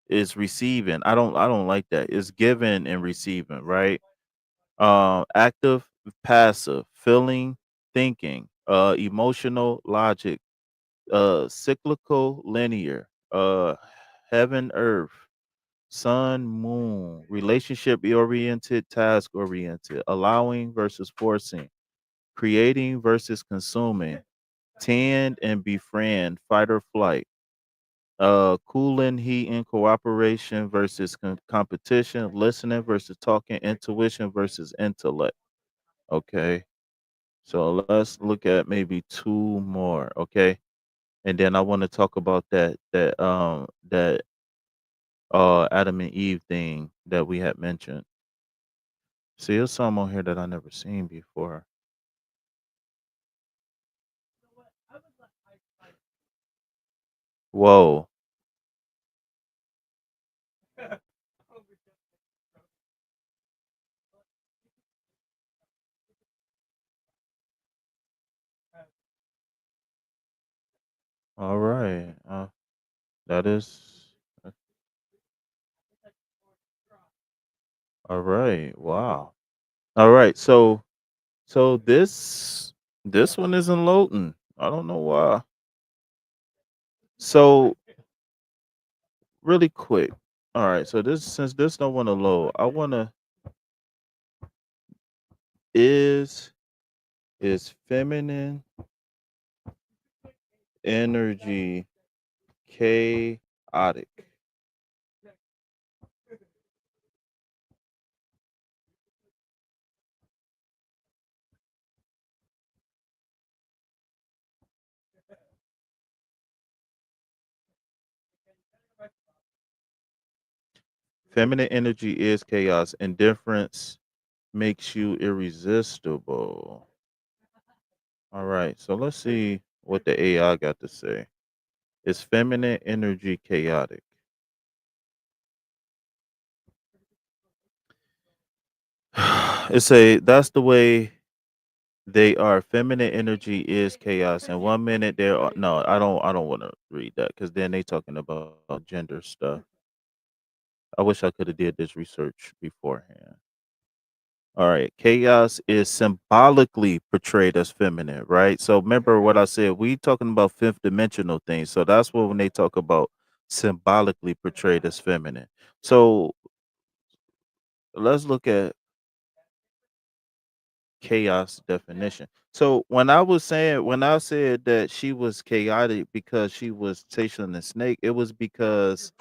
is receiving. I don't like that. It's giving and receiving, right? Active, passive, feeling, thinking, emotional, logic, cyclical, linear, heaven, earth, sun, moon, relationship oriented, task oriented, allowing versus forcing, creating versus consuming, tend and befriend, fight or flight, cooling, heating, cooperation versus competition, listening versus talking, intuition versus intellect. Okay. So let's look at maybe two more, okay? And then I want to talk about that Adam and Eve thing that we had mentioned. See, there's some on here that I never seen before. Whoa. All right. That is all right. Wow. All right. So this one isn't loading. I don't know why. So really quick. All right. So this since this don't want to load, I want to is is feminine energy chaotic. Feminine energy is chaos. Indifference makes you irresistible. All right. So let's see what the AI got to say. Is feminine energy chaotic? It's a that's the way They are feminine energy is chaos. And 1 minute there are no, I don't want to read that because then they talking about gender stuff. I wish I could have did this research beforehand. All right. Chaos is symbolically portrayed as feminine, right? So remember what I said. We talking about fifth dimensional things. So that's what when they talk about symbolically portrayed as feminine. So let's look at chaos definition. So when I said that she was chaotic because she was chasing the snake, it was because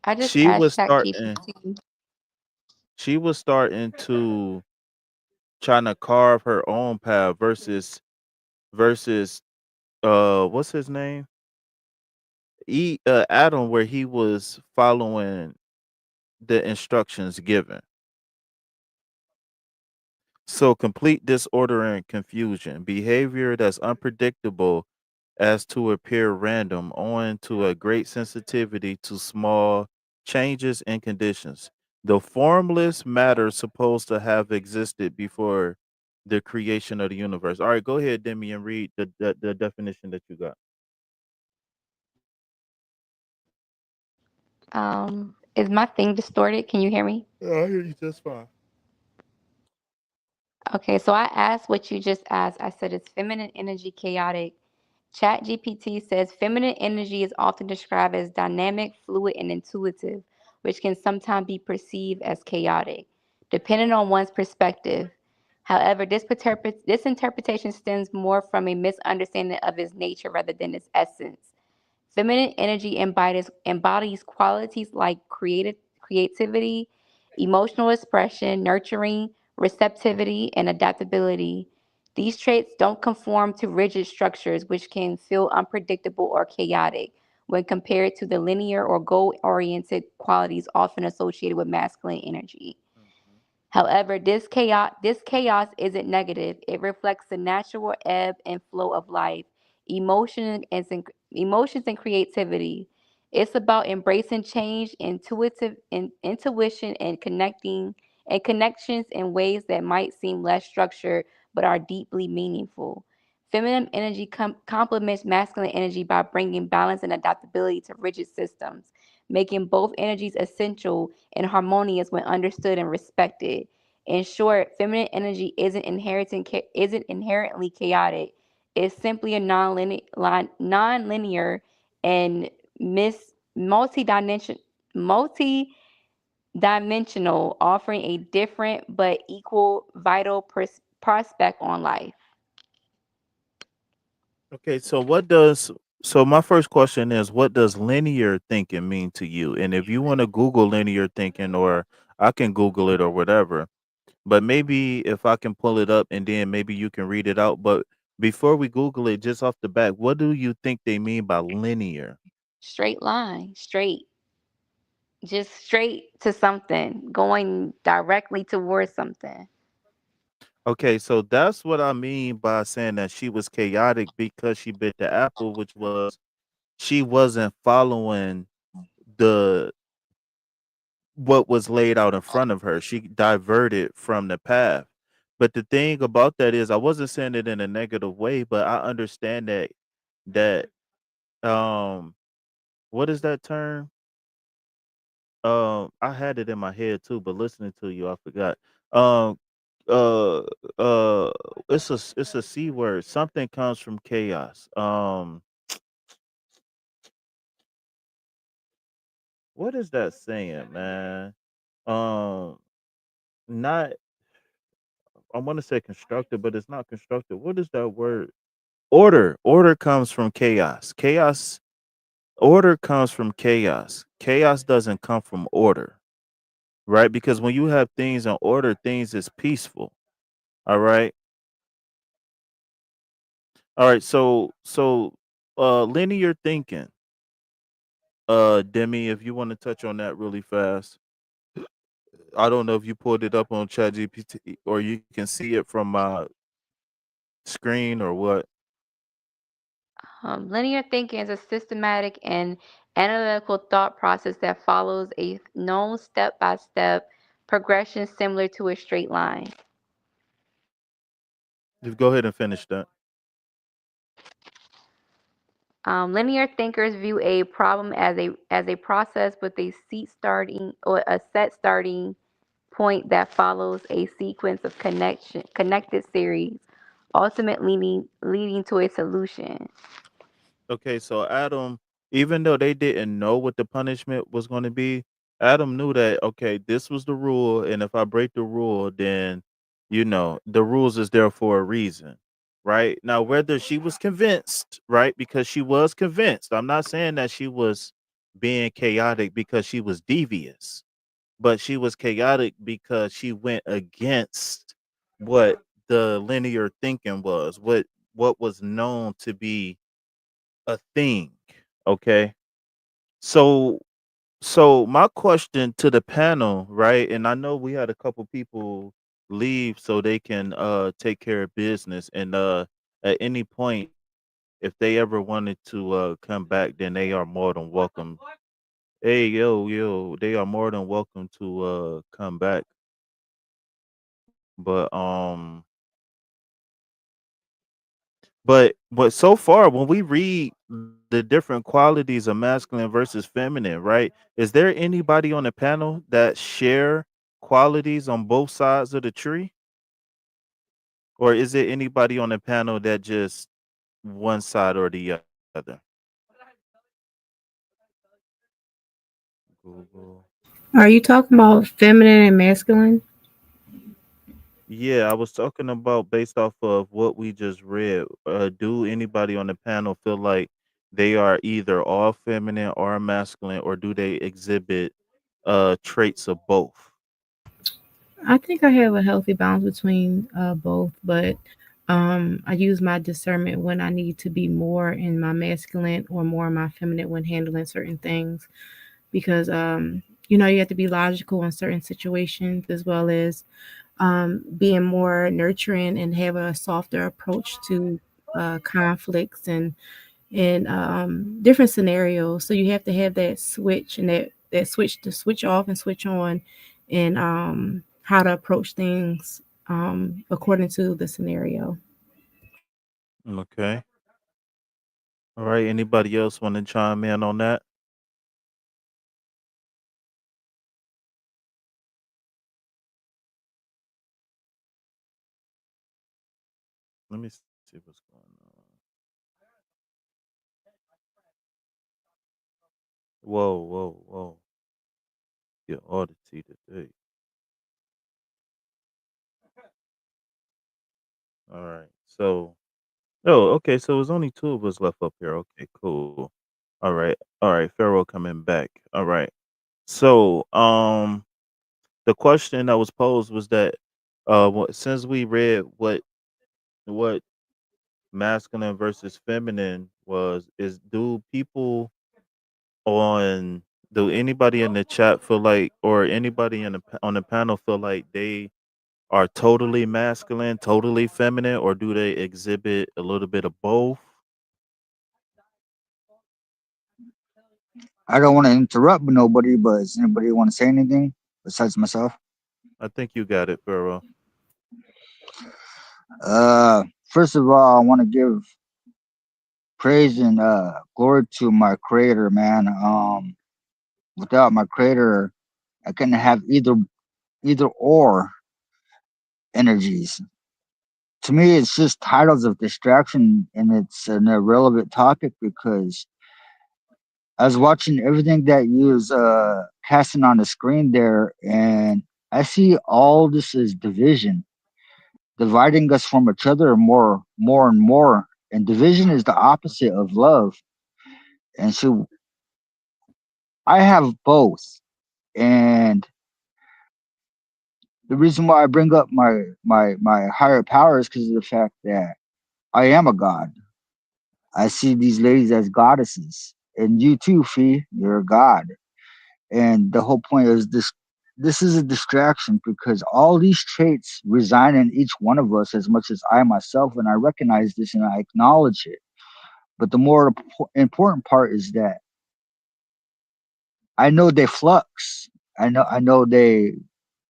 I just she asked was starting ChatGPT. she was starting to trying to carve her own path versus what's his name? Adam, where he was following the instructions given. So complete disorder and confusion, behavior that's unpredictable as to appear random, owing to a great sensitivity to small changes in conditions. The formless matter supposed to have existed before the creation of the universe. All right, go ahead, Demi, and read the definition that you got. Is my thing distorted? Can you hear me? I hear you just fine. Okay, so I asked what you just asked. I said, is feminine energy chaotic? ChatGPT says feminine energy is often described as dynamic, fluid, and intuitive, which can sometimes be perceived as chaotic, depending on one's perspective. However, this interpretation stems more from a misunderstanding of its nature rather than its essence. Feminine energy embodies qualities like creativity, emotional expression, nurturing, receptivity, and adaptability. These traits don't conform to rigid structures, which can feel unpredictable or chaotic when compared to the linear or goal oriented qualities often associated with masculine energy. Mhm. However, this chaos isn't negative. It reflects the natural ebb and flow of life, emotions and creativity. It's about embracing change, intuition, and connections in ways that might seem less structured but are deeply meaningful. Feminine energy complements masculine energy by bringing balance and adaptability to rigid systems, making both energies essential and harmonious when understood and respected. In short, feminine energy isn't inherently chaotic. It's simply a non-linear and multi-dimensional, offering a different but equal vital prospect on life. Okay, so my first question is what does linear thinking mean to you? And if you want to Google linear thinking or I can Google it or whatever, but maybe if I can pull it up and then maybe you can read it out. But before we Google it, just off the back, what do you think they mean by linear? Straight line, straight, just straight to something, going directly towards something. Okay, so that's what I mean by saying that she was chaotic because she bit the apple, which was she wasn't following the what was laid out in front of her. She diverted from the path. But the thing about that is I wasn't saying it in a negative way, but I understand that um what is that term? I had it in my head too, but listening to you, I forgot. Um uh uh it's a C word. Something comes from chaos. What is that saying, man? Um not I want to say constructive, but it's not constructive. What is that word? Order. Order comes from chaos. Order comes from chaos. Chaos doesn't come from order, right? Because when you have things in order, things is peaceful. All right. All right. So linear thinking. Demi, if you want to touch on that really fast. I don't know if you pulled it up on ChatGPT or you can see it from my screen or what. Linear thinking is a systematic and analytical thought process that follows a known step by step progression similar to a straight line. Just go ahead and finish that. Linear thinkers view a problem as a process with a seat starting or a set starting point that follows a sequence of connected series, ultimately leading to a solution. Okay, so Adam, even though they didn't know what the punishment was going to be, Adam knew that okay, this was the rule, and if I break the rule, then the rules is there for a reason, right? Now, whether she was convinced, right, because she was convinced. I'm not saying that she was being chaotic because she was devious, but she was chaotic because she went against what the linear thinking was, what was known to be a thing. Okay. So my question to the panel, right? And I know we had a couple people leave so they can take care of business. And at any point, if they ever wanted to come back, then they are more than welcome. Hey yo, they are more than welcome to come back. But but so far, when we read the different qualities of masculine versus feminine, right? Is there anybody on the panel that share qualities on both sides of the tree, or is it anybody on the panel that just one side or the other? Google. Are you talking about feminine and masculine? Yeah, I was talking about based off of what we just read. Do anybody on the panel feel like they are either all feminine or masculine, or do they exhibit traits of both? I think I have a healthy balance between both, but I use my discernment when I need to be more in my masculine or more in my feminine when handling certain things. Because you have to be logical in certain situations as well as being more nurturing and have a softer approach to conflicts and different scenarios. So you have to have that switch and that switch to switch off and switch on, and how to approach things according to the scenario. Okay. All right. Anybody else want to chime in on that? Let me see what's going on. Whoa, whoa, whoa. Your oddity today. All right. So, oh, okay. So there's only two of us left up here. Okay, cool. All right. All right. Pharaoh coming back. All right. So, the question that was posed was that, since we read what masculine versus feminine was, is on do anybody in the chat feel like, or anybody on the panel feel like they are totally masculine, totally feminine, or do they exhibit a little bit of both? I don't want to interrupt nobody, but does anybody want to say anything besides myself? I think you got it, Pharaoh. First of all, I want to give praise and glory to my creator, man. Without my creator, I couldn't have either or energies. To me, it's just titles of distraction, and it's an irrelevant topic because I was watching everything that you was casting on the screen there, and I see all this as division, dividing us from each other more and more. And division is the opposite of love. And so I have both. And the reason why I bring up my higher power is because of the fact that I am a god. I see these ladies as goddesses, and you too, Fee. You're a god. And the whole point is this: this is a distraction because all these traits reside in each one of us as much as I myself, and I recognize this and I acknowledge it. But the more important part is that I know they flux. I know they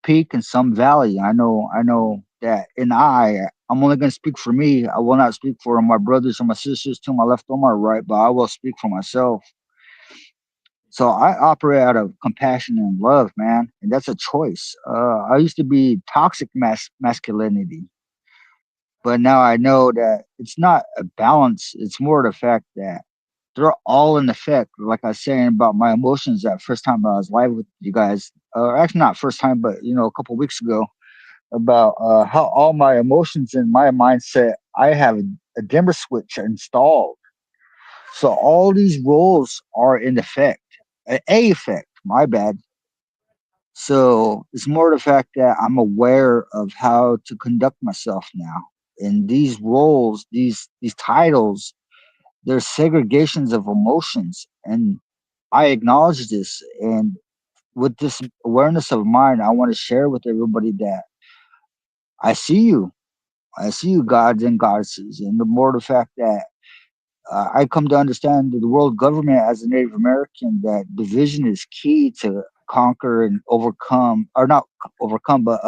peak and some valley. I know that I'm only going to speak for me. I will not speak for my brothers and my sisters to my left or my right, but I will speak for myself. So I operate out of compassion and love, man, and that's a choice. I used to be toxic masculinity, but now I know that it's not a balance. It's more the fact that they're all in effect. Like I was saying about my emotions that first time I was live with you guys, or actually not first time, but a couple weeks ago, about how all my emotions and my mindset, I have a dimmer switch installed. So all these roles are in effect, a effect. My bad. So it's more the fact that I'm aware of how to conduct myself now. And these roles, these titles, there's segregations of emotions, and I acknowledge this. And with this awareness of mine, I want to share with everybody that I see you. I see you, gods and goddesses. And the more the fact that I come to understand that the world government as a Native American, that division is key to conquer and overcome, or not overcome, but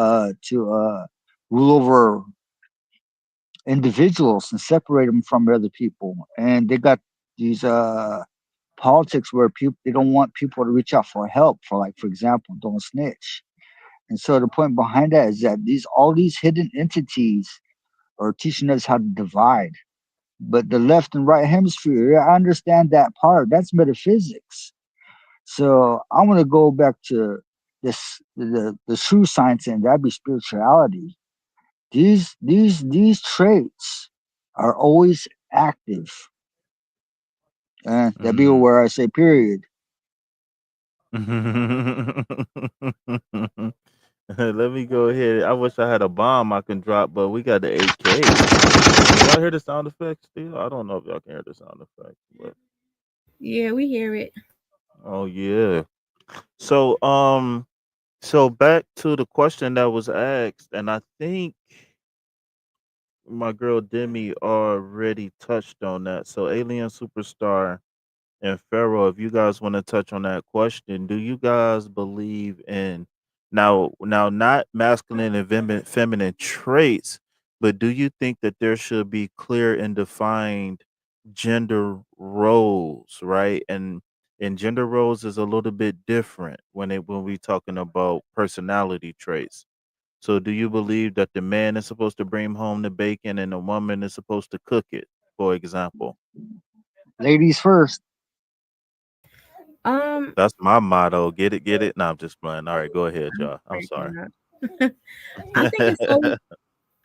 to rule over individuals and separate them from other people. And they got these politics where people they don't want people to reach out for help. For like, for example, don't snitch. And so the point behind that is that these all these hidden entities are teaching us how to divide. But the left and right hemisphere, yeah, I understand that part. That's metaphysics. So I want to go back to the true science, and that'd be spirituality. These traits are always active, and that be Mhm. where I say period. Let me go ahead. I wish I had a bomb I can drop, but we got the 8K. Can y'all hear the sound effects still? I don't know if y'all can hear the sound effects, but Yeah, we hear it. oh yeah. So so back to the question that was asked, and I think my girl Demi already touched on that. So Alien Superstar and Pharaoh, if you guys want to touch on that question, do you guys believe in now not masculine and feminine traits, but do you think that there should be clear and defined gender roles, right? And gender roles is a little bit different when we talking about personality traits. So do you believe that the man is supposed to bring home the bacon and the woman is supposed to cook it, for example? Ladies first. Um, That's my motto. Get it, get it. No, I'm just playing. All right, go ahead, y'all. I'm sorry. cracking up. I think it's solely.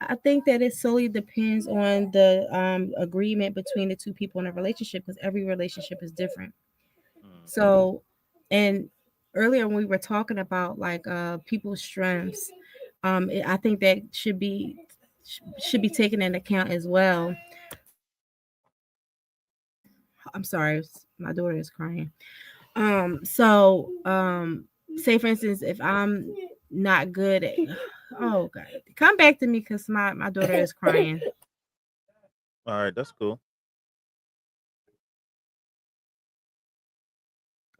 I think that it solely depends on the agreement between the two people in a relationship because every relationship is different. Mhm. So, and earlier when we were talking about like people's strengths, I think that should be taken into account as well. I'm sorry, my daughter is crying. Say for instance, if I'm not good at, oh God, come back to me because my daughter is crying. All right, that's cool.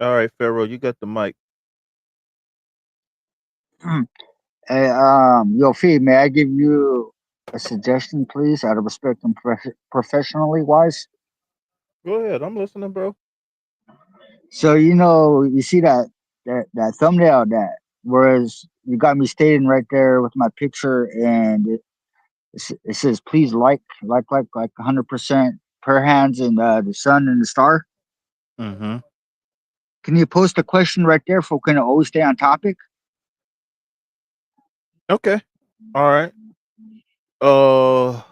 All right, Pharaoh, you got the mic. Hey, yo, Fee, may I give you a suggestion, please, out of respect and professionally wise? Go ahead. I'm listening, bro. So you see that thumbnail, that whereas you got me stating right there with my picture, and it says please like 100% per hands and the sun and the star. Mm-hmm. Can you post a question right there for can always stay on topic? Okay. All right. Uh,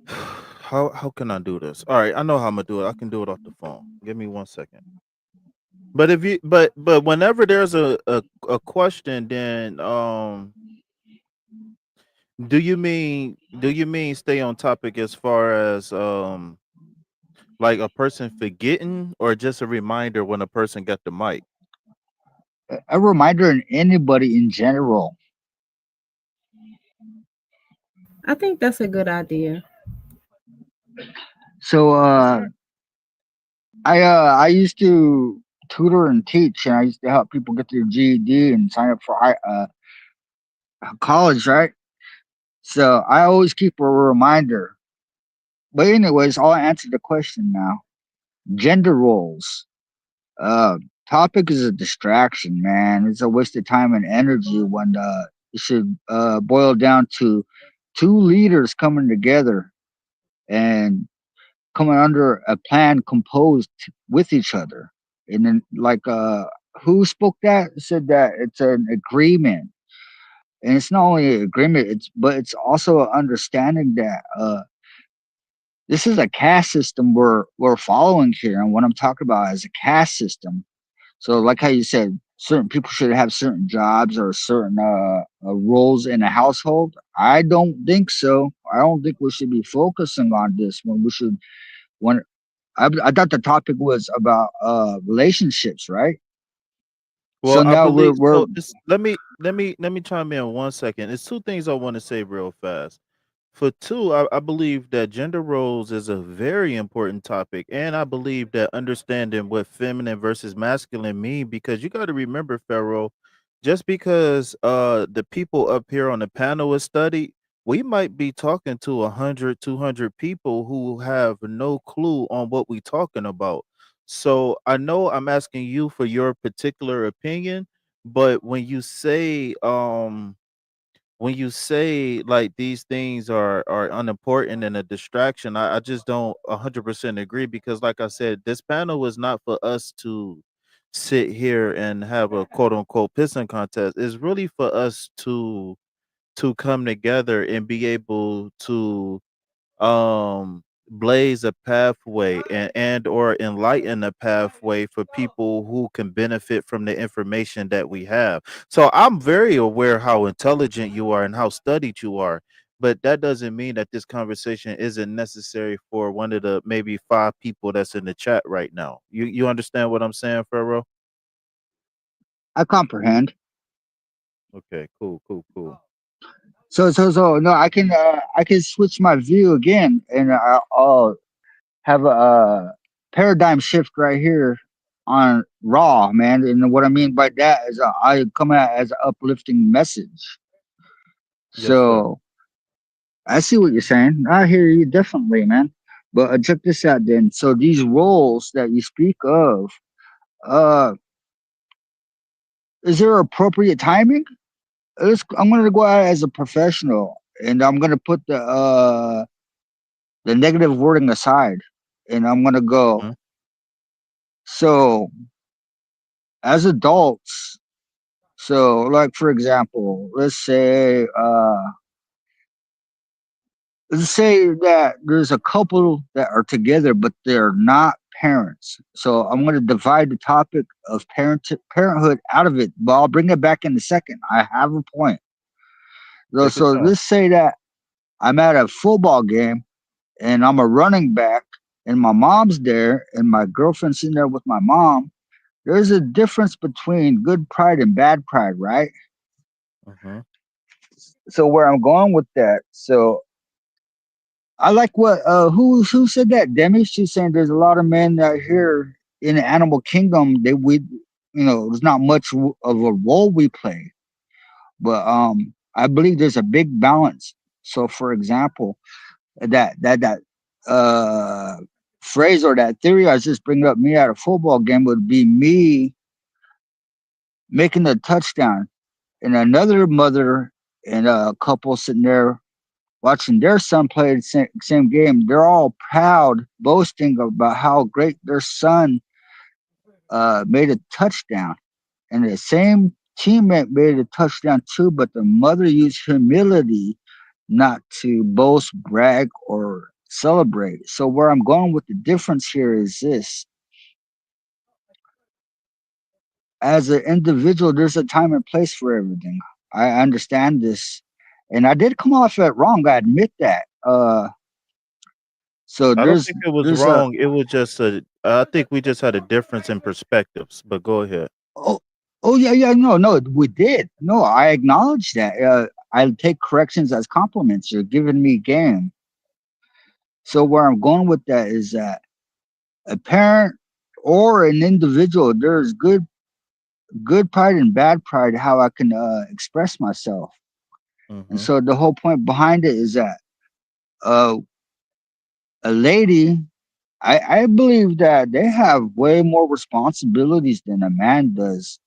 how can I do this? All right, I know how I'm gonna do it. I can do it off the phone. Give me 1 second. But if you but whenever there's a question, then do you mean stay on topic as far as like a person forgetting or just a reminder when a person got the mic? A reminder in anybody in general. I think that's a good idea. So I used to tutor and teach, and I used to help people get their GED and sign up for college, right? So I always keep a reminder. But anyways, I'll answer the question now. Gender roles. Uh, Topic is a distraction, man. It's a waste of time and energy when it should boil down to two leaders coming together and coming under a plan composed with each other. And then, like, who spoke that? Said that it's an agreement, and it's not only an agreement. But it's also an understanding that this is a caste system we're following here, and what I'm talking about is a caste system. So, like how you said, certain people should have certain jobs or certain roles in a household. I don't think so. I don't think we should be focusing on this when we should. When I thought the topic was about relationships, right? Well, So I now believe we're so. It's, let me chime in 1 second. It's two things I want to say real fast. For two, I believe that gender roles is a very important topic, and I believe that understanding what feminine versus masculine mean, because you got to remember, Pharaoh, just because the people up here on the panel is studied, we might be talking to 100, 200 people who have no clue on what we talking about. So I know I'm asking you for your particular opinion, but when you say like these things are unimportant and a distraction, I just don't 100% agree, because like I said, this panel is not for us to sit here and have a quote unquote pissing contest. It's really for us to come together and be able to blaze a pathway and or enlighten a pathway for people who can benefit from the information that we have. So I'm very aware how intelligent you are and how studied you are, but that doesn't mean that this conversation isn't necessary for one of the maybe five people that's in the chat right now. You understand what I'm saying, Pharaoh? I comprehend. Okay, cool, cool, cool. So no, I can switch my view again, and I'll have a paradigm shift right here on raw, man. And what I mean by that is I come out as an uplifting message. Yes, sir. So I see what you're saying. I hear you definitely, man. But check this out then. So these roles that you speak of, uh, is there appropriate timing? I'm gonna go out as a professional, and I'm gonna put the negative wording aside, and I'm gonna go. Mhm. So as adults, so like for example, let's say that there's a couple that are together, but they're not parents. So I'm going to divide the topic of parenthood out of it, but I'll bring it back in a second. I have a point. So, Take your so time. let's say that I'm at a football game and I'm a running back and my mom's there and my girlfriend's sitting there with my mom. There's a difference between good pride and bad pride, right? Mhm. So where I'm going with that, so I like what who said that? Demi, she's saying there's a lot of men out here in the animal kingdom that we there's not much of a role we play, but I believe there's a big balance. So for example, that uh phrase or that theory I was just bringing up, me at a football game would be me making a touchdown and another mother and a couple sitting there watching their son play the same game. They're all proud, boasting about how great their son made a touchdown. And the same teammate made a touchdown too, but the mother used humility not to boast, brag, or celebrate. So, where I'm going with the difference here is this: as an individual, there's a time and place for everything. I understand this. And I did come off it wrong. I admit that. So I don't think it was there's a wrong. It was just a. I think we just had a difference in perspectives. But go ahead. oh yeah, no, we did. No, I acknowledge that. I take corrections as compliments. You're giving me game. So where I'm going with that is that a parent or an individual, there's good pride and bad pride how I can express myself. And Mhm. so the whole point behind it is that uh, a lady, I believe that they have way more responsibilities than a man does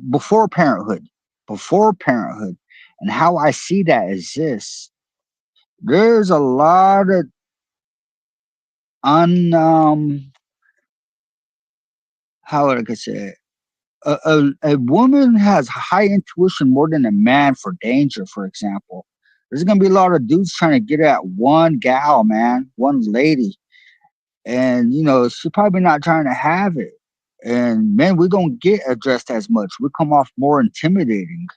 before parenthood. Before parenthood. And how I see that is this: there's a lot of un how would I could say it? A woman has high intuition more than a man for danger, for example. There's gonna be a lot of dudes trying to get at one gal, man, one lady, and she's probably not trying to have it. And men, we don't get addressed as much. We come off more intimidating.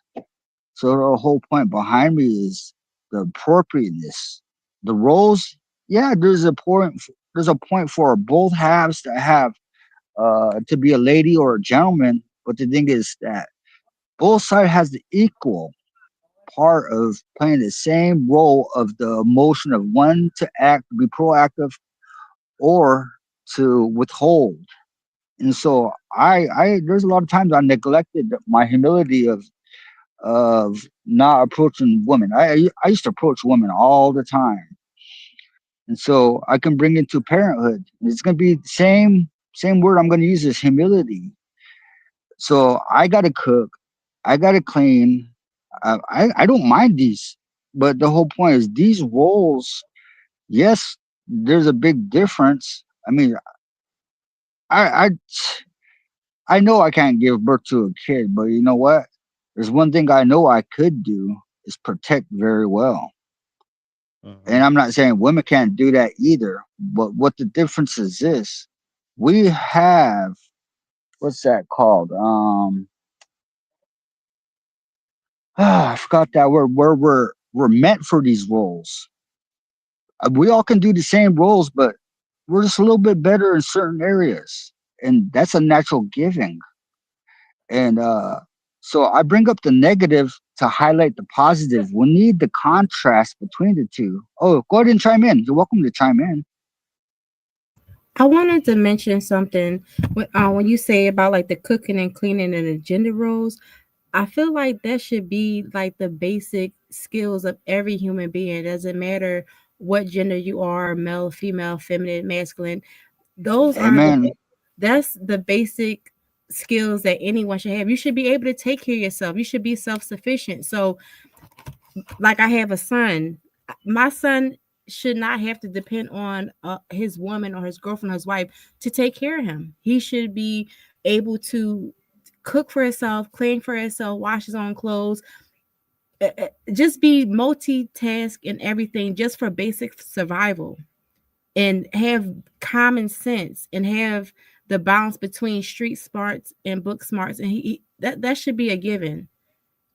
So the whole point behind me is the appropriateness, the roles. Yeah, there's a point for both halves to have to be a lady or a gentleman. But the thing is that both sides has the equal part of playing the same role of the emotion of one to act, be proactive, or to withhold. And so I there's a lot of times I neglected my humility of not approaching women. I used to approach women all the time, and so I can bring into parenthood. It's gonna be the same word I'm gonna use is humility. So I gotta cook, I gotta clean. I don't mind these, but the whole point is these roles. Yes, there's a big difference. I mean, I I I know I can't give birth to a kid, but you know what? There's one thing I know I could do is protect very well. And Mhm. I'm not saying women can't do that either. But what the difference is this: we have what's that called? I forgot that word. Where we're meant for these roles. We all can do the same roles, but we're just a little bit better in certain areas, and that's a natural giving. And so I bring up the negative to highlight the positive. We need the contrast between the two. Oh, go ahead and chime in. You're welcome to chime in. I wanted to mention something when you say about like the cooking and cleaning and the gender roles. I feel like that should be like the basic skills of every human being. It doesn't matter what gender you are, male, female, feminine, masculine. Those are the Amen. that's the basic skills that anyone should have. You should be able to take care of yourself. You should be self-sufficient. So like I have a son. My son should not have to depend on his woman or his girlfriend or his wife to take care of him. He should be able to cook for himself, clean for himself, wash his own clothes, just be multitask and everything just for basic survival and have common sense and have the balance between street smarts and book smarts and that should be a given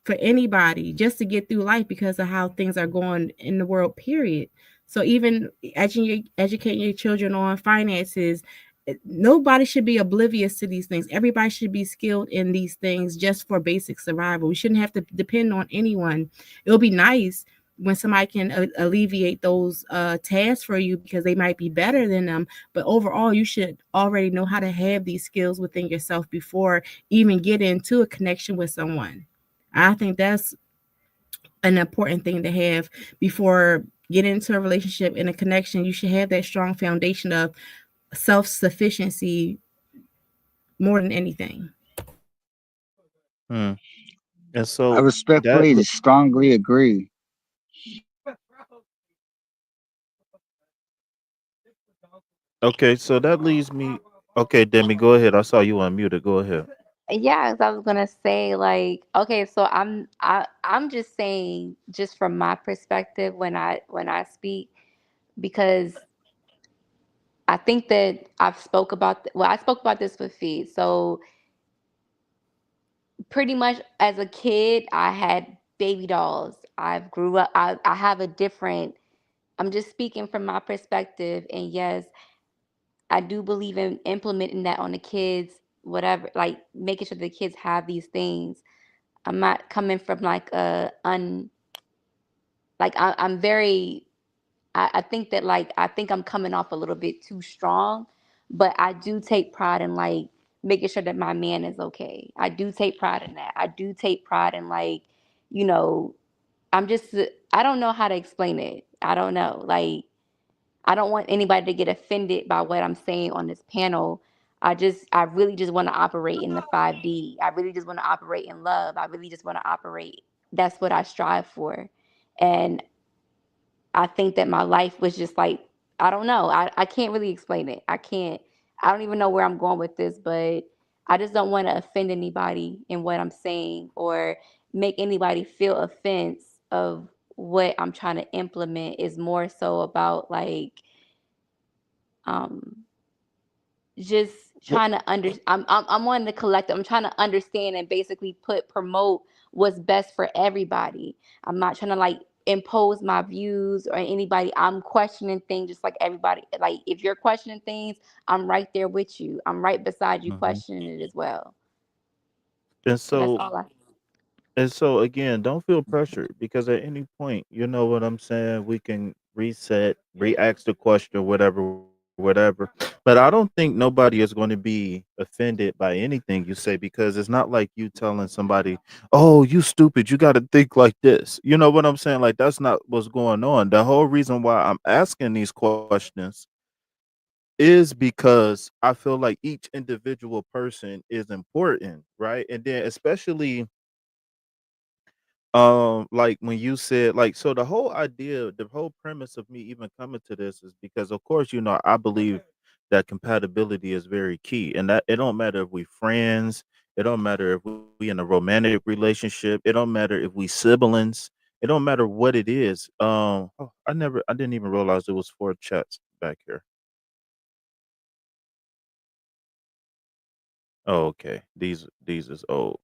for anybody just to get through life because of how things are going in the world, period. So even educating your children on finances, nobody should be oblivious to these things. Everybody should be skilled in these things just for basic survival. We shouldn't have to depend on anyone. It'll be nice when somebody can alleviate those tasks for you because they might be better than them, but overall you should already know how to have these skills within yourself before even get into a connection with someone. I think that's an important thing to have before getting into a relationship and a connection. You should have that strong foundation of self sufficiency more than anything. Mm. And I so that respectfully, le- strongly agree. okay, so that leads me. Okay, Demi, go ahead. I saw you unmuted. Go ahead. Yeah, 'cause I was gonna say like, okay, so I'm just saying just from my perspective when I speak because I think that I spoke about this with Feed. So pretty much as a kid, I had baby dolls. I've grew up. I have a different. I'm just speaking from my perspective, and yes, I do believe in implementing that on the kids. Whatever, like making sure the kids have these things. I'm not coming from like a un like I'm very I think that like I think I'm coming off a little bit too strong, but I do take pride in like making sure that my man is okay. I do take pride in that. I do take pride in like, you know, I'm just I don't know how to explain it. I don't know. Like I don't want anybody to get offended by what I'm saying on this panel. I really just want to operate in the 5D. I really just want to operate in love. I really just want to operate. That's what I strive for. And I think that my life was just like, I don't know. I can't really explain it. I don't even know where I'm going with this, but I just don't want to offend anybody in what I'm saying or make anybody feel offense of what I'm trying to implement. Is more so about like um just Well, trying to I'm wanting to collect. I'm trying to understand and basically promote what's best for everybody. I'm not trying to like impose my views or anybody. I'm questioning things just like everybody. Like if you're questioning things, I'm right there with you. I'm right beside you mhm. questioning it as well. And That's so all I And so again, don't feel pressured because at any point, you know what I'm saying, we can reset, re-ask the question, whatever. But I don't think nobody is going to be offended by anything you say because it's not like you telling somebody, "Oh, you stupid, you got to think like this." You know what I'm saying? Like that's not what's going on. The whole reason why I'm asking these questions is because I feel like each individual person is important, right? And then especially like when you said like so the whole idea, the whole premise of me even coming to this is because of course, I believe that compatibility is very key and that it don't matter if we friends, it don't matter if we in a romantic relationship, it don't matter if we siblings, it don't matter what it is. Oh, I didn't even realize there was four chats back here. Oh, okay. These is old.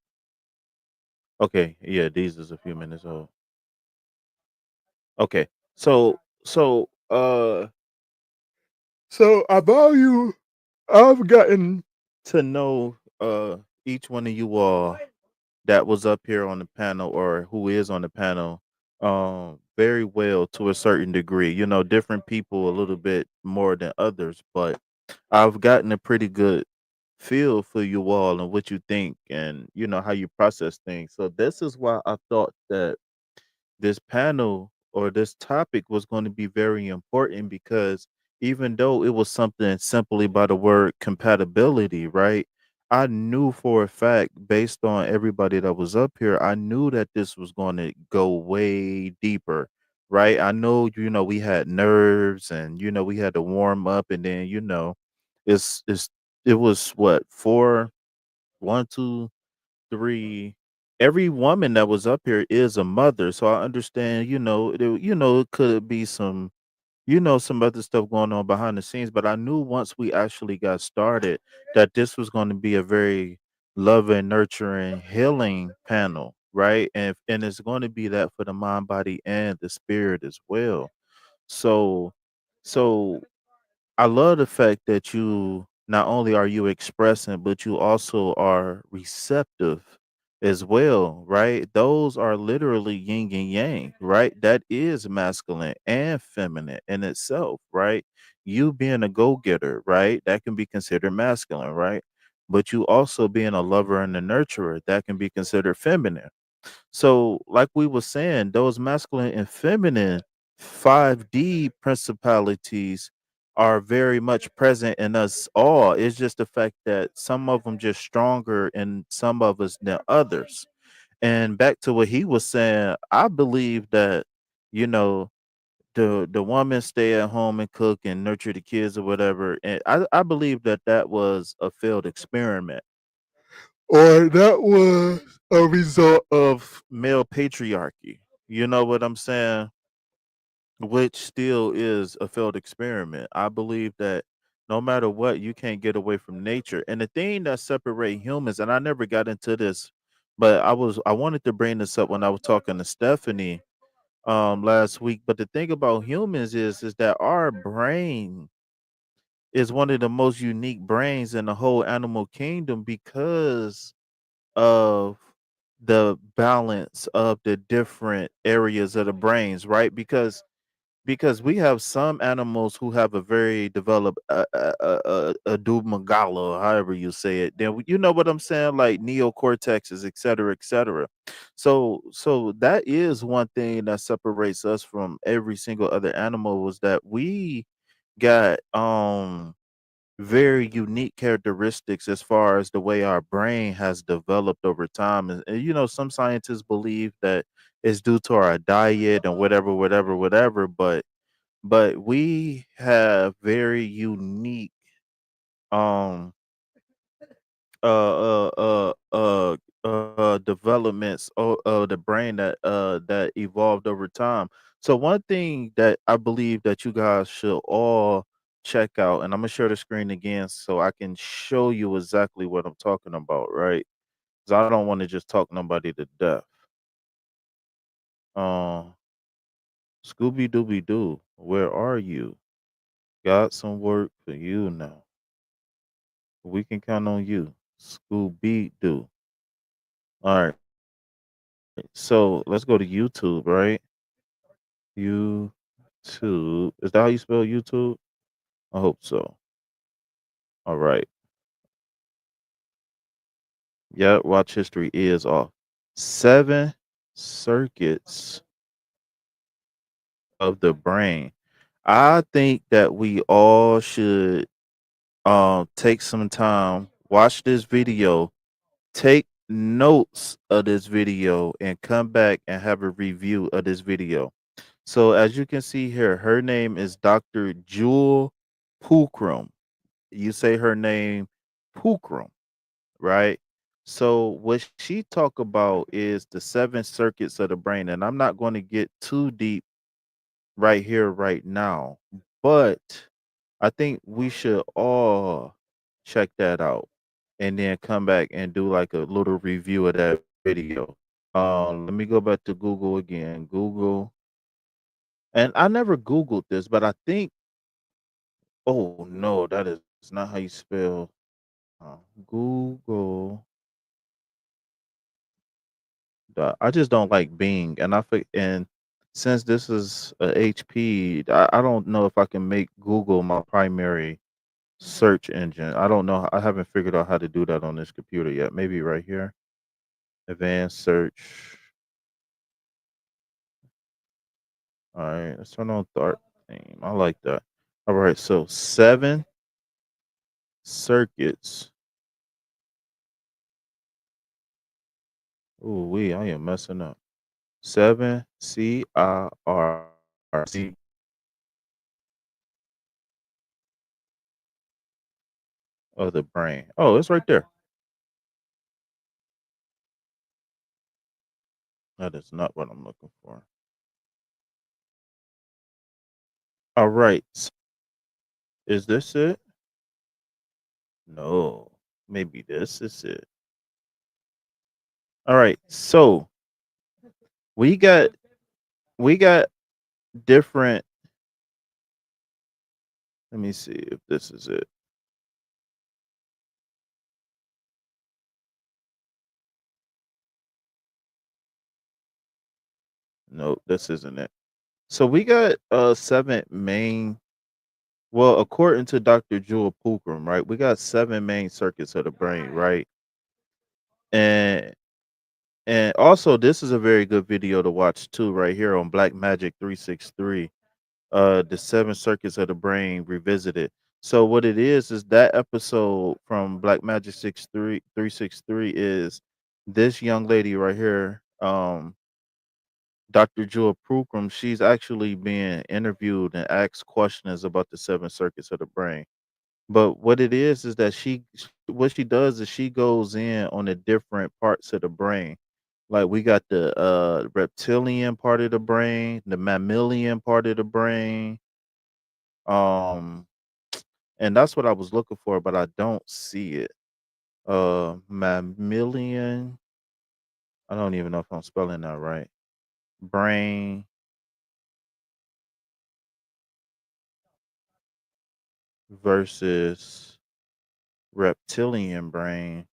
Okay, yeah, these is a few minutes old. Okay. So so uh So I value I've gotten to know each one of you all that was up here on the panel or who is on the panel very well to a certain degree. Different people a little bit more than others, but I've gotten a pretty good feel for you all and what you think and how you process things. So this is why I thought that this panel or this topic was going to be very important because even though it was something simply by the word compatibility, right? I knew for a fact, based on everybody that was up here, I knew that this was going to go way deeper, right? I know, we had nerves and, we had to warm up and then, it's, it was what, four, one, two, three. Every woman that was up here is a mother, so I understand. It could be some, some other stuff going on behind the scenes. But I knew once we actually got started that this was going to be a very loving, nurturing, healing panel, right? And it's going to be that for the mind, body, and the spirit as well. So, so I love the fact that you not only are you expressing, but you also are receptive as well, right? Those are literally yin and yang, right? That is masculine and feminine in itself, right? You being a go-getter, right? That can be considered masculine, right? But you also being a lover and a nurturer, that can be considered feminine. So, like we were saying, those masculine and feminine 5D principalities are very much present in us all. It's just the fact that some of them just stronger and some of us than others. And back to what he was saying, I believe that, you know, the woman stay at home and cook and nurture the kids or whatever. And I believe that that was a failed experiment or that was a result of male patriarchy. You know what I'm saying? Which still is a failed experiment. I believe that no matter what, you can't get away from nature. And the thing that separate humans, and I never got into this, but I wanted to bring this up when I was talking to Stephanie last week. But the thing about humans is that our brain is one of the most unique brains in the whole animal kingdom because of the balance of the different areas of the brains, right? Because because we have some animals who have a very developed magala, however you say it. Then you know what I'm saying, like neocortexes, et cetera, et cetera. So that is one thing that separates us from every single other animal was that we got very unique characteristics as far as the way our brain has developed over time. And you know, some scientists believe that it's due to our diet and whatever, whatever, whatever. But we have very unique um developments of the brain that evolved over time. So one thing that I believe that you guys should all check out, and I'm gonna share the screen again so I can show you exactly what I'm talking about, right? Because I don't want to just talk nobody to death. um Scooby Dooby Doo, where are you? Got some work for you now. We can count on you. Scooby Doo. All right. So let's go to YouTube, right? YouTube. Is that how you spell YouTube? I hope so. All right. Yeah, watch history is off. Seven circuits of the brain. I think that we all should take some time, watch this video, take notes of this video, and come back and have a review of this video. So as you can see here, her name is Dr. Jewel Pookrum. You say her name Pookrum, right? So what she talk about is the seven circuits of the brain, and I'm not going to get too deep right here, right now, but I think we should all check that out and then come back and do like a little review of that video. Let me go back to Google again. Google, and I never Googled this, but I think, oh no, that is not how you spell Google. I just don't like Bing, and and since this is a HP, I don't know if I can make Google my primary search engine. I don't know. I haven't figured out how to do that on this computer yet. Maybe right here, advanced search. All right, let's turn on dark theme. I like that. All right, so seven circuits. Ooh, I am messing up. Seven CIRC of the brain. Oh, it's right there. That is not what I'm looking for. All right. Is this it? No. Maybe this is it. All right. So we got we got different. Let me see if this is it. Nope, this isn't it. So we got seven main, well, according to Dr. Jewel Pookrum, right? We got seven main circuits of the brain, right? And and also this is a very good video to watch too, right here on Black Magic 363. The seven circuits of the brain revisited. So what it is that episode from Black Magic 363 is this young lady right here, Dr. Jewel Pookrum. She's actually being interviewed and asked questions about the seven circuits of the brain. But what it is that what she does is she goes in on the different parts of the brain. Like we got the reptilian part of the brain, the mammalian part of the brain, um, and that's what I was looking for, but I don't see it. Mammalian. I don't even know if I'm spelling that right. Brain versus reptilian brain.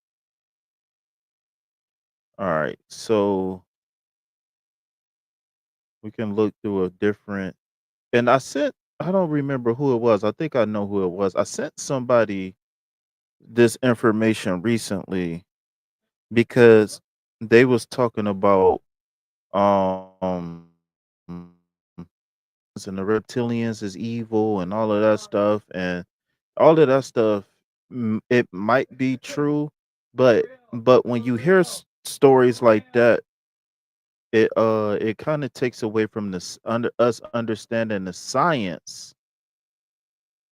All right, so we can look through a different. and I don't remember who it was. I think I know who it was. I sent somebody this information recently because they was talking about um and the reptilians is evil and all of that stuff, and all of that stuff, it might be true, but when you hear stories like that, it kind of takes away from this under us understanding the science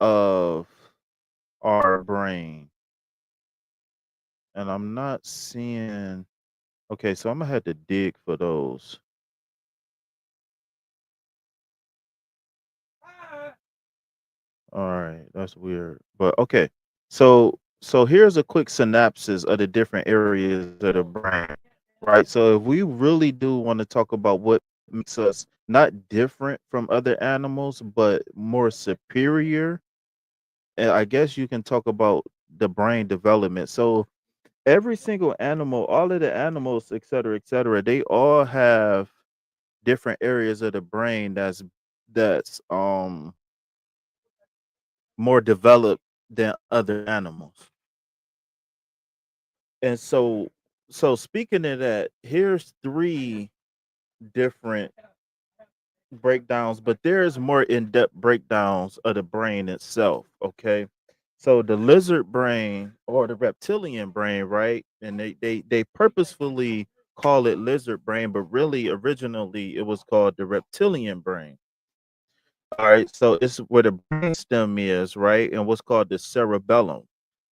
of our brain. And I'm not seeing. Okay, so I'm gonna have to dig for those. All right, that's weird. But okay. So here's a quick synopsis of the different areas of the brain. Right? So if we really do want to talk about what makes us not different from other animals, but more superior, and I guess you can talk about the brain development. So every single animal, all of the animals, et cetera, they all have different areas of the brain that's more developed than other animals. And so speaking of that, here's three different breakdowns, but there's more in-depth breakdowns of the brain itself, okay? So the lizard brain or the reptilian brain, right? And they purposefully call it lizard brain, but really originally it was called the reptilian brain. All right, so it's where the brainstem is, right? And what's called the cerebellum.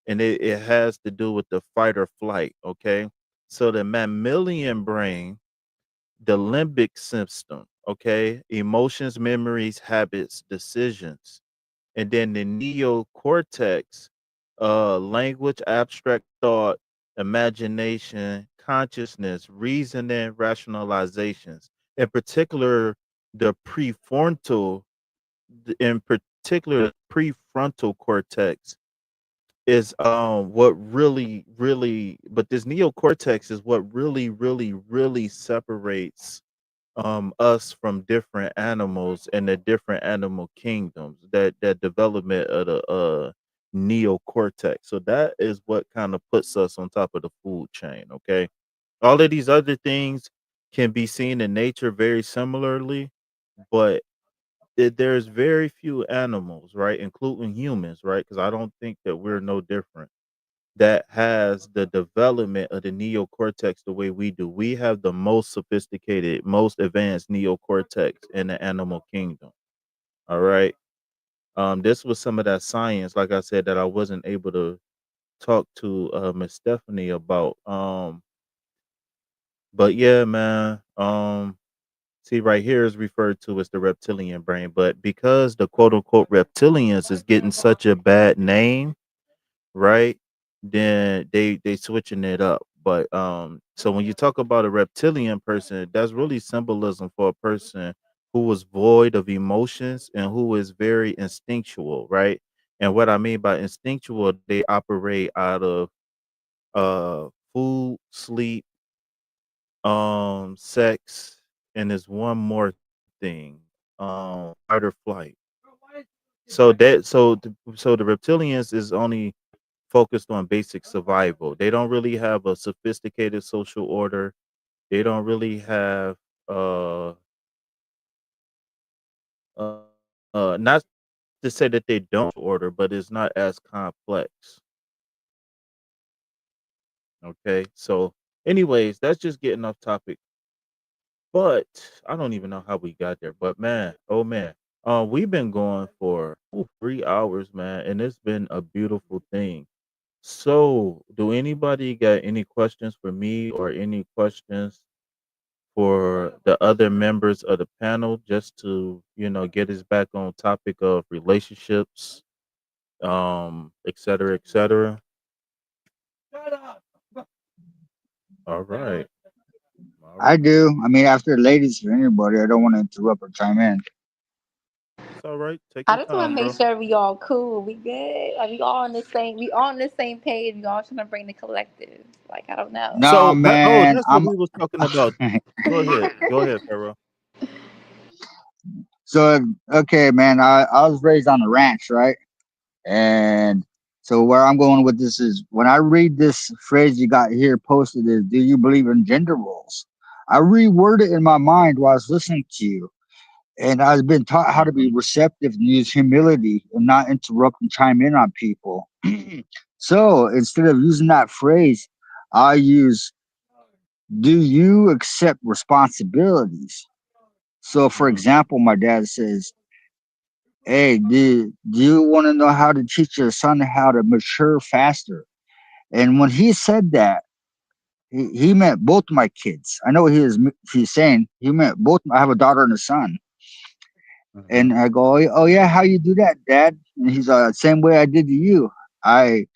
And it has to do with the fight or flight, okay? So the mammalian brain, the limbic system, okay? Emotions, memories, habits, decisions. And then the neocortex, language, abstract thought, imagination, consciousness, reasoning, rationalizations. In particular, the prefrontal in particular the prefrontal cortex is what really but this neocortex is what really separates us from different animals and the different animal kingdoms, that development of the neocortex. So that is what kind of puts us on top of the food chain, okay? All of these other things can be seen in nature very similarly, but there's very few animals, right, including humans, right? Because I don't think that we're no different. That has the development of the neocortex the way we do. We have the most sophisticated, most advanced neocortex in the animal kingdom. All right. This was some of that science, like I said, that I wasn't able to talk to Miss Stephanie about. But yeah, man. See, right here is referred to as the reptilian brain, but because the quote unquote reptilians is getting such a bad name, right? Then they switching it up. But so when you talk about a reptilian person, that's really symbolism for a person who was void of emotions and who is very instinctual, right? And what I mean by instinctual, they operate out of food, sleep, sex, and there's one more thing, fight or flight. So the reptilians is only focused on basic survival. They don't really have a sophisticated social order. They don't really have uh not to say that they don't order, but it's not as complex. Okay. So anyways, that's just getting off topic. But I don't even know how we got there. But man, oh man. We've been going for 3 hours, man, and it's been a beautiful thing. So, do anybody got any questions for me or any questions for the other members of the panel, just to, get us back on topic of relationships, et cetera, et cetera? All right. All I right. do. I mean, after ladies or anybody, I don't want to interrupt or chime in. It's all right. Take I your just want to time, make bro. sure we all cool. We good. Like we all on the same. We all on the same page. We all trying to bring the collective. Like I don't know. No, So, man, that's what we was talking about. Go ahead. Go ahead, Pharaoh. So okay, man, I was raised on a ranch, right? And so where I'm going with this is when I read this phrase you got here posted is, do you believe in gender roles? I reword it in my mind while I was listening to you. And I've been taught how to be Mhm. receptive and use humility and not interrupt and chime in on people. So instead of using that phrase, I use, do you accept responsibilities? So, for Mhm. example, my dad says, hey, do you want to know how to teach your son how to mature faster? And when he said that, he meant both my kids. I know what he's saying. He meant both. I have a daughter and a son. And Mhm. I go, oh yeah, how you do that, Dad? And he's same way I did to you. I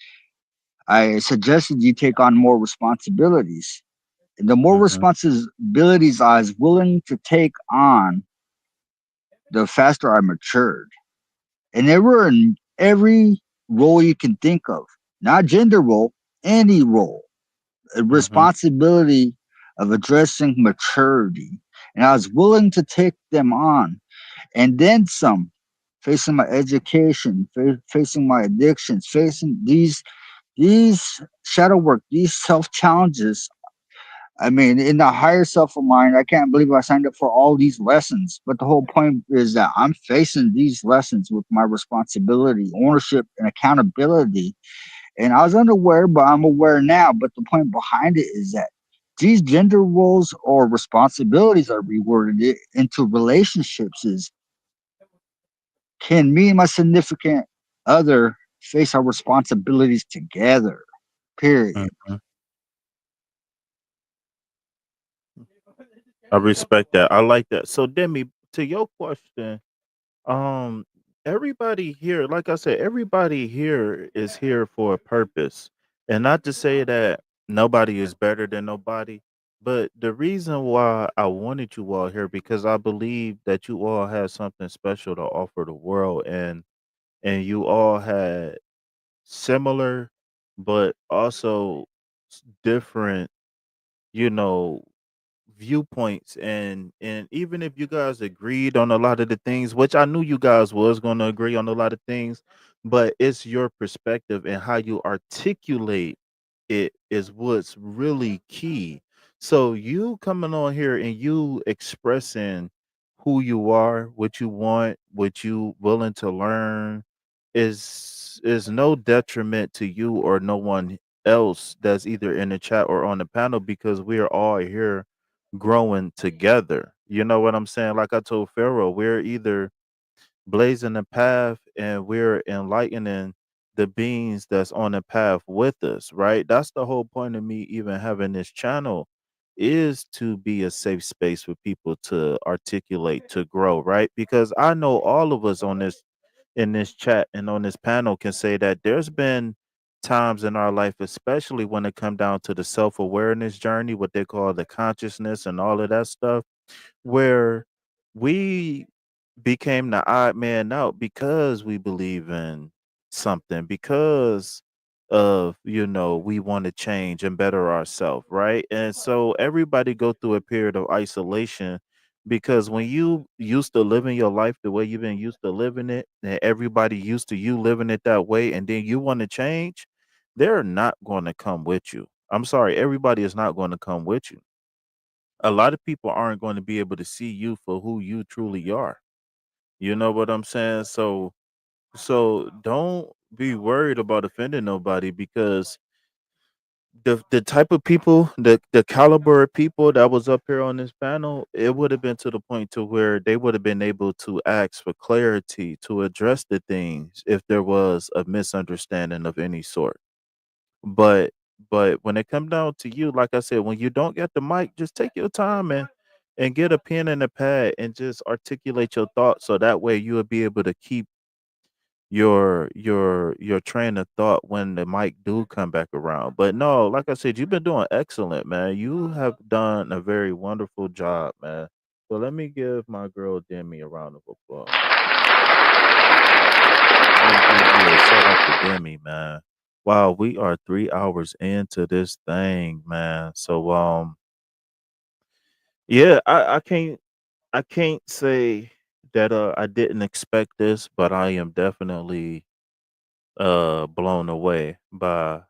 I suggested you take on more responsibilities. And the more Mhm. responsibilities I was willing to take on, the faster I matured. And they were in every role you can think of, not gender role, any role. A Mhm. responsibility of addressing maturity. And I was willing to take them on and then some, facing my education, facing my addictions, facing these shadow work, these self challenges. I mean, in the higher self of mine, I can't believe I signed up for all these lessons. But the whole point is that I'm facing these lessons with my responsibility, ownership, and accountability. And I was unaware, but I'm aware now. But the point behind it is that these gender roles or responsibilities are reworded into relationships is, can me and my significant other face our responsibilities together? Period. Mhm. I respect that. I like that. So, Demi, to your question, um, everybody here, like I said, everybody here is here for a purpose, and not to say that nobody is better than nobody, but the reason why I wanted you all here because I believe that you all have something special to offer the world, and you all had similar, but also different, you know, viewpoints, and even if you guys agreed on a lot of the things, which I knew you guys was going to agree on a lot of things, but it's your perspective and how you articulate it is what's really key. So you coming on here and you expressing who you are, what you want, what you willing to learn is no detriment to you or no one else that's either in the chat or on the panel because we are all here growing together. You know what I'm saying? Like I told Pharaoh, we're either blazing the path and we're enlightening the beings that's on the path with us, right? That's the whole point of me even having this channel is to be a safe space for people to articulate, to grow, right? Because I know all of us on this in this chat and on this panel can say that there's been times in our life, especially when it come down to the self-awareness journey, what they call the consciousness and all of that stuff, where we became the odd man out because we believe in something, because of, we want to change and better ourselves, right? And so everybody go through a period of isolation because when you used to living your life the way you've been used to living it, and everybody used to you living it that way, and then you want to change, they're not going to come with you. I'm sorry, everybody is not going to come with you. A lot of people aren't going to be able to see you for who you truly are. You know what I'm saying? So don't be worried about offending nobody because the type of people, the caliber of people that was up here on this panel, it would have been to the point to where they would have been able to ask for clarity to address the things if there was a misunderstanding of any sort. But but when it come down to you, like I said, when you don't get the mic, just take your time and get a pen and a pad and just articulate your thoughts so that way you will be able to keep your train of thought when the mic do come back around. But no, like I said, you've been doing excellent, man. You have done a very wonderful job, man. So let me give my girl Demi a round of applause. Yeah, shout out to Demi, man. Wow, we are 3 hours into this thing, man. So yeah, I can't say that I didn't expect this, but I am definitely blown away by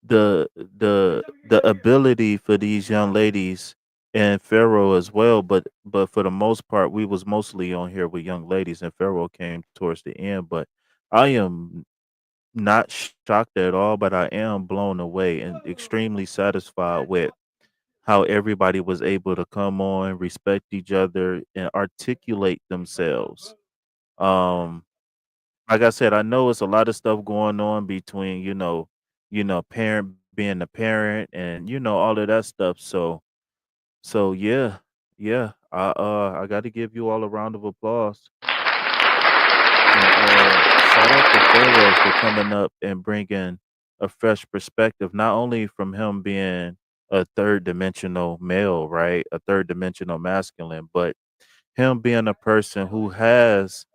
the the ability for these young ladies and Pharaoh as well, but for the most part we was mostly on here with young ladies and Pharaoh came towards the end, but I am not shocked at all, but I am blown away and extremely satisfied with how everybody was able to come on, respect each other, and articulate themselves. Um, like I said, I know it's a lot of stuff going on between, parent being the parent and all of that stuff. So yeah, yeah. I got to give you all a round of applause and shout out to Pharaoh for coming up and bringing a fresh perspective, not only from him being a third dimensional male, right? A third dimensional masculine, but him being a person who has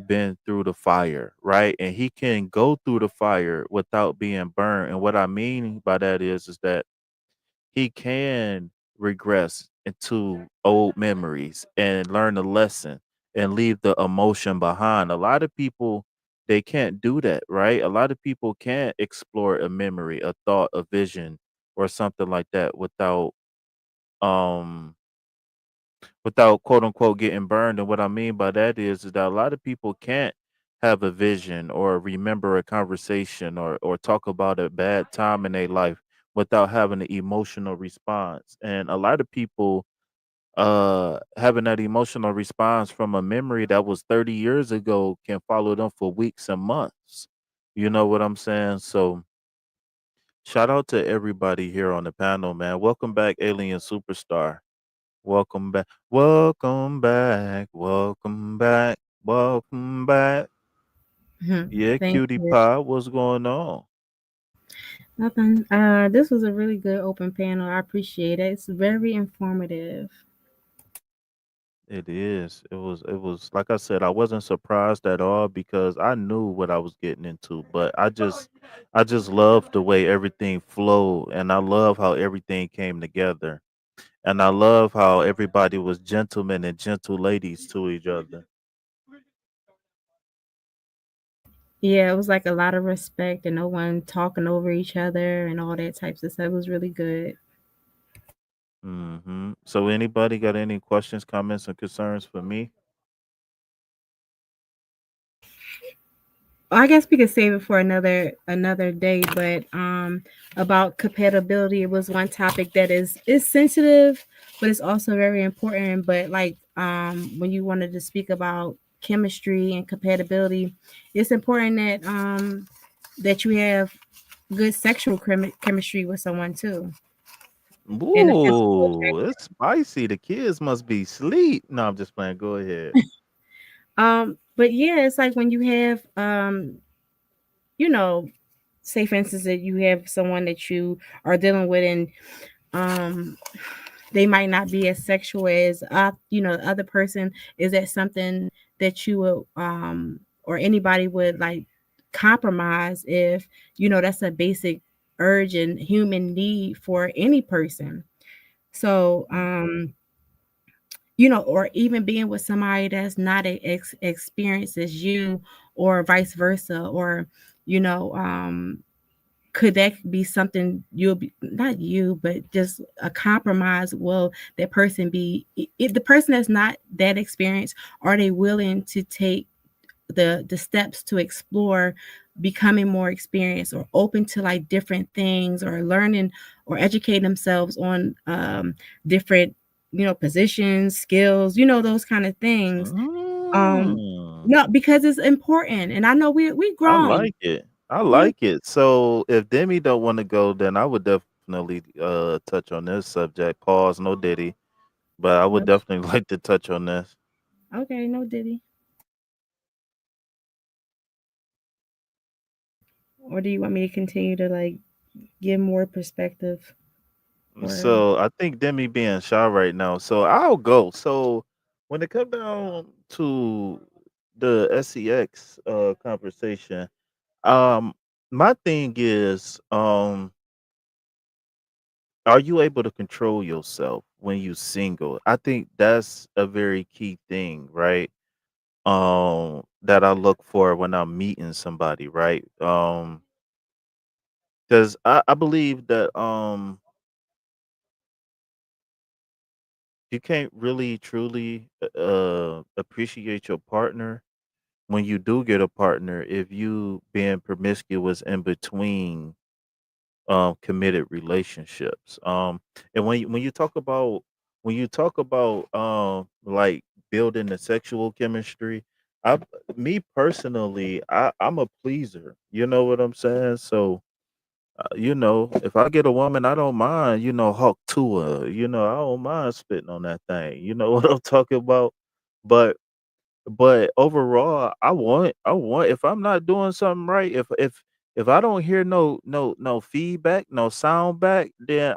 been through the fire, right? And he can go through the fire without being burned. And what I mean by that is that he can regress into old memories and learn a lesson and leave the emotion behind. A lot of people they can't do that, right? A lot of people can't explore a memory, a thought, a vision, or something like that um without quote unquote getting burned. And what I mean by that is that a lot of people can't have a vision or remember a conversation or talk about a bad time in their life without having an emotional response. And a lot of people having that emotional response from a memory that was 30 years ago can follow them for weeks and months. You know what I'm saying? So shout out to everybody here on the panel, man. Welcome back, Alien Superstar. Welcome back. Welcome back. Welcome back. Welcome back. Yeah, Thank cutie you. pie. What's going on? Nothing. This was a really good open panel. I appreciate it. It's very informative. It is. It was like I said, I wasn't surprised at all because I knew what I was getting into, but I just love the way everything flowed and I love how everything came together. And I love how everybody was gentlemen and gentle ladies to each other. Yeah, it was like a lot of respect and no one talking over each other and all that types of stuff. It was really good. So anybody got any questions, comments, or concerns for me? I guess we could save it for another day, but about compatibility, it was one topic that is sensitive, but it's also very important. But like when you wanted to speak about chemistry and compatibility, it's important that you have good sexual chemistry with someone too, and the physical Ooh, attraction. it's spicy. The kids must be sleep. No, I'm just playing. Go ahead. But yeah, it's like when you have you know, say for instance that you have someone that you are dealing with and um they might not be as sexual as the other person. Is that something that you would or anybody would like compromise if that's a basic urge and human need for any person? So or even being with somebody that's not experienced as you, or vice versa, or you know um could that be something you'll be, not you, but just a compromise? Will that person be, if the person that's not that experienced, are they willing to take the steps to explore becoming more experienced or open to like different things, or learning or educate themselves on different positions, skills, those kind of things? um Mm, no, because it's important, and I know we I grown. like it. I Yeah. like it. So if Demi don't want to go, then I would definitely touch on this subject. Pause, no Diddy, but I would No. definitely like to touch on this. Okay, no Diddy. Or do you want me to continue to like give more perspective? Or So I think Demi being shy right now. So I'll go. So when it comes down to the SEX conversation, um my thing is are you able to control yourself when you single? I think that's a very key thing, right? That I look for when I'm meeting somebody, right? Because I believe that you can't really truly appreciate your partner when you do get a partner if you being promiscuous in between committed relationships. And when you talk about like building the sexual chemistry, I me personally, I'm a pleaser. You know what I'm saying? So if I get a woman, I don't mind, hawk to her. I don't mind spitting on that thing. You know what I'm talking about? But overall, I want if I'm not doing something right, if I don't hear no feedback, no sound back, then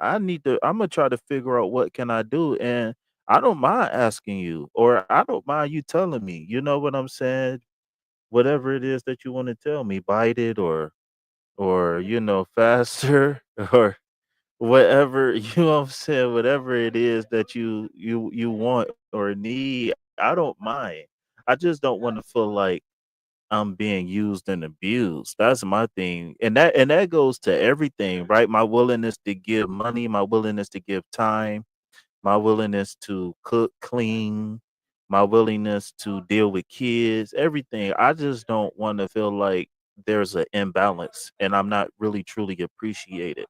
Imma try to figure out what can I do, and I don't mind asking you, or I don't mind you telling me, you know what I'm saying? Whatever it is that you wanna tell me, bite it or faster or whatever, you know what I'm saying, whatever it is that you want or need, I don't mind. I just don't wanna feel like I'm being used and abused. That's my thing. And that goes to everything, right? My willingness to give money, my willingness to give time, my willingness to cook, clean, my willingness to deal with kids, everything. I just don't want to feel like there's an imbalance and I'm not really truly appreciated.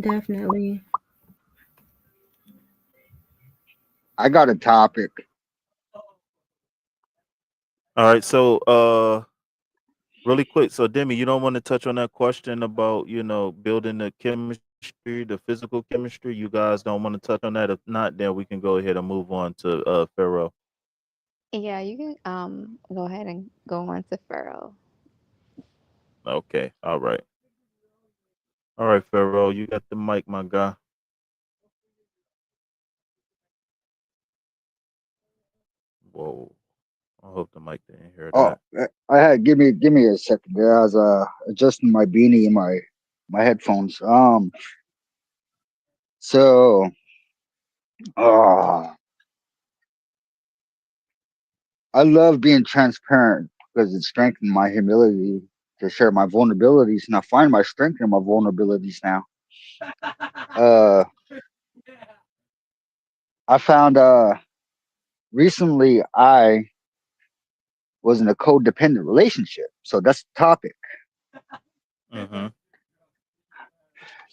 Definitely. I got a topic. All right, so really quick, so Demi, you don't want to touch on that question about, building the chemistry, the physical chemistry. You guys don't want to touch on that. If not, then we can go ahead and move on to Pharaoh. Yeah, you can go ahead and go on to Furrow. Okay, all right. All right, Pharaoh, you got the mic, my guy. Whoa. I hope the mic didn't hear Oh, that. I had give me a second there. I was adjusting my beanie and my headphones. So uh I love being transparent because it strengthened my humility to share my vulnerabilities, and I find my strength in my vulnerabilities now. Uh, I found recently I was in a codependent relationship, so that's the topic, Mm-hmm.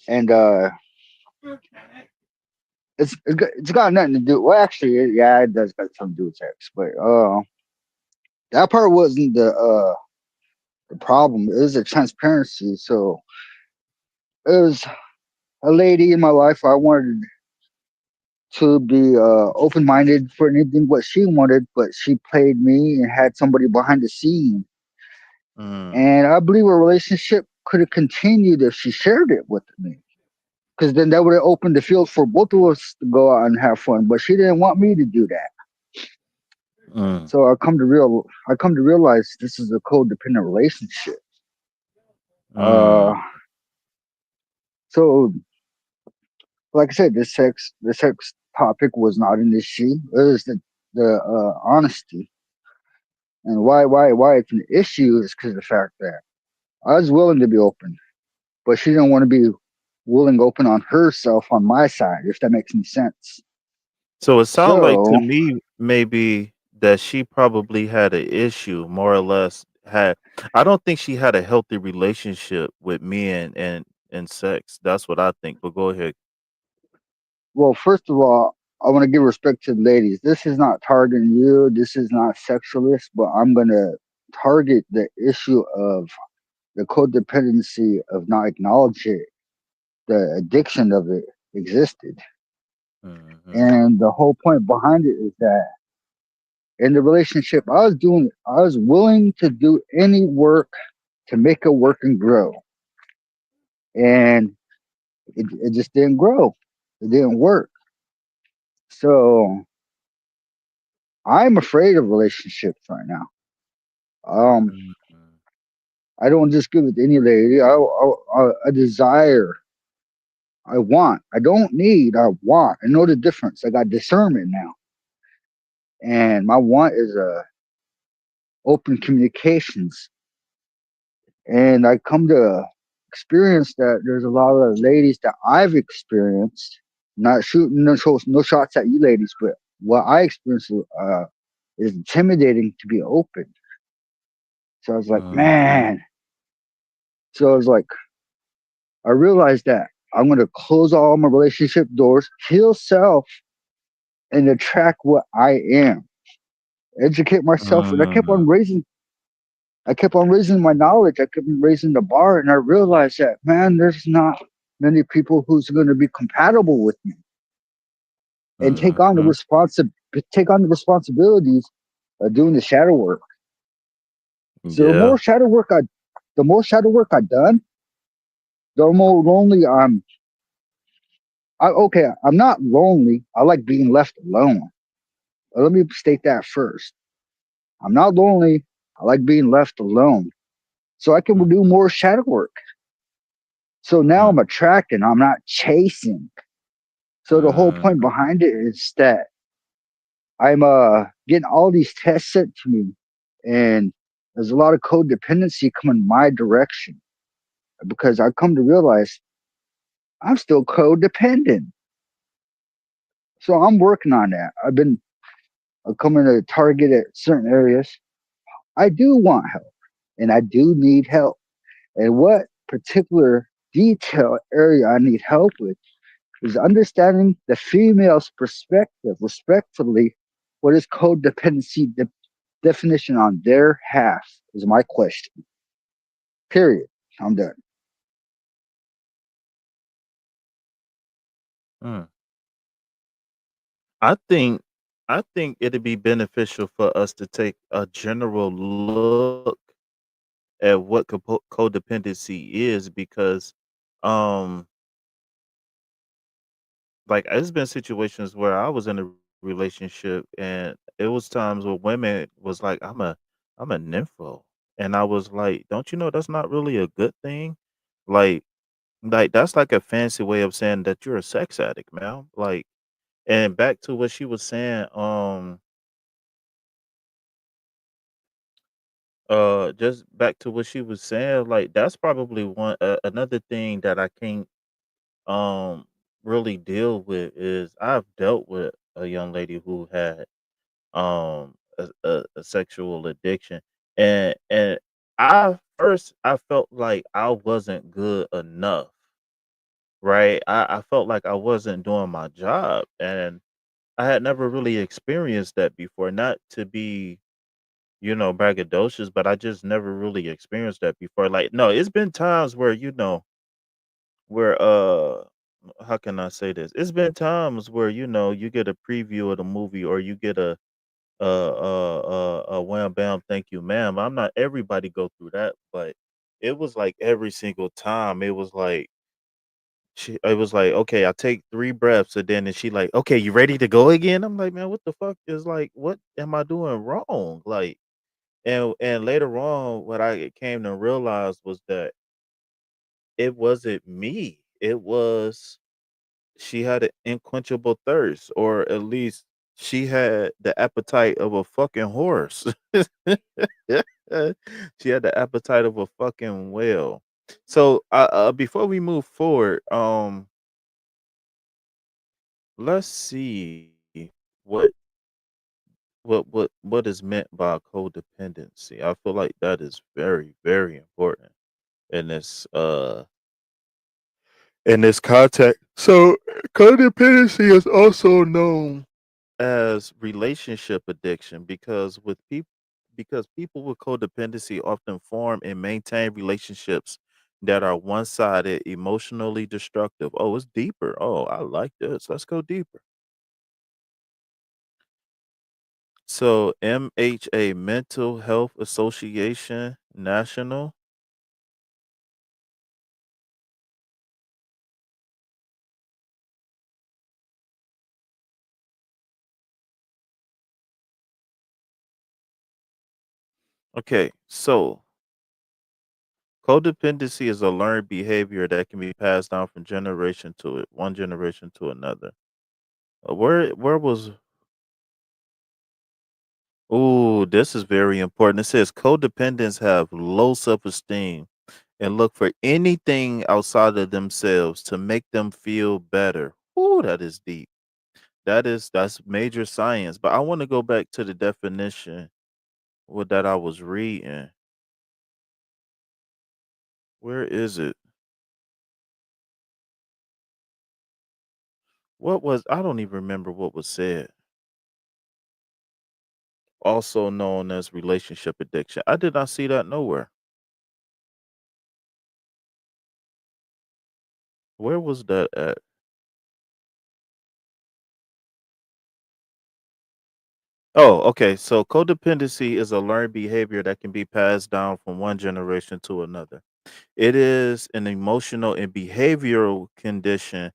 and it's got nothing to do. Well, actually, yeah, it does got something to do with sex, but that part wasn't the problem. It was the transparency. So it was a lady in my life. I wanted to be open minded for anything what she wanted, but she played me and had somebody behind the scene. Mm. And I believe a relationship could have continued if she shared it with me. Because then that would have opened the field for both of us to go out and have fun. But she didn't want me to do that. Mm. So I come to realize this is a codependent relationship. Uh, Mm. so like I said, the sex topic was not an issue. It was the honesty. And why it's an issue is because of the fact that I was willing to be open, but she didn't want to be willing open on herself on my side, if that makes any sense. So it sounds like to So, me maybe that she probably had an issue, more or less. Had I don't think she had a healthy relationship with men and sex. That's what I think. But go ahead. well, first of all, I want to give respect to the ladies. This is not targeting you. This is not sexualist, but I'm gonna target the issue of the codependency of not acknowledging the addiction of it existed. Mm-hmm. And the whole point behind it is that in the relationship I was willing to do any work to make it work and grow. And it just didn't grow. It didn't work. So I'm afraid of relationships right now. Um, Mm-hmm. I don't just give it to any lady. I desire. I want. I don't need. I want. I know the difference. I got discernment now, and my want is open communications. And I come to experience that there's a lot of ladies that I've experienced. Not shooting no shots at you ladies, but what I experienced is intimidating to be open. So I was like, Mhm. man. So I was like, I realized that I'm gonna close all my relationship doors, heal self, and attract what I am. Educate myself, and Mm. I kept on raising my knowledge. I kept on raising the bar, and I realized that man, there's not many people who's going to be compatible with me and Mhm. take on the responsibilities of doing the shadow work. So Yeah. the more shadow work I done, the more lonely okay, I'm not lonely. I like being left alone. Let me state that first. I'm not lonely. I like being left alone. So I can do Mhm. more shadow work. So now I'm Mm. attracting, I'm not chasing. So the whole point Mhm. behind it is that I'm getting all these tests sent to me, and there's a lot of codependency coming my direction because I come to realize I'm still codependent. So I'm working on that. I've been coming to target at certain areas. I do want help, and I do need help. And what particular detail area I need help with is understanding the female's perspective, respectfully, what is codependency definition on their half is my question. Period. I'm done. Mm. I think I think it'd be beneficial for us to take a general look at what codependency is because um like there's been situations where I was in a relationship and it was times where women was like I'm a nympho, and I was like, don't you know that's not really a good thing? Like that's like a fancy way of saying that you're a sex addict, man. Like, and back to what she was saying, just back to what she was saying, like that's probably another thing that I can't um really deal with is I've dealt with a young lady who had a sexual addiction, and I felt like I wasn't good enough, right? I felt like I wasn't doing my job, and I had never really experienced that before. Not to be, braggadocious, but I just never really experienced that before. Like, no, it's been times where, where how can I say this? It's been times where, you get a preview of the movie or you get a wham bam thank you ma'am. I'm not everybody go through that, but it was like every single time it was like, okay, I take 3 breaths and then she like, okay, you ready to go again? I'm like, man, what the fuck is like, what am I doing wrong? Like, and later on, what I came to realize was that it wasn't me. It was she had an unquenchable thirst, or at least she had the appetite of a fucking horse. She had the appetite of a fucking whale. So, before we move forward, let's see what what is meant by codependency. I feel like that is very, very important in this context. So codependency is also known as relationship addiction because people with codependency often form and maintain relationships that are one-sided, emotionally destructive. Oh, it's deeper. Oh, I like this. Let's go deeper. So MHA Mental Health Association National. Okay, so Codependency is a learned behavior that can be passed down from generation to it, one generation to another. Where was Ooh, this is very important. It says codependents have low self-esteem and look for anything outside of themselves to make them feel better. Ooh, that is deep. That's major science. But I want to go back to the definition what that I was reading. Where is it? What was I don't even remember what was said. Also known as relationship addiction. I did not see that nowhere. Where was that at? Oh, okay. So codependency is a learned behavior that can be passed down from one generation to another. It is an emotional and behavioral condition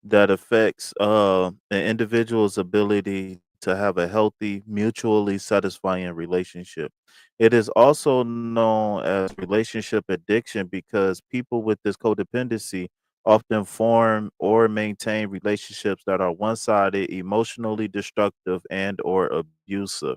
that affects an individual's ability to have a healthy, mutually satisfying relationship. It is also known as relationship addiction because people with this codependency often form or maintain relationships that are one-sided, emotionally destructive, and or abusive.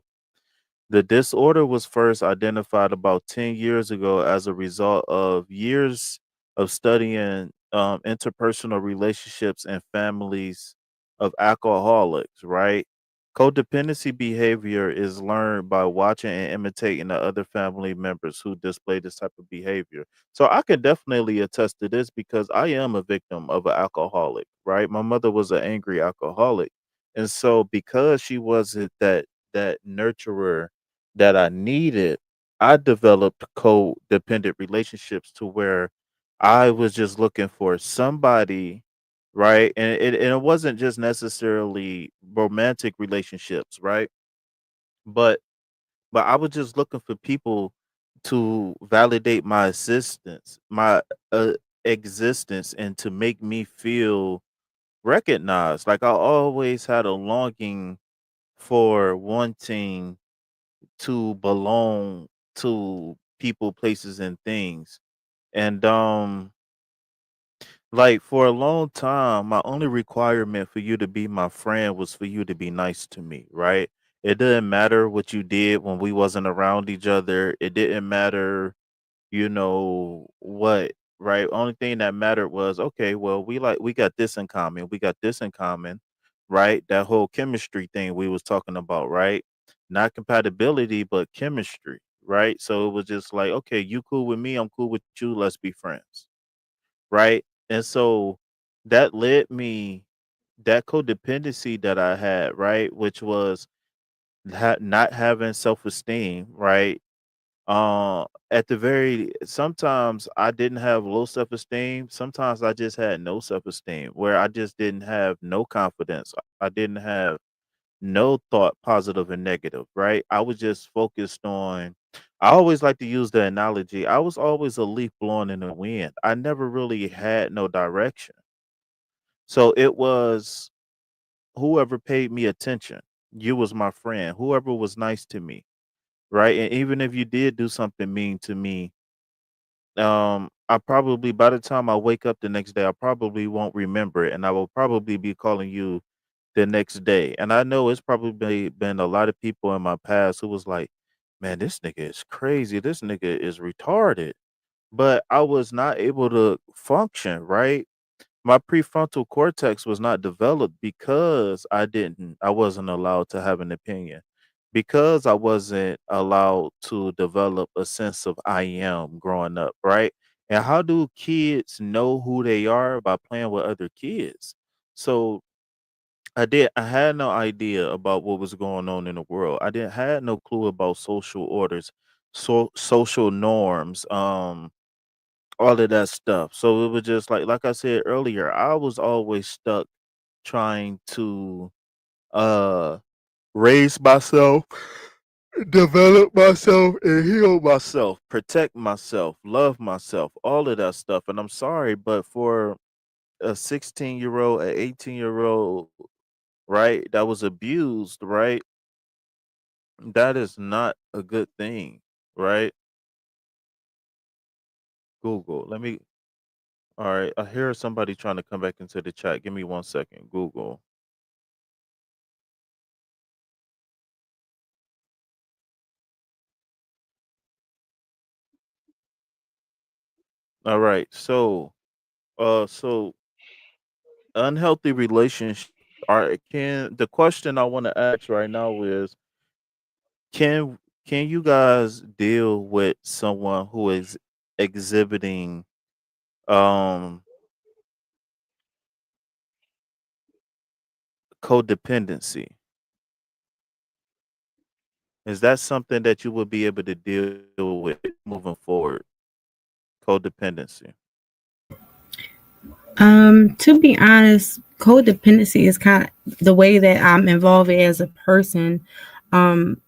The disorder was first identified about 10 years ago as a result of years of studying interpersonal relationships and families of alcoholics, right? Codependency behavior is learned by watching and imitating the other family members who display this type of behavior. So I can definitely attest to this because I am a victim of an alcoholic, right? My mother was an angry alcoholic. And so because she wasn't that nurturer that I needed, I developed codependent relationships to where I was just looking for somebody, right? And it wasn't just necessarily romantic relationships, right? But but I was just looking for people to validate my uh, existence, and to make me feel recognized. Like I always had a longing for wanting to belong to people, places, and things. And like for a long time, my only requirement for you to be my friend was for you to be nice to me, right? It didn't matter what you did when we wasn't around each other. It didn't matter, what, right? Only thing that mattered was, okay, well, we got this in common. We got this in common, right? That whole chemistry thing we was talking about, right? Not compatibility, but chemistry, right? So it was just like, okay, you cool with me, I'm cool with you, let's be friends, right? And so that led me that codependency that I had, right, which was not having self-esteem, right? At the very sometimes I didn't have low self-esteem. Sometimes I just had no self-esteem where I just didn't have no confidence. I didn't have no thought, positive and negative, right? I was just focused on I always like to use the analogy. I was always a leaf blowing in the wind. I never really had no direction. So it was whoever paid me attention. You was my friend. Whoever was nice to me, right? And even if you did do something mean to me, I probably by the time I wake up the next day, I probably won't remember it, and I will probably be calling you the next day. And I know it's probably been a lot of people in my past who was like, "Man, this nigga is crazy. This nigga is retarded." But I was not able to function, right? My prefrontal cortex was not developed because I wasn't allowed to have an opinion. Because I wasn't allowed to develop a sense of I am growing up, right? And how do kids know who they are? By playing with other kids. So I had no idea about what was going on in the world. I didn't had no clue about social orders, social norms, all of that stuff. So it was just like I said earlier, I was always stuck trying to uh raise myself, develop myself, and heal myself, protect myself, love myself, all of that stuff. And I'm sorry, but for a 16-year-old, an 18-year-old, right, that was abused, right? That is not a good thing, right? Google. Let me. All right. I hear somebody trying to come back into the chat. Give me 1 second. Google. All right. So unhealthy relationships are can the question I want to ask right now is can can you guys deal with someone who is exhibiting um codependency? Is that something that you would be able to deal with moving forward? Codependency. To be honest, codependency is kind of the way that I'm involved as a person. Um,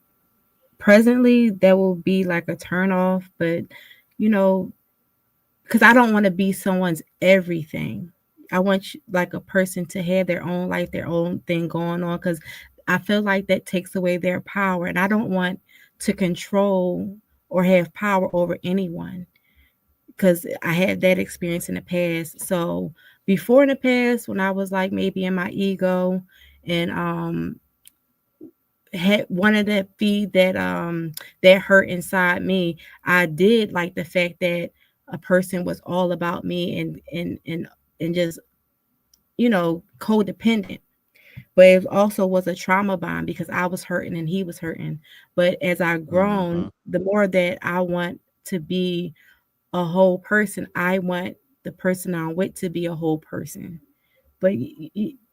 Presently, that will be like a turn off, but you know, because I don't want to be someone's everything. I want like a person to have their own life, their own thing going on, because I feel like that takes away their power, and I don't want to control or have power over anyone because I had that experience in the past. So before in the past, when I was like maybe in my ego and had wanted to feed that hurt inside me, I did like the fact that a person was all about me and just codependent. But it also was a trauma bond because I was hurting and he was hurting. But as I've grown, Mhm. the more that I want to be a whole person, I want the person I'm with to be a whole person. But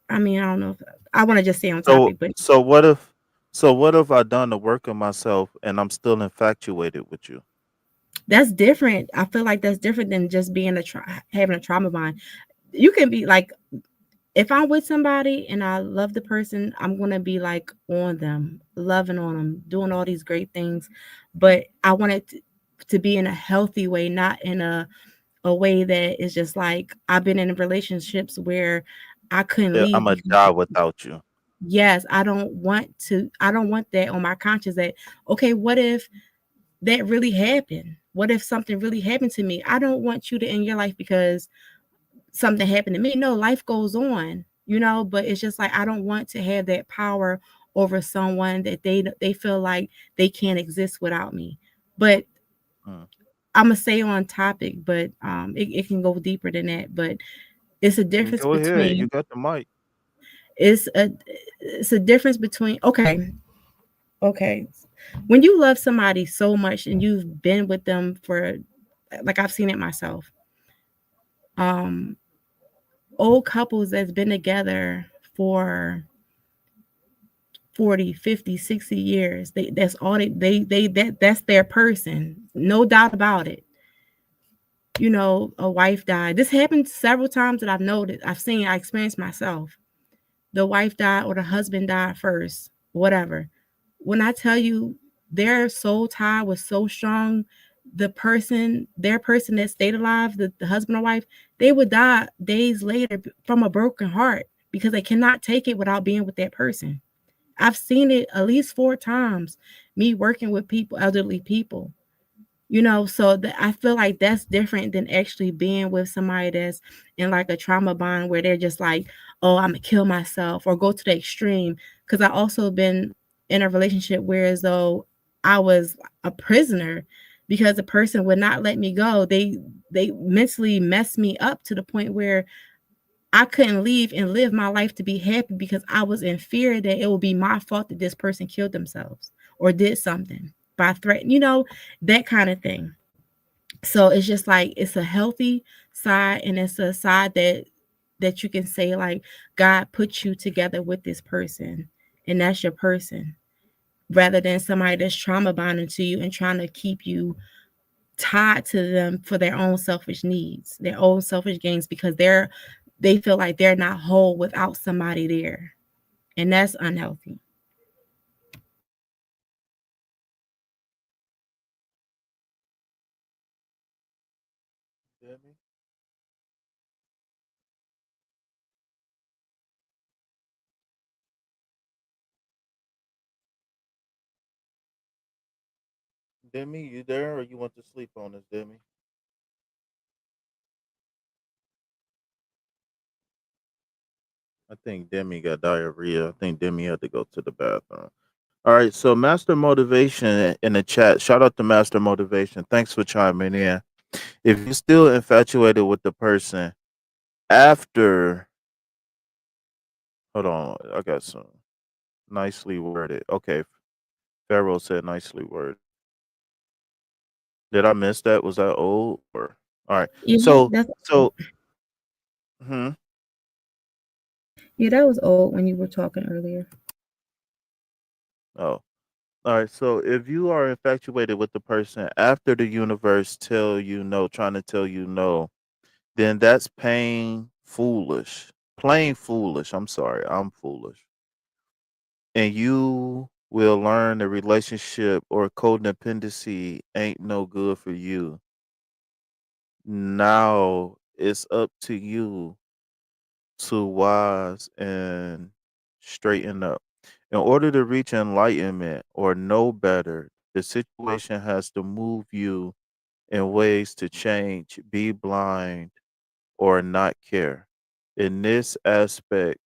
I mean, I don't know if I want to just stay on So topic, but so what if so what if I done the work on myself and I'm still infatuated with you? that's different. I feel like that's different than just being having a trauma bond. You can be like, if I'm with somebody and I love the person, I'm gonna be like on them, loving on them, doing all these great things. But I want it to be in a healthy way, not in a way that is just like I've been in relationships where I couldn't leave I'ma because die without you. yes, I don't want that on my conscience that okay, what if that really happened? What if something really happened to me? I don't want you to end your life because something happened to me. No, life goes on, but it's just like I don't want to have that power over someone that they feel like they can't exist without me. But Mm. I'm gonna stay on topic, but it can go deeper than that. But it's a difference Go ahead. You between got the mic. it's a it's a difference between okay, when you love somebody so much and you've been with them for like I've seen it myself. Um, Old couples that's been together for 40, 50, 60 years. That's all that's their person. No doubt about it. A wife died. This happened several times that I've noted. I experienced myself. The wife died or the husband died first, whatever. When I tell you their soul tie was so strong, their person that stayed alive, the husband or wife, they would die days later from a broken heart because they cannot take it without being with that person. I've seen it at least 4 times, me working with people, elderly people. So I feel like that's different than actually being with somebody that's in like a trauma bond where they're just like, oh, I'm gonna kill myself or go to the extreme. Because I also been in a relationship where as though I was a prisoner because the person would not let me go. They mentally messed me up to the point where I couldn't leave and live my life to be happy because I was in fear that it would be my fault that this person killed themselves or did something by threat, that kind of thing. So it's just like it's a healthy side and it's a side that you can say like God put you together with this person and that's your person rather than somebody that's trauma bonding to you and trying to keep you tied to them for their own selfish needs, their own selfish gains because they feel like they're not whole without somebody there. And that's unhealthy. Demi? Demi, you there or you want to sleep on us, Demi? I think Demi got diarrhea. I think Demi had to go to the bathroom. All right, so Master Motivation in the chat. Shout out to Master Motivation. Thanks for chiming in. If you're still infatuated with the person after, hold on, I got some nicely worded. Okay, Pharaoh said nicely worded. Did I miss that? Was that old or all right? Yeah, So that's old. so hmm, Yeah, that was old when you were talking earlier. oh, all right. So if you are infatuated with the person after the universe tell you no, trying to tell you no, then that's plain foolish. Plain foolish. I'm sorry, I'm foolish. And you will learn the relationship or codependency ain't no good for you. Now it's up to you to wise and straighten up. In order to reach enlightenment or know better, the situation has to move you in ways to change, be blind, or not care. In this aspect,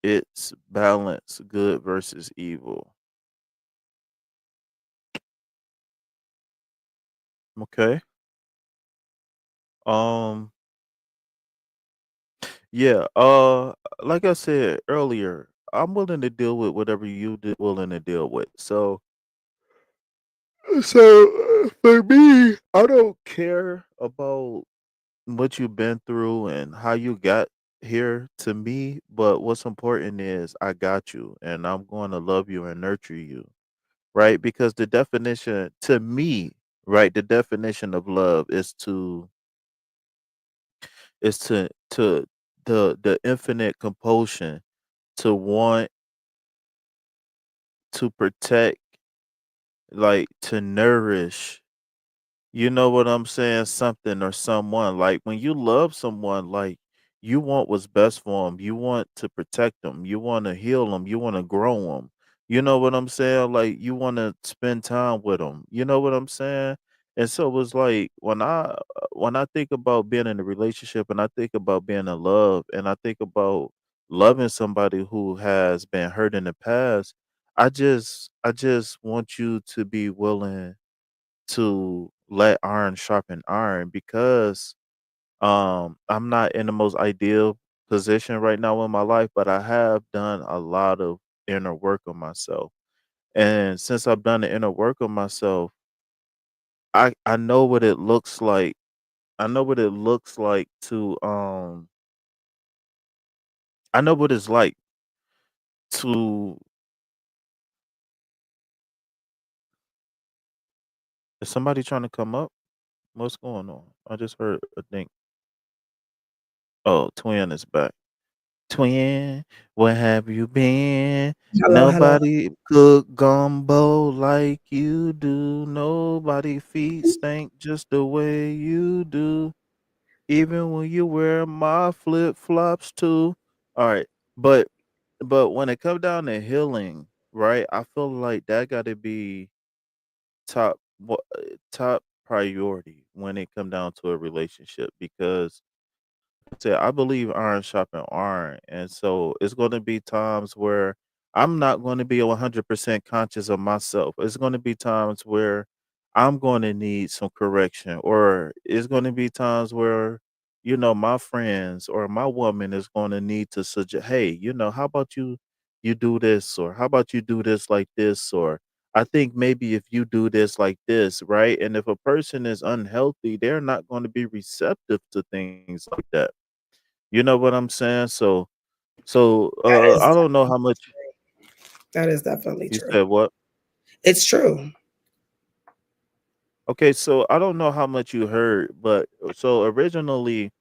it's balance, good versus evil. Okay. Um. Yeah. Like I said earlier, I'm willing to deal with whatever willing to deal with. So for me, I don't care about what you've been through and how you got here to me, but what's important is I got you and I'm going to love you and nurture you, right? Because the definition to me, right, the definition of love is to the infinite compulsion to want to protect, like to nourish. You know what I'm saying? Something or someone. Like when you love someone, like you want what's best for them. You want to protect them. You want to heal them. You want to grow them. You know what I'm saying? Like you want to spend time with them. You know what I'm saying? And so it's like when I think about being in a relationship and I think about being in love and I think about loving somebody who has been hurt in the past, I just want you to be willing to let iron sharpen iron because I'm not in the most ideal position right now in my life, but I have done a lot of inner work on myself. And since I've done the inner work on myself, I know what it looks like. I know what it looks like to I know what it's like to is somebody trying to come up? What's going on? I just heard a thing. Oh, twin is back. Twin, where have you been? Hello, hello. Nobody cook gumbo like you do. Nobody feet stink just the way you do. Even when you wear my flip flops too. All right, but when it comes down to healing, right? I feel like that got to be top priority when it come down to a relationship because said, I believe iron sharpen iron. And so it's going to be times where I'm not going to be 100% conscious of myself. It's going to be times where I'm going to need some correction, or it's going to be times where, my friends or my woman is going to need to suggest, hey, how about you do this, or how about you do this like this, or I think maybe if you do this like this, right? And if a person is unhealthy, they're not going to be receptive to things like that. You know what I'm saying? That is I don't know how much that is definitely you true. said what? It's true. Okay, so I don't know how much you heard, but so originally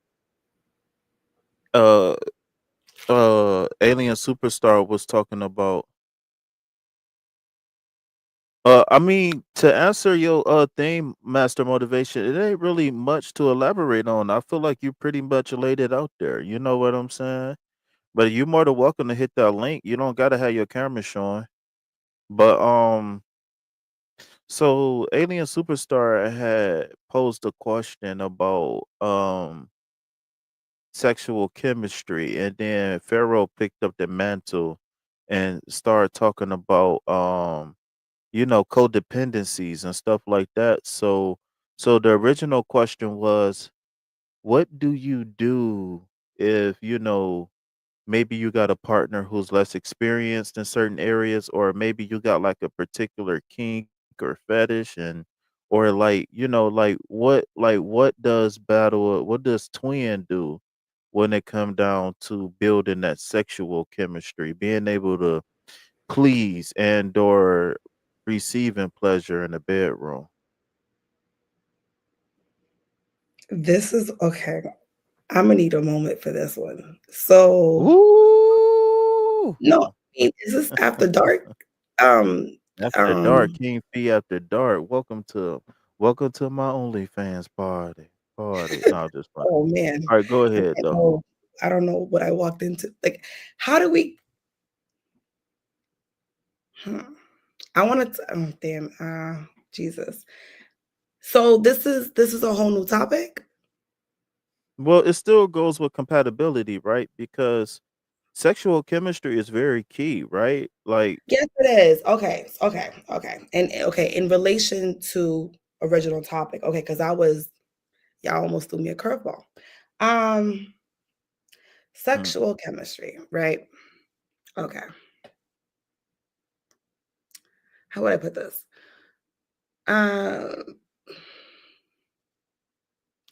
uh Alien Superstar was talking about I mean to answer your theme, Master Motivation, it ain't really much to elaborate on. I feel like you pretty much laid it out there. You know what I'm saying? But you're more than welcome to hit that link. You don't gotta have your camera showing. But so Alien Superstar had posed a question about sexual chemistry, and then Pharaoh picked up the mantle and started talking about codependencies and stuff like that. So the original question was, what do you do if maybe you got a partner who's less experienced in certain areas, or maybe you got like a particular kink or fetish, and or what does twin do when it come down to building that sexual chemistry, being able to please and or receiving pleasure in the bedroom? This is okay. I'm gonna need a moment for this one. So Ooh. no, I mean, is this after dark? Um, After dark, um, King Fee after dark. Welcome to my OnlyFans party. No, just fine. oh man, All right, go I ahead don't though. know. I don't know what I walked into. Like, how do we? Hmm, I want to. Oh, damn. Jesus. So this is a whole new topic. Well, it still goes with compatibility, right? Because sexual chemistry is very key, right? Like, Yes, it is. Okay, okay. And okay, in relation to original topic, okay, because y'all almost threw me a curveball. Um, mm, Sexual chemistry, right? Okay, how would I put this? Um,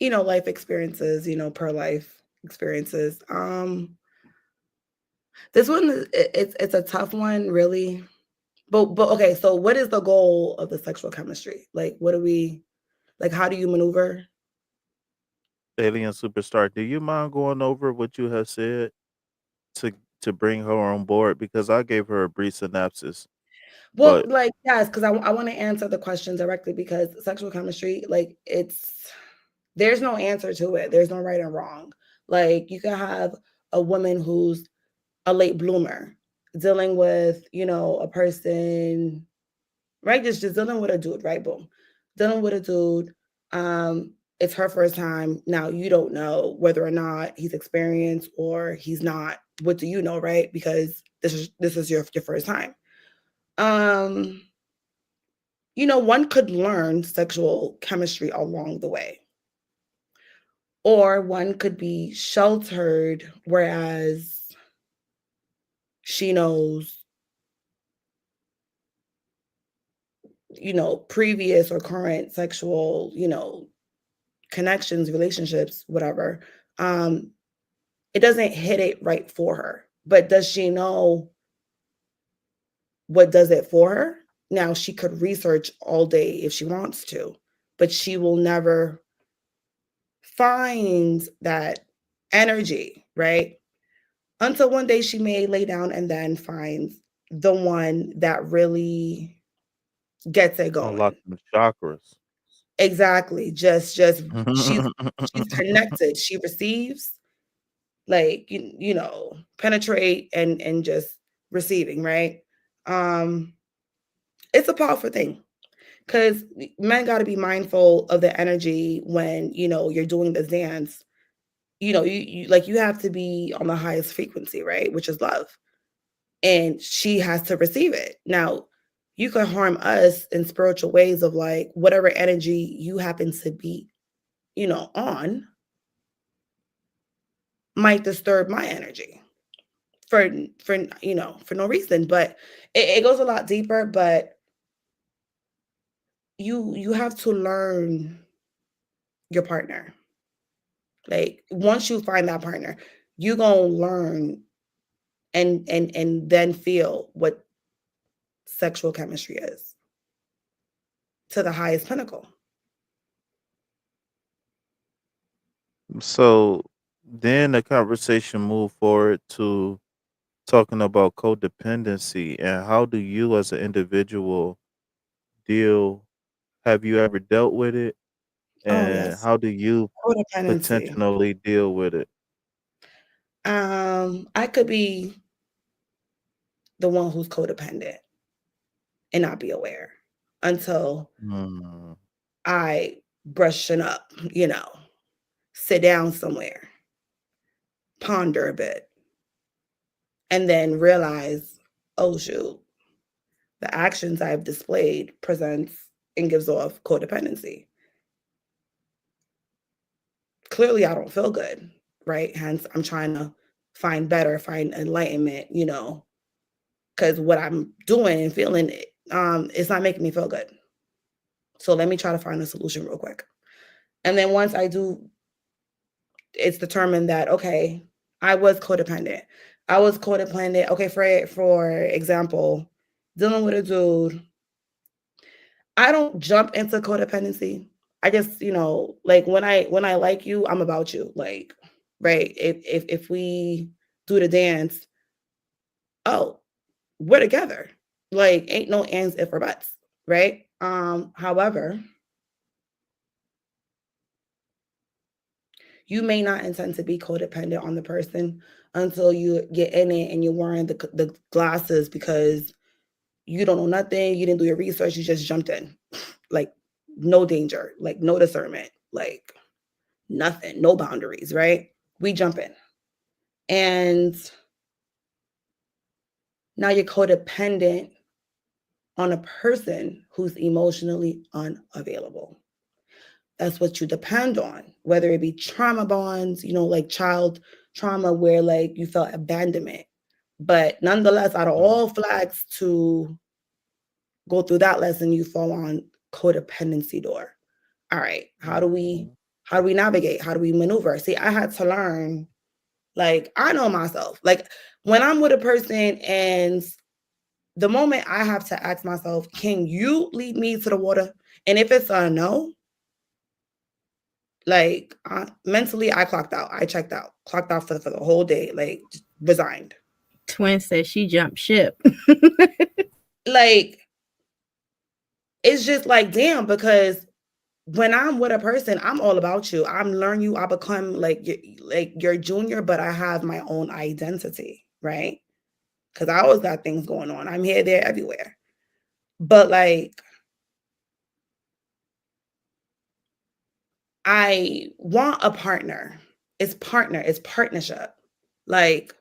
life experiences, per life experiences. This one it's a tough one, really. But okay, so what is the goal of the sexual chemistry? Like, what do we like? How do you maneuver? alien superstar, do you mind going over what you have said to to bring her on board? Because I gave her a brief synopsis, Well, but like, yes, because I want to answer the question directly because sexual chemistry, like, there's no answer to it. There's no right and wrong. Like, you can have a woman who's a late bloomer dealing with, a person, right? Just dealing with a dude, right? Boom. Dealing with a dude. Um, it's her first time. Now you don't know whether or not he's experienced or he's not. What do you know, right? Because this is your first time. Um, one could learn sexual chemistry along the way, or one could be sheltered, whereas she knows, previous or current sexual, connections, relationships, whatever. Um, it doesn't hit it right for her. But does she know what does it for her? Now she could research all day if she wants to, but she will never find that energy, right? Until one day she may lay down and then finds the one that really gets it unlock going. them chakras. Exactly. Just she's connected. She receives, like, penetrate and just receiving, right? Um it's a powerful thing because men got to be mindful of the energy when you're doing this dance. You have to be on the highest frequency, right? Which is love, and she has to receive it. Now, you can harm us in spiritual ways of like whatever energy you happen to be, on might disturb my energy for for no reason. But it goes a lot deeper. But you have to learn your partner. Like, once you find that partner, you gonna learn and then feel what sexual chemistry is to the highest pinnacle. So then the conversation moved forward to talking about codependency, and how do you as an individual deal have you ever dealt with it, Oh and yes, how do you codependency. potentially deal with it? I could be the one who's codependent and not be aware until Mm, I brushing up, sit down somewhere ponder a bit, and then realize, oh shoot, the actions I've displayed presents and gives off codependency. Clearly I don't feel good, right? Hence I'm trying to find better, find enlightenment, because what I'm doing and feeling, it's not making me feel good. So let me try to find a solution real quick. And then once I do, it's determined that, okay, I was codependent. Okay, for example, dealing with a dude, I don't jump into codependency. I just, like when I like you, I'm about you. Like, right. If we do the dance, oh, we're together. Like, ain't no ands, if, or buts, right? However, you may not intend to be codependent on the person until you get in it and you're wearing the glasses because you don't know nothing, you didn't do your research, you just jumped in. Like, no danger, like no discernment, like nothing, no boundaries, right? We jump in. And now you're codependent on a person who's emotionally unavailable. That's what you depend on, whether it be trauma bonds, like child trauma where like you felt abandonment. But nonetheless, out of Mm-hmm. all flags to go through that lesson, you fall on codependency door. All right, how do we navigate? How do we maneuver? See, I had to learn, like, I know myself. Like, when I'm with a person and the moment I have to ask myself, can you lead me to the water? And if it's a no, like, mentally, I clocked out. I checked out, clocked out for the whole day, like, resigned. Twin says she jumped ship. Like, it's just like, damn, because when I'm with a person, I'm all about you. I'm learning you. I become like your junior, but I have my own identity, right? Because I always got things going on. I'm here, there, everywhere. But like, I want a partner. It's partnership. Like,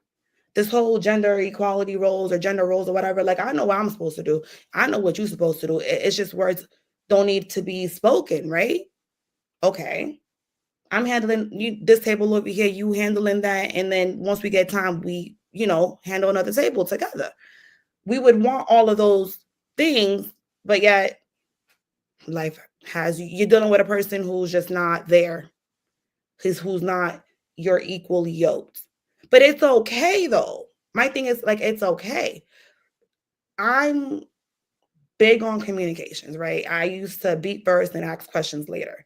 this whole gender equality roles or gender roles or whatever, like, I know what I'm supposed to do. I know what you're supposed to do. It's just words don't need to be spoken, right? Okay. I'm handling this table over here, you handling that. And then once we get time, we, handle another table together. We would want all of those things, but yet life has you. You're dealing with a person who's just not there, who's not your equally yoked. But it's okay though. My thing is, like, it's okay. I'm big on communications, right? I used to beat first and ask questions later,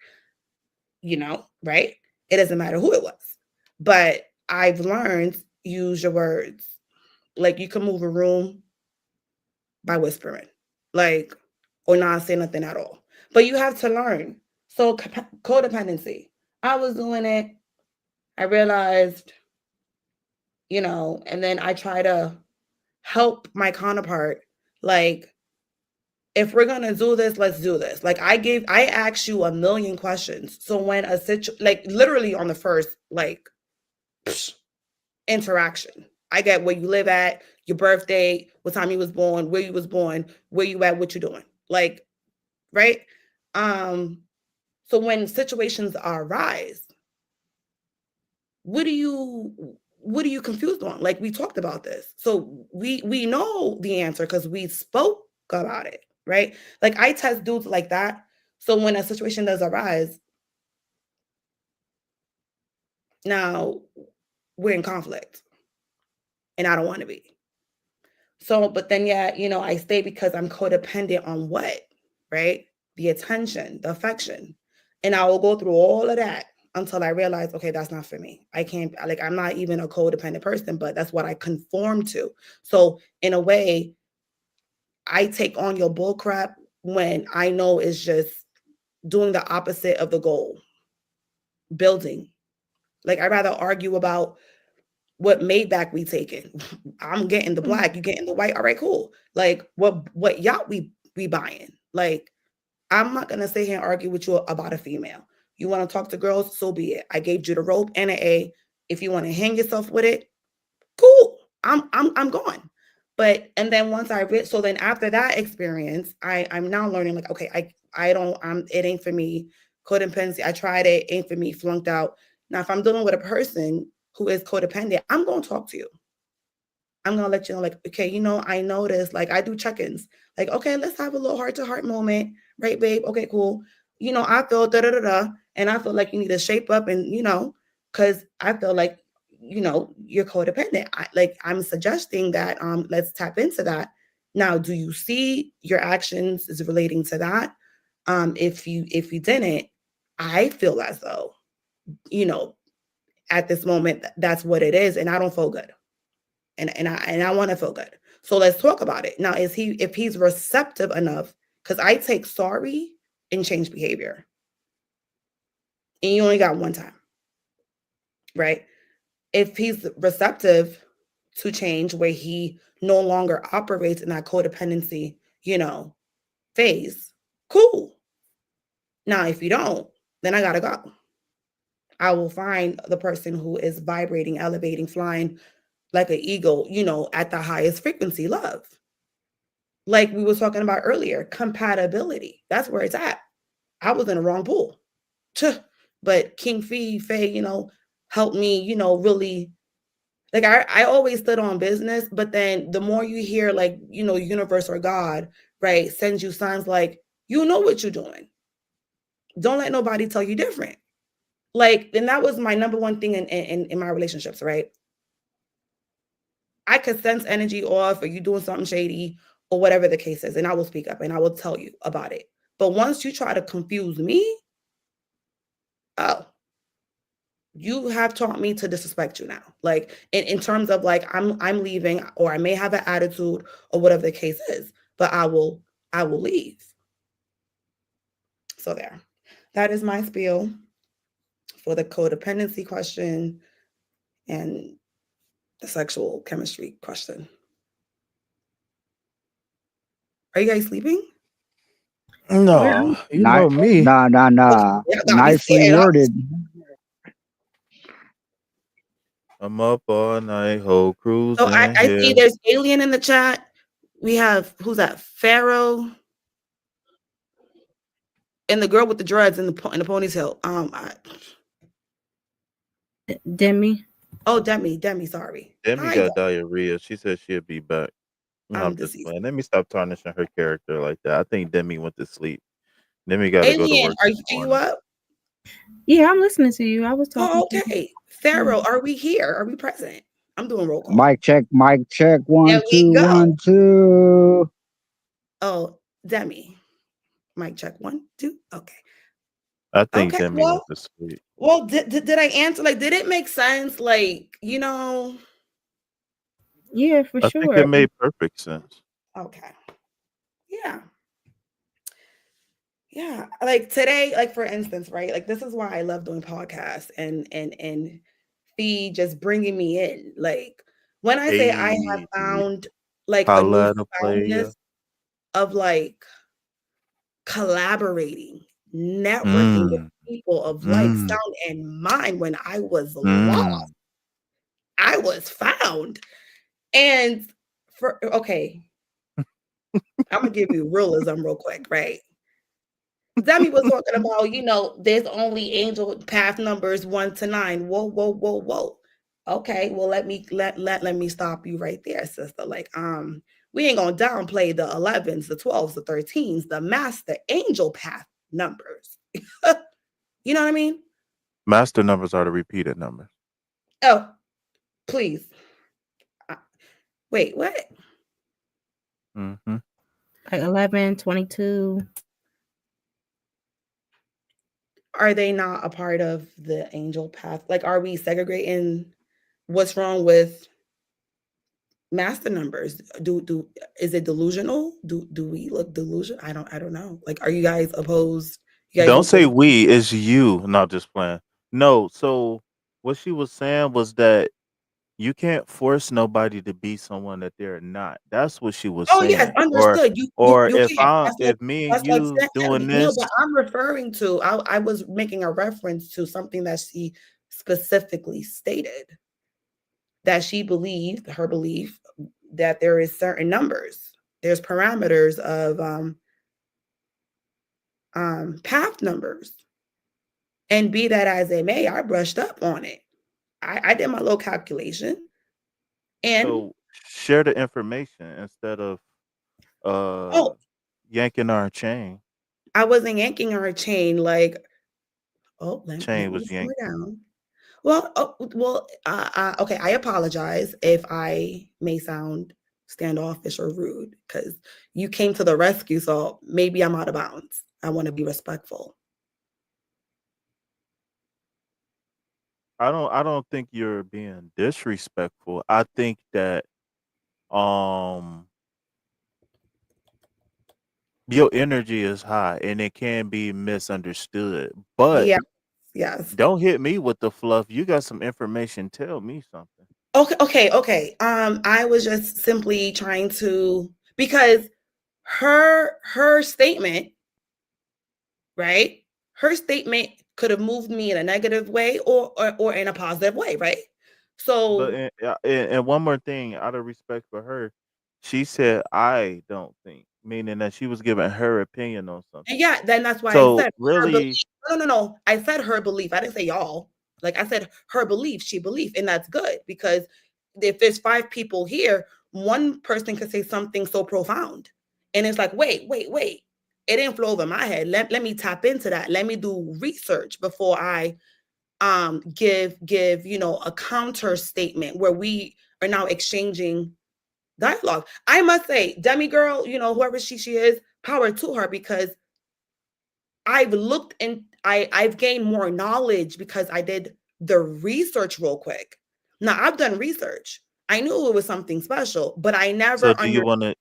right? It doesn't matter who it was. But I've learned, use your words. Like, you can move a room by whispering, like, or not say nothing at all. But you have to learn. So codependency. I was doing it. I realized, and then I try to help my counterpart. Like, if we're gonna do this, let's do this. Like, I asked you a million questions. So when like, literally on the first, like, interaction, I get where you live at, your birthday, what time you was born, where you was born, where you at, what you doing, like, right? Um, so when situations arise, what do you confused on? Like, we talked about this, so we know the answer because we spoke about it, right? Like, I test dudes like that. So when a situation does arise, now we're in conflict, and I don't want to be. So, but then, yeah, I stay because I'm codependent on what, right? The attention, the affection. And I will go through all of that until I realize, okay, that's not for me. I can't, like, I'm not even a codependent person, but that's what I conform to. So, in a way, I take on your bull crap when I know it's just doing the opposite of the goal, building. Like, I'd rather argue about what Maybach we taking. I'm getting the black, you getting the white. All right, cool. Like, what yacht we buying? Like, I'm not gonna sit here and argue with you about a female. You want to talk to girls, so be it. I gave you the rope and an A. If you want to hang yourself with it, cool. I'm gone. But and then once I read, so then after that experience, I'm now learning like, okay, I don't it ain't for me. Codependency, I tried it, ain't for me, flunked out. Now if I'm dealing with a person who is codependent, I'm gonna talk to you. I'm gonna let you know, like, okay, I noticed, like, I do check-ins, like, okay, let's have a little heart-to-heart moment, right, babe? Okay, cool. I feel da da da da, and I feel like you need to shape up, and because I feel like you're codependent. I'm suggesting that let's tap into that. Now, do you see your actions is relating to that? If you didn't, I feel as though you know at this moment that's what it is, and I don't feel good and I want to feel good. So let's talk about it. Now, if he's receptive enough, because I take sorry and change behavior. And you only got one time, right? If he's receptive to change where he no longer operates in that codependency, phase, cool. Now, if you don't, then I gotta go. I will find the person who is vibrating, elevating, flying like an eagle, at the highest frequency love. Like we were talking about earlier, compatibility. That's where it's at. I was in the wrong pool. But King Faye, helped me, really like I always stood on business, but then the more you hear like, universe or God, right, sends you signs like, you know what you're doing. Don't let nobody tell you different. Like, and that was my number one thing in my relationships, right? I could sense energy off or you doing something shady or whatever the case is, and I will speak up and I will tell you about it. But once you try to confuse me, oh, you have taught me to disrespect you now. Like in terms of like I'm leaving or I may have an attitude or whatever the case is, but I will leave. So there. That is my spiel for the codependency question and the sexual chemistry question. Are you guys sleeping? Where are No, you Not, know me. nah, nah, Okay, nah. yeah, got me Nicely scared. worded. I'm up all night, whole So I, cruising I see here. there's alien in the chat. We have who's that? Pharaoh and the girl with the dreads in the ponytail. Demi? Oh, Demi. Sorry. Demi Hi, got diarrhea. She said she'll be back. No, I'm I'm just deceased. playing. Let me stop tarnishing her character like that. I think Demi went to sleep. Demi got to go to Alien, work are this you morning. up? Yeah, I'm listening to you. I was talking Oh, to you. okay. Pharaoh, are we here? Are we present? I'm doing roll call. Mic check, mic check. There One, we two, go. 1, 2. Oh, Demi. Mic check 1, 2. Okay. I think Okay. Demi went to sleep. Well, did I answer? Like, did it make sense? Like, Yeah, for I think it sure. made perfect sense. okay. Yeah. Yeah. Like today, like for instance, right? Like this is why I love doing podcasts and Fee just bringing me in. Like when I say I have Hey, found like a holla at a player. newfoundness of like collaborating, networking with Mm, people of like mm, sound and mind when I was lost, mm. I was found. And okay, I'm gonna give you realism real quick, right? Demi was talking about, there's only angel path numbers 1 to 9. Whoa, whoa, whoa, whoa. Okay, well let me stop you right there, sister. Like, we ain't gonna downplay the 11s, the 12s, the 13s, the master angel path numbers. You know what I mean? Master numbers are the repeated numbers. Oh, please. Uh, Wait, what? Hmm. Like 11, 22. Are they not a part of the angel path? Like, are we segregating what's wrong with master numbers? Do is it delusional? Do we look delusional? I don't know. Like, are you guys opposed? You guys Don't look say different? we, it's you. Not just playing. No, so what she was saying was that you can't force nobody to be someone that they're not. That's what she was Oh yes, saying. understood. Or You can't. if me and That's like you doing no, this, but I'm referring to. I was making a reference to something that she specifically stated that she believed, her belief, that there is certain numbers, there's parameters of path numbers. And be that as it may, I brushed up on it. I did my little calculation, and So share the information instead of uh oh, yanking our chain. I wasn't yanking her chain like, oh, let Chain me was simmer yanked. down. Well, okay. I apologize if I may sound standoffish or rude because you came to the rescue, so maybe I'm out of bounds. I want to be respectful. I don't think you're being disrespectful. I think that um your energy is high and it can be misunderstood. But Yes, yes. don't hit me with the fluff. You got some information. Tell me something. Okay, okay, okay. I was just simply trying to, because her statement, right? Her statement could have moved me in a negative way or in a positive way, right? But So and one more thing, out of respect for her, she said, "I don't think," meaning that she was giving her opinion on and something. yeah, then that's why I So said her belief. really, No, no, no. I said her belief. I didn't say y'all. Like I said her belief, she believe, and that's good because if there's five people here, one person could say something so profound. And it's like, wait, wait, wait. It didn't flow over my head. Let me tap into that. Let me do research before I give a counter statement where we are now exchanging dialogue. I must say, Demi girl, whoever she is, power to her because I've looked and I've gained more knowledge because I did the research real quick. Now I've done research. I knew it was something special, but I so never do you under.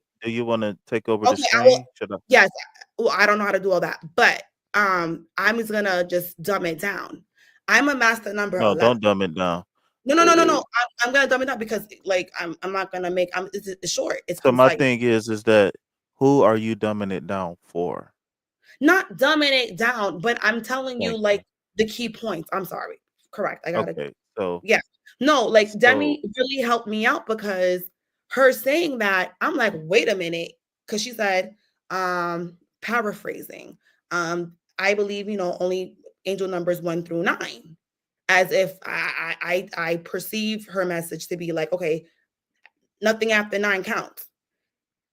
wanna take over the Okay, I will. screen? Should I? Yes, well, I don't know how to do all that, but I'm just gonna just dumb it down. I'm a master number No, 11. don't dumb it down. No, no, no, no, Eh, no. I'm gonna dumb it down because like I'm not gonna make. It's short. It's so my concise. thing is that who are you dumbing it down for? Not dumbing it down, but I'm telling you Thank like you. the key points. I'm sorry. Correct. I gotta. Okay, so Yeah. No, like so Demi really helped me out because her saying that, I'm like, wait a minute, because she said, paraphrasing, I believe only angel numbers 1 through 9, as if I perceive her message to be like, okay, nothing after 9 counts.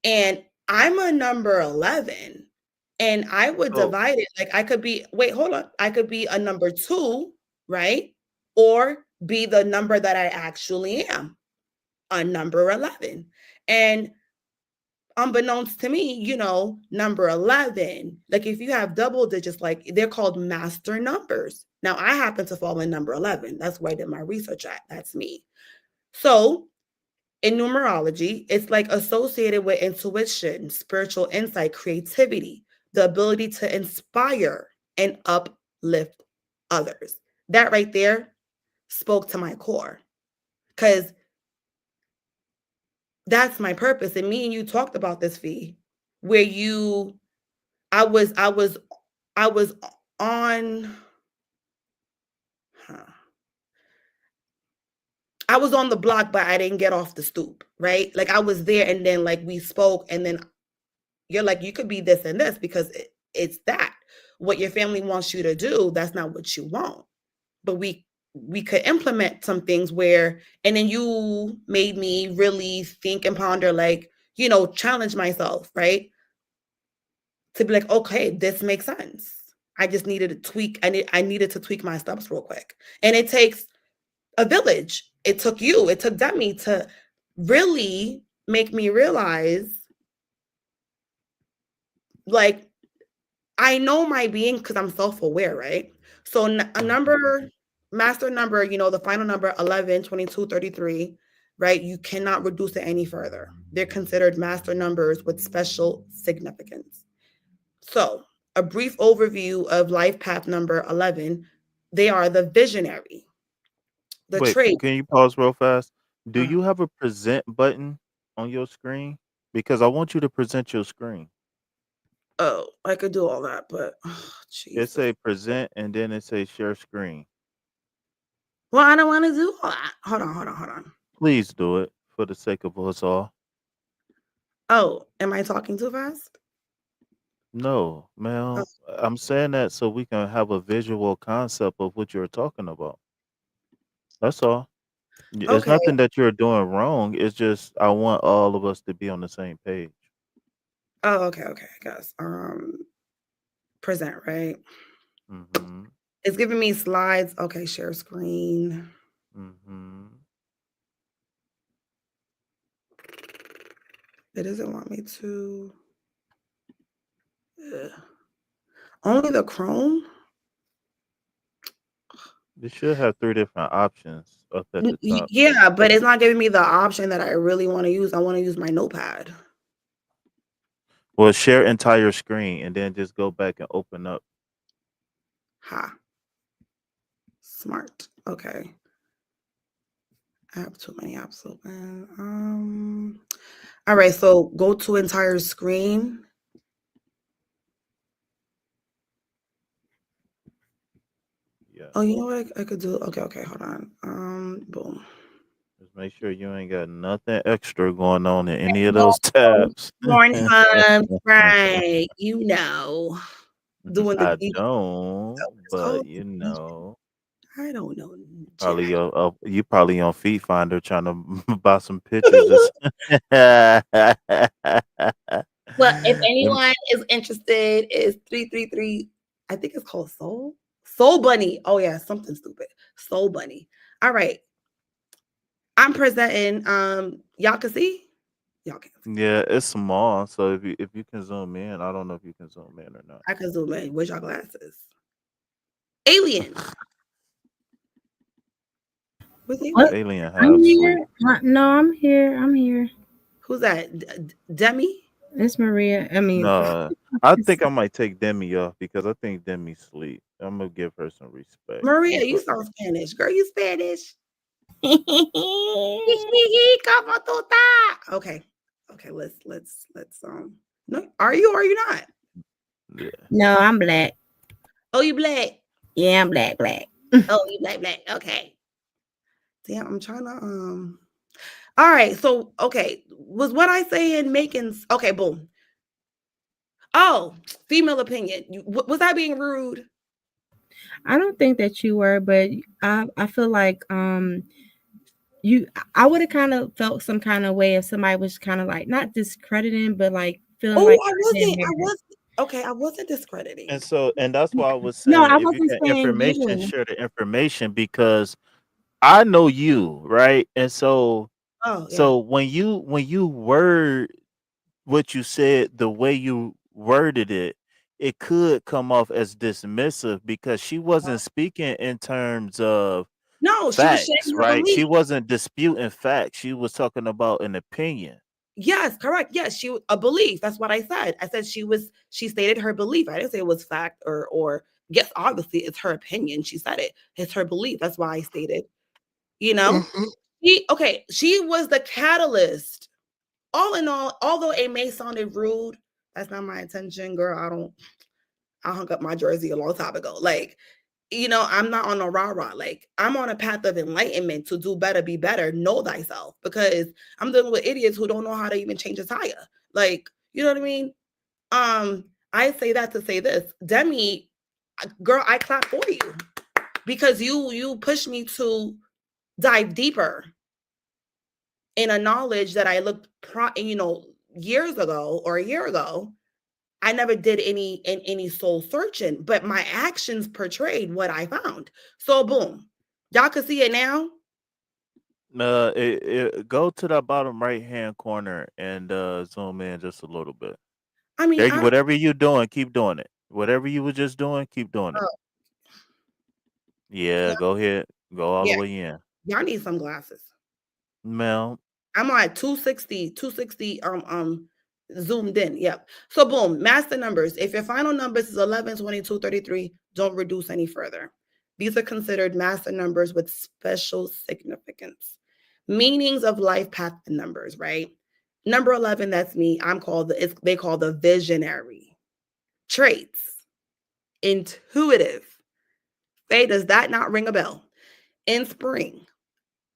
And I'm a number 11. And I would so divide it like I could be, wait, hold on. I could be a number 2, right? Or be the number that I actually am, a number 11. And unbeknownst to me, number 11, like if you have double digits, like they're called master numbers. Now I happen to fall in number 11. That's where I did my research at. That's me. So in numerology, it's like associated with intuition, spiritual insight, creativity, the ability to inspire and uplift others. That right there spoke to my core because that's my purpose. And me and you talked about this, fee, where I was on, huh, I was on the block, but I didn't get off the stoop, right? Like I was there, and then like we spoke, and then you're like, you could be this and this because it's that. What your family wants you to do, that's not what you want. But we could implement some things where, and then you made me really think and ponder, like, challenge myself, right? To be like, okay, this makes sense. I just needed to tweak. I needed to tweak my steps real quick. And it takes a village. It took you, it took Demi to really make me realize, like, I know my being because I'm self-aware, right? So a mhm. number, master number, the final number 11, 22, 33, right? You cannot reduce it any further. They're considered master numbers with special significance. So, a brief overview of life path number 11. They are the visionary, the Wait, trait. can you pause real fast? Do Uh, you have a present button on your screen? Because I want you to present your screen. oh, I could do all that, but oh, It Jesus. say present and then it say share screen. Well, I don't want to do all that. Hold on. Please do it for the sake of us all. Oh, am I talking too fast? No, Oh, ma'am. I'm saying that so we can have a visual concept of what you're talking about. That's all. It's okay. nothing that you're doing wrong. It's just I want all of us to be on the same page. Oh, okay, I guess. Present, right? Mm-hmm. It's giving me slides. Okay, share screen. Mm-hmm. It doesn't want me to. Ugh. Only the Chrome? You should have three different options up at the top. Yeah, but it's not giving me the option that I really want to use. I want to use my notepad. Well, share entire screen and then just go back and open up. Ha. Smart. Okay. I have too many apps open. All right, so go to entire screen. Yeah. Oh, you know what I could do? Okay, hold on. Boom. Just make sure you ain't got nothing extra going on in any of No those tabs. porn hub, right? You know, doing the I deep. don't, It's but called. you know, I don't know, probably Jack. you probably on Feet Finder trying to buy some pictures. Well, if Them- anyone is interested, is 333. I think it's called Soul Bunny. Oh yeah, something stupid. Soul Bunny. All right. I'm presenting. Y'all can see? Y'all can see. yeah, it's small, so if you can zoom in, I don't know if you can zoom in or not. I can zoom in. Where's y'all glasses? Alien. Where's What? Alien? Alien I'm half sleep. here. No, I'm here. I'm here. Who's that? Demi? It's Maria. I mean, No, I think I might take Demi off because I think Demi sleep. I'm gonna give her some respect. Maria, Keep you her. sound Spanish. Girl, you Spanish. it's ¿Cómo tú estás? Okay. Okay, let's no, are you or are you not? Yeah. no, I'm black. Oh, you black. Yeah, I'm black. Oh, you black. Okay. Damn, I'm trying to all right, so okay, was what I saying making okay, boom. Oh, female opinion. Was I being rude? I don't think that you were, but I feel like you I would have kind of felt some kind of way if somebody was kind of like not discrediting, but like feeling Oh, like I didn't I hear. was okay, I wasn't discrediting. And that's why I was No, saying I if you wasn't can saying information, you. share the information because I know you, right? And Oh, yeah. so when you word what you said the way you worded it, it could come off as dismissive because she wasn't speaking in terms of No, she was facts, sharing her right? belief. She wasn't disputing facts. She was talking about an opinion. Yes, correct. Yes, a belief. That's what I said. I said she stated her belief. I didn't say it was fact or yes, obviously it's her opinion. She said it. It's her belief. That's why I stated, you know? She was the catalyst. All in all, although it may sounded rude, that's not my intention, girl. I hung up my jersey a long time ago. Like, I'm not on a rah-rah. Like, I'm on a path of enlightenment to do better, be better, know thyself. Because I'm dealing with idiots who don't know how to even change a tire. Like, you know what I mean? I say that to say this. Demi, girl, I clap for you. Because you pushed me to dive deeper in a knowledge that I looked years ago or a year ago. I never did any soul searching, but my actions portrayed what I found. So boom, y'all can see it now. Go to the bottom right hand corner and zoom in just a little bit. I mean, There, whatever you doing, keep doing it. Whatever you were just doing, keep doing it. uh, Yeah, yeah, go ahead, go all the yeah, way in, y'all need some glasses. Mel. I'm on 260 zoomed in. Yep. So boom, master numbers. If your final numbers is 11, 22, 33, don't reduce any further. These are considered master numbers with special significance. Meanings of life path numbers, right? Number 11, that's me. They call the visionary. Traits, intuitive. Faye, does that not ring a bell? in spring,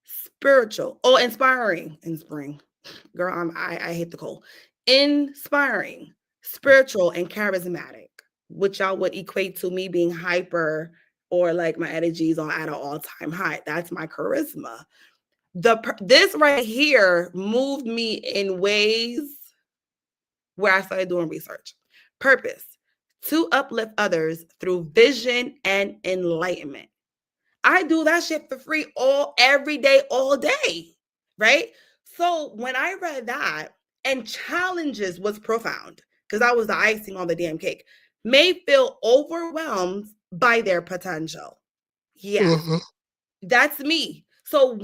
spiritual, oh, inspiring in spring. Girl, I hate the cold. Inspiring, spiritual, and charismatic, which y'all would equate to me being hyper or like my energy's on at an all-time high. That's my charisma. This right here moved me in ways where I started doing research. Purpose to uplift others through vision and enlightenment. I do that shit for free every day, all day. Right. So when I read that, and challenges was profound because that was the icing on the damn cake, may feel overwhelmed by their potential. Yes, that's me. So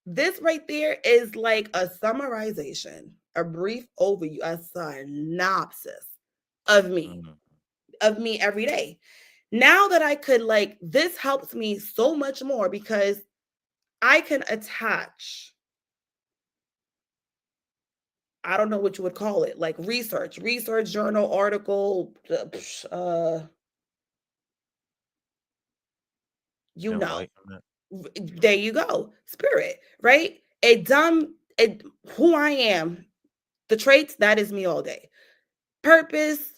this right there is like a summarization, a brief overview, a synopsis of me, Mhm. every day. Now that I could this helps me so much more because I can attach, I don't know what you would call it, like research journal, article, you know, Enlightenment. there you go, spirit, right? Who I am, the traits, that is me all day. Purpose,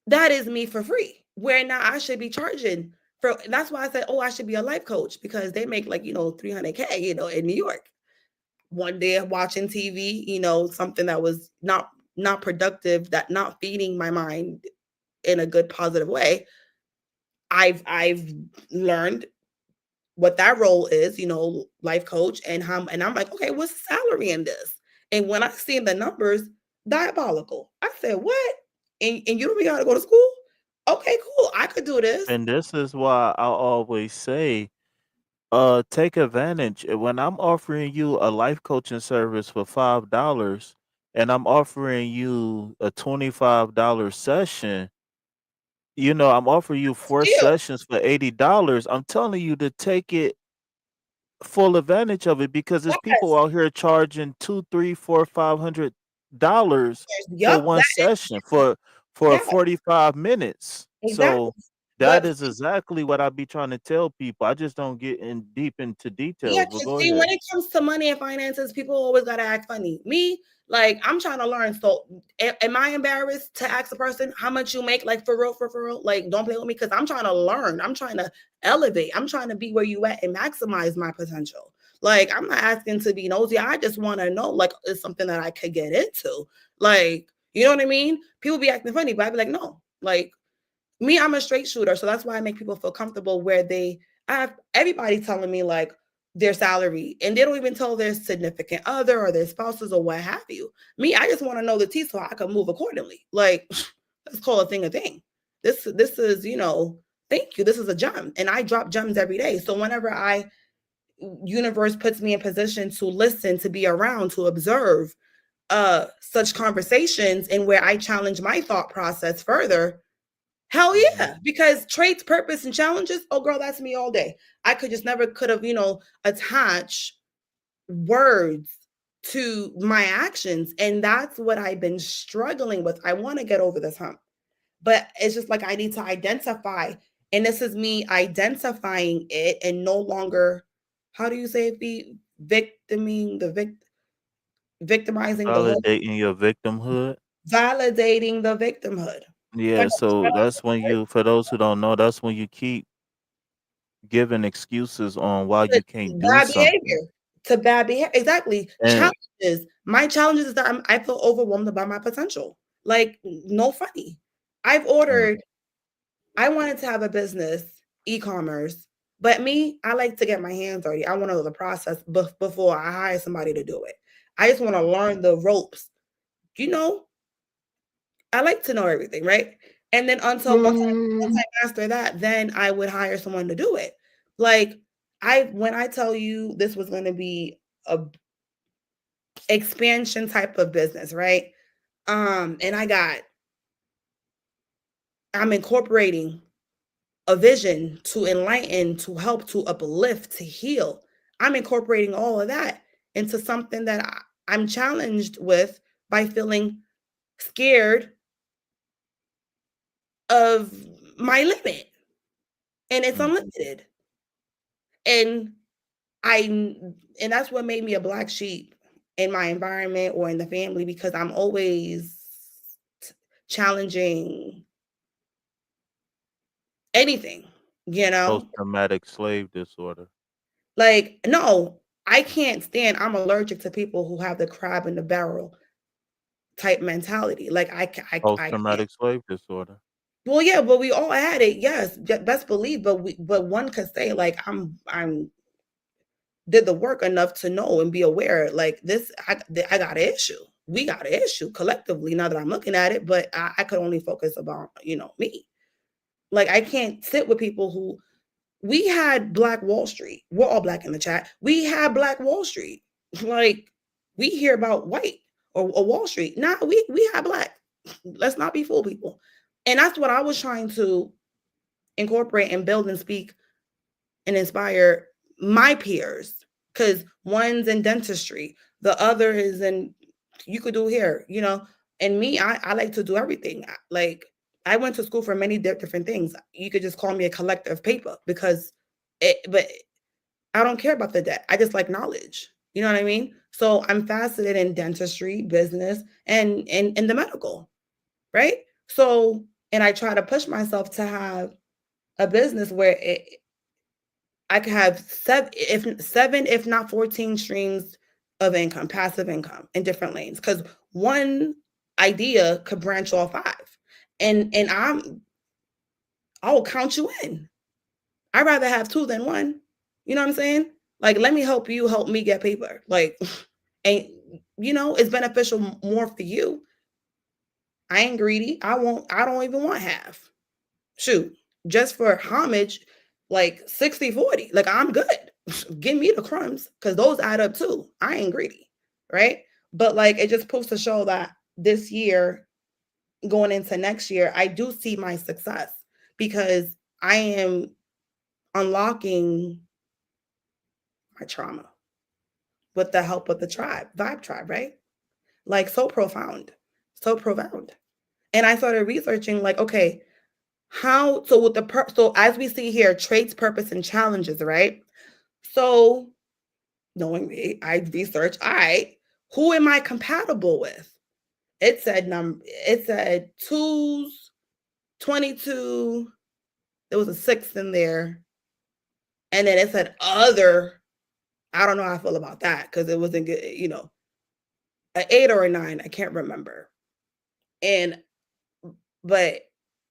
that is me for free. Where now I should be charging for, that's why I said, oh, I should be a life coach because they make 300K, in New York. One day watching TV, something that was not productive, that not feeding my mind in a good positive way. I've learned what that role is, life coach, and I'm like, okay, what's the salary in this? And when I seen the numbers, diabolical. I said, what? And you don't even gotta go to school? Okay, cool. I could do this. And this is why I always say, take advantage. When I'm offering you a life coaching service for $5 and I'm offering you a $25 session, I'm offering you four Still, sessions for $80. I'm telling you to take it full advantage of it because there's people yes, out here charging two, three, four, $500 for yup, one session for yeah, 45 minutes. exactly. So that But is exactly what I be trying to tell people. I just don't get in deep into yeah, details. But because go see, when ahead. it comes to money and finances, people always gotta act funny. Me, I'm trying to learn. So, am I embarrassed to ask a person how much you make? Like for real. Like, don't play with me because I'm trying to learn. I'm trying to elevate. I'm trying to be where you at and maximize my potential. Like, I'm not asking to be nosy. I just want to know, it's something that I could get into. Like, you know what I mean? People be acting funny, but I be like, no, me, I'm a straight shooter, so that's why I make people feel comfortable where I have everybody telling me their salary, and they don't even tell their significant other or their spouses or what have you. Me, I just want to know the tea so I can move accordingly. Let's call a thing a thing. This is, thank you. This is a gem, and I drop gems every day. So whenever universe puts me in position to listen, to be around, to observe such conversations, and where I challenge my thought process further. Hell Mhm. yeah, because traits, purpose, and challenges. Oh, girl, that's me all day. I could have, attach words to my actions. And that's what I've been struggling with. I want to get over this hump, but it's just I need to identify. And this is me identifying it and no longer, how do you say it? Be victiming victimizing the whole, Validating your victimhood. validating the victimhood. Yeah, so that's when for those who don't know, that's when you keep giving excuses on why To you can't do bad something. behavior, to bad behavior. Exactly. And Challenges. My challenges is that I feel overwhelmed by my potential. No funny. I've mm, ordered, I wanted to have a business, e-commerce, but me, I like to get my hands dirty. I want to know the process before I hire somebody to do it. I just want to learn the ropes. You know, I like to know everything, right? And then until once I master that, then I would hire someone to do it. Like when I tell you this was going to be a expansion type of business, right? And I'm incorporating a vision to enlighten, to help, to uplift, to heal. I'm incorporating all of that into something that I'm challenged with by feeling scared of my limit, and it's mm, unlimited. And I and that's what made me a black sheep in my environment or in the family, because I'm always challenging anything, you know? Post traumatic slave disorder. Like, no, I can't stand, I'm allergic to people who have the crab in the barrel type mentality. Like, Post I can't. traumatic slave disorder. Well, yeah, but we all had it. Yes, best believe. But one could say like I'm did the work enough to know and be aware. Like this, I got an issue. We got an issue collectively. Now that I'm looking at it, but I could only focus about me. Like I can't sit with people who we had Black Wall Street. We're all black in the chat. We had Black Wall Street. Like we hear about white or Wall Street. Nah, we had black. Let's not be fool people. And that's what I was trying to incorporate and build and speak and inspire my peers. Because one's in dentistry, the other is in, you could do hair. And me, I like to do everything. Like I went to school for many different things. You could just call me a collector of paper because but I don't care about the debt. I just like knowledge. You know what I mean? So I'm fascinated in dentistry, business, and the medical, right? So, and I try to push myself to have a business where I could have seven, if not 14 streams of income, passive income in different lanes. Because one idea could branch off five. And I'll count you in. I'd rather have two than one. You know what I'm saying? Like, let me help you help me get paper. Like, and it's beneficial more for you. I ain't greedy. I don't even want half. Shoot, just for homage, like 60-40. Like I'm good. Give me the crumbs because those add up too. I ain't greedy, right? But like it just proves to show that this year, going into next year, I do see my success because I am unlocking my trauma with the help of the vibe tribe, right? Like so profound, so profound. And I started researching, like, okay, how so with so as we see here, traits, purpose, and challenges, right? So knowing me, I researched, all right, who am I compatible with? It said twos, 22, there was a six in there, and then it said other. I don't know how I feel about that because it wasn't good, an eight or a nine, I can't remember. And but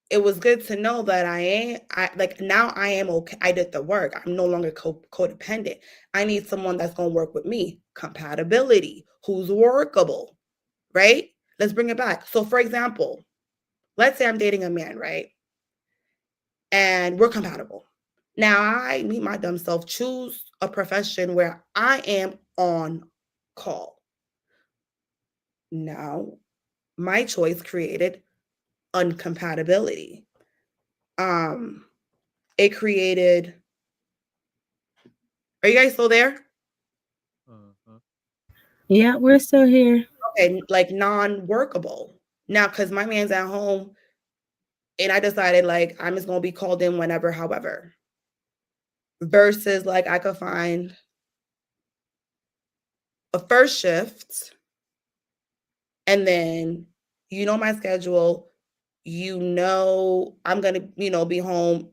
it was good to know that I like now I am okay. I did the work. I'm no longer codependent. I need someone that's going to work with me. Compatibility, who's workable, right? Let's bring it back. So for example, let's say I'm dating a man, right? And we're compatible. Now I meet my dumb self, choose a profession where I am on call. Now my choice created uncompatibility. Um, it created. Are you guys still there? Mhm. Yeah, we're still here. Okay, like non-workable. Now, because my man's at home and I decided like I'm just gonna be called in whenever, however. Versus like I could find a first shift and then my schedule, I'm gonna, be home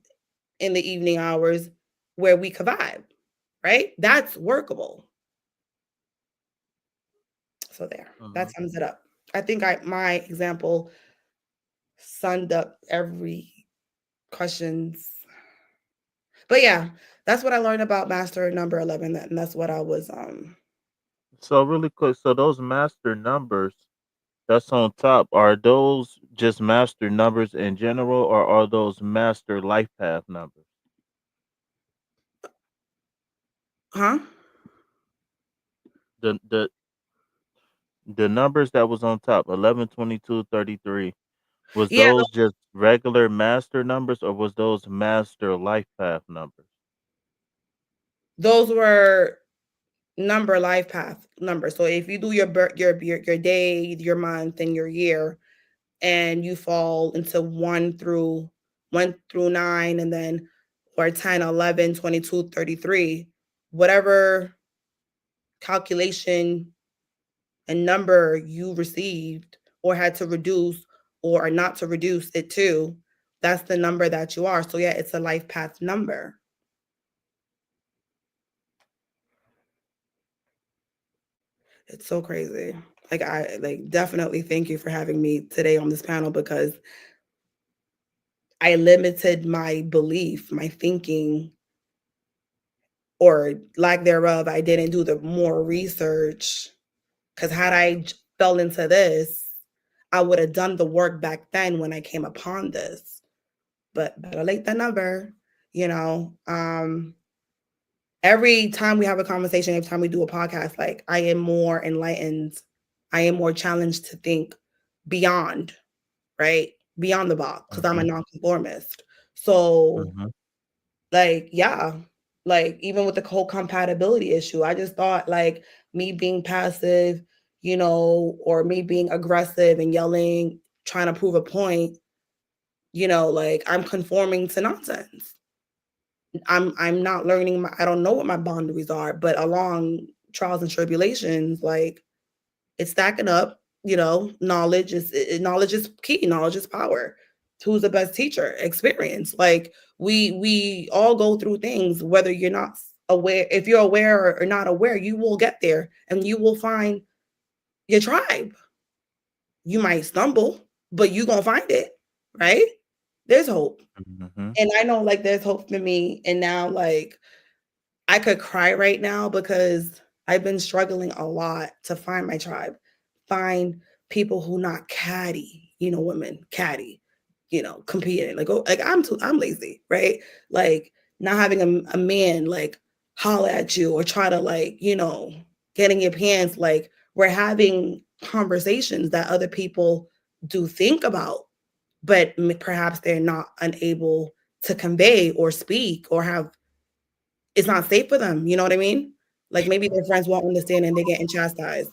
in the evening hours where we could vibe, right? That's workable. So there, that Mhm. sums it up. I think my example summed up every questions. But yeah, that's what I learned about master number 11, and that's what I was So really quick, so those master numbers that's on top, are those just master numbers in general, or are those master life path numbers? huh? The numbers that was on top, 11, 22, 33, was Yeah, those just regular master numbers, or was those master life path numbers? those were number life path numbers. So if you do your your day, your month, and your year, and you fall into one through nine, and then or 10, 11, 22, 33, whatever calculation and number you received or had to reduce or not to reduce it to, that's the number that you are. So yeah, it's a life path number. It's so crazy. Like I like definitely thank you for having me today on this panel because I limited my belief, my thinking, or lack thereof. I didn't do the more research because had I fell into this, I would have done the work back then when I came upon this. But better late than never, you know. Every time we have a conversation, every time we do a podcast, like I am more enlightened. I am more challenged to think beyond, right? Beyond the box because I'm a Mhm. nonconformist. So, Mhm. like, yeah, like even with the whole compatibility issue, I just thought like me being passive, you know, or me being aggressive and yelling, trying to prove a point, you know, like I'm conforming to nonsense. I'm not learning I don't know what my boundaries are, but along trials and tribulations, like it's stacking up, you know, knowledge is key, knowledge is power. Who's the best teacher? Experience. Like we all go through things, whether you're not aware, if you're aware or not aware, you will get there and you will find your tribe. You might stumble, but you gonna find it, right? There's hope. Mhm. And I know like there's hope for me. And now like I could cry right now because I've been struggling a lot to find my tribe, find people who not catty, you know, women catty, you know, competing. Like, oh, like I'm lazy, right? Like not having a man like holler at you or try to like, you know, get in your pants. Like we're having conversations that other people do think about, but perhaps they're not unable to convey or speak or have it's not safe for them. You know what I mean? Like maybe their friends won't understand and they're getting chastised.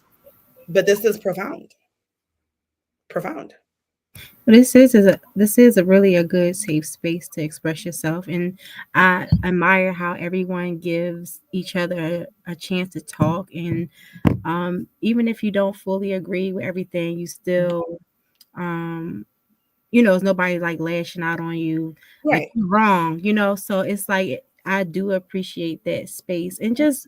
But this is profound. Profound. But this is a really a good safe space to express yourself, and I admire how everyone gives each other a chance to talk, and even if you don't fully agree with everything, you still um, it's nobody like lashing out on you like Right. you're wrong, So it's like I do appreciate that space and just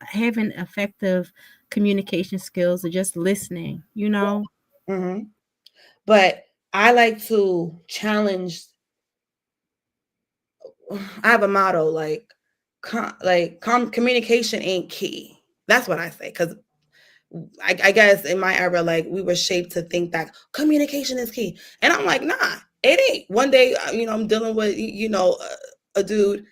having effective communication skills or just listening. Hmm. But I like to challenge. I have a motto communication ain't key. That's what I say because I guess in my era, like we were shaped to think that communication is key, and I'm like, nah, it ain't. One day, you know, I'm dealing with a dude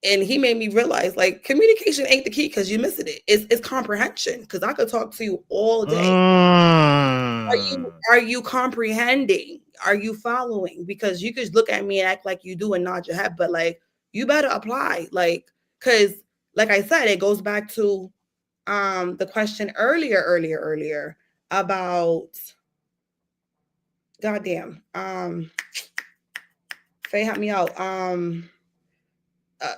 and he made me realize like communication ain't the key because you're missing it. It's comprehension because I could talk to you all day. Mm. Are you comprehending? Are you following? Because you could look at me and act like you do and nod your head, but like you better apply. Like, because like I said, it goes back to the question earlier about goddamn. Faye help me out. Uh,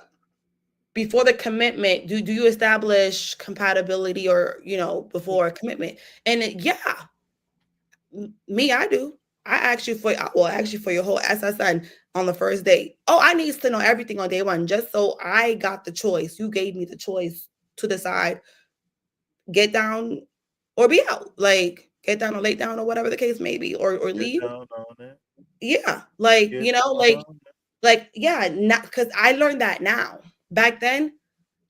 before the commitment, do you establish compatibility or before a commitment? And yeah, me, I do. I will ask you for your whole SSN on the first date. Oh, I needs to know everything on day one, just so I got the choice. You gave me the choice to decide get down or be out. Like get down or lay down or whatever the case may be, or Get leave. down on it. Yeah, like Get down on it. yeah, not because I learned that now. Back then,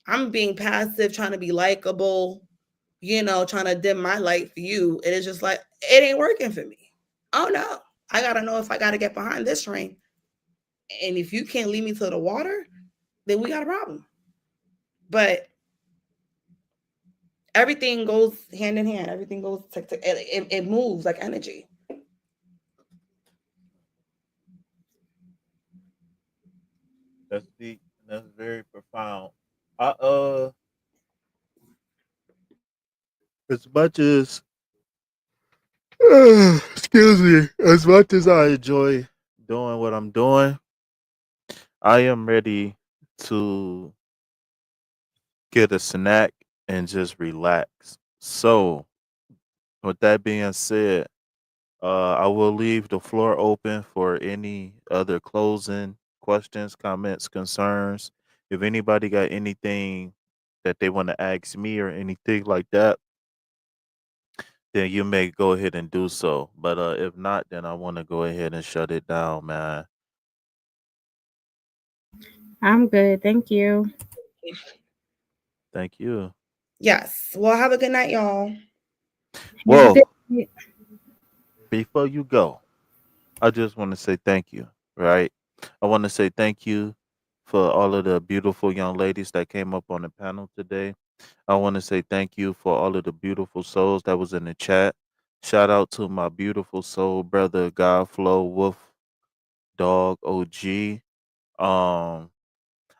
I'm being passive, trying to be likable, trying to dim my light for you. And it's just like, it ain't working for me. Oh no. I gotta know if I gotta get behind this train. And if you can't lead me to the water, then we got a problem. But everything goes hand in hand. Everything goes it moves like energy. That's deep. That's very profound. I as much as excuse me, as much as I enjoy doing what I'm doing, I am ready to get a snack and just relax. So, with that being said, I will leave the floor open for any other closing questions, comments, concerns. If anybody got anything that they want to ask me or anything like that, then you may go ahead and do so. But if not, then I want to go ahead and shut it down, man. I'm good. Thank you. Thank you. Yes. Well, have a good night, y'all. Have a good Whoa, night. before you go, I just want to say thank you, right? I want to say thank you for all of the beautiful young ladies that came up on the panel today. I want to say thank you for all of the beautiful souls that was in the chat. Shout out to my beautiful soul brother Godflow Wolf Dog OG. Um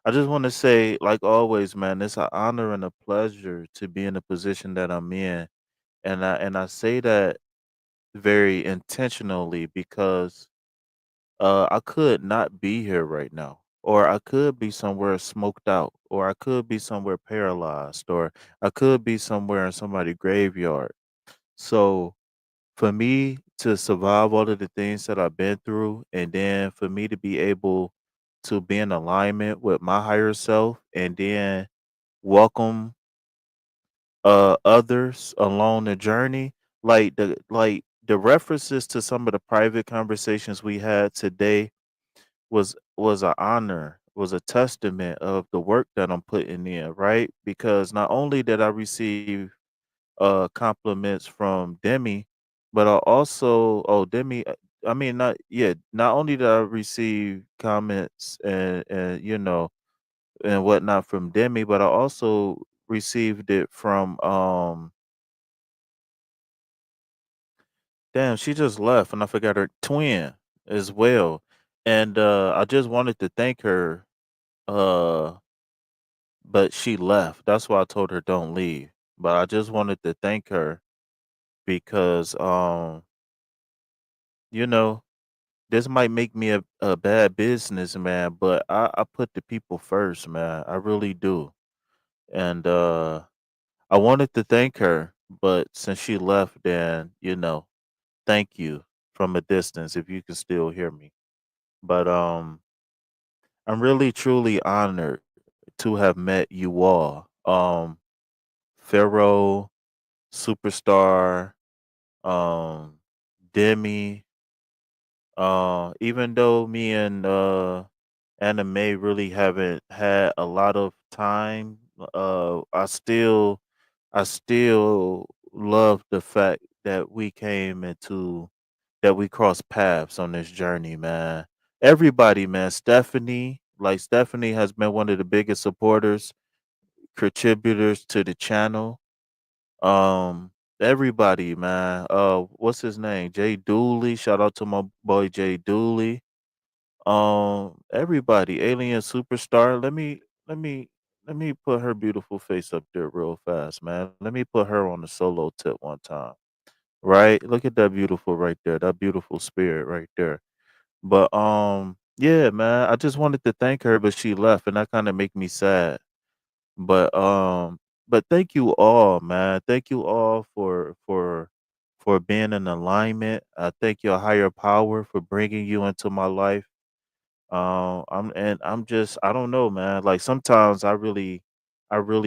I just want to say, like always, man, it's an honor and a pleasure to be in the position that I'm in. And I say that very intentionally because I could not be here right now. Or I could be somewhere smoked out, or I could be somewhere paralyzed, or I could be somewhere in somebody's graveyard. So for me to survive all of the things that I've been through, and then for me to be able to be in alignment with my higher self, and then welcome others along the journey, like the references to some of the private conversations we had today was an honor, was a testament of the work that I'm putting in, right? Because not only did I receive compliments from Demi, but I also Demi I mean not only did I receive comments and and whatnot from Demi, but I also received it from damn, she just left and I forgot her twin as well. And I just wanted to thank her uh but she left. That's why I told her don't leave. But I just wanted to thank her because you know, this might make me a bad businessman, but I put the people first, man. I really do. And I wanted to thank her, but since she left, then, thank you from a distance if you can still hear me. But I'm really truly honored to have met you all. Pharaoh, Superstar, um, Demi, even though me and anime really haven't had a lot of time, I still love the fact that we crossed paths on this journey, man. Everybody, man. Stephanie has been one of the biggest supporters, contributors to the channel. Um, Everybody, man. What's his name? Jay Dooley. Shout out to my boy Jay Dooley. Everybody, Alien Superstar. Let me put her beautiful face up there real fast, man. Let me put her on the solo tip one time. Right? Look at that beautiful right there. That beautiful spirit right there. But yeah, man, I just wanted to thank her, but she left and that kind of make me sad. But thank you all, man. Thank you all for being in alignment. I thank your higher power for bringing you into my life. I'm just I don't know, man. Like sometimes I really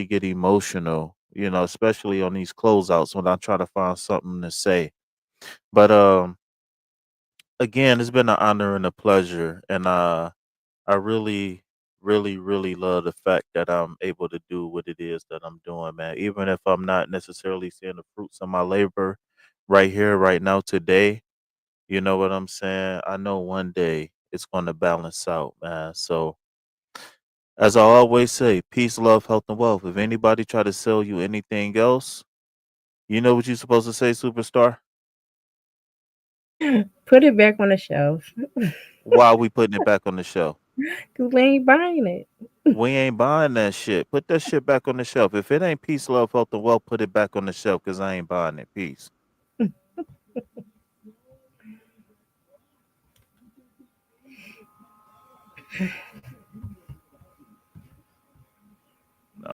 get emotional, especially on these closeouts when I try to find something to say. But again, it's been an honor and a pleasure, and I really, really, really love the fact that I'm able to do what it is that I'm doing, man. Even if I'm not necessarily seeing the fruits of my labor right here, right now, today, you know what I'm saying? I know one day it's going to balance out, man. So, as I always say, peace, love, health, and wealth. If anybody try to sell you anything else, you know what you're supposed to say, superstar? Put it back on the shelf Why are we putting it back on the shelf? because we ain't buying it. We ain't buying that shit. Put that shit back on the shelf. If it ain't peace, love, health, and wealth, put it back on the shelf because I ain't buying it. Peace.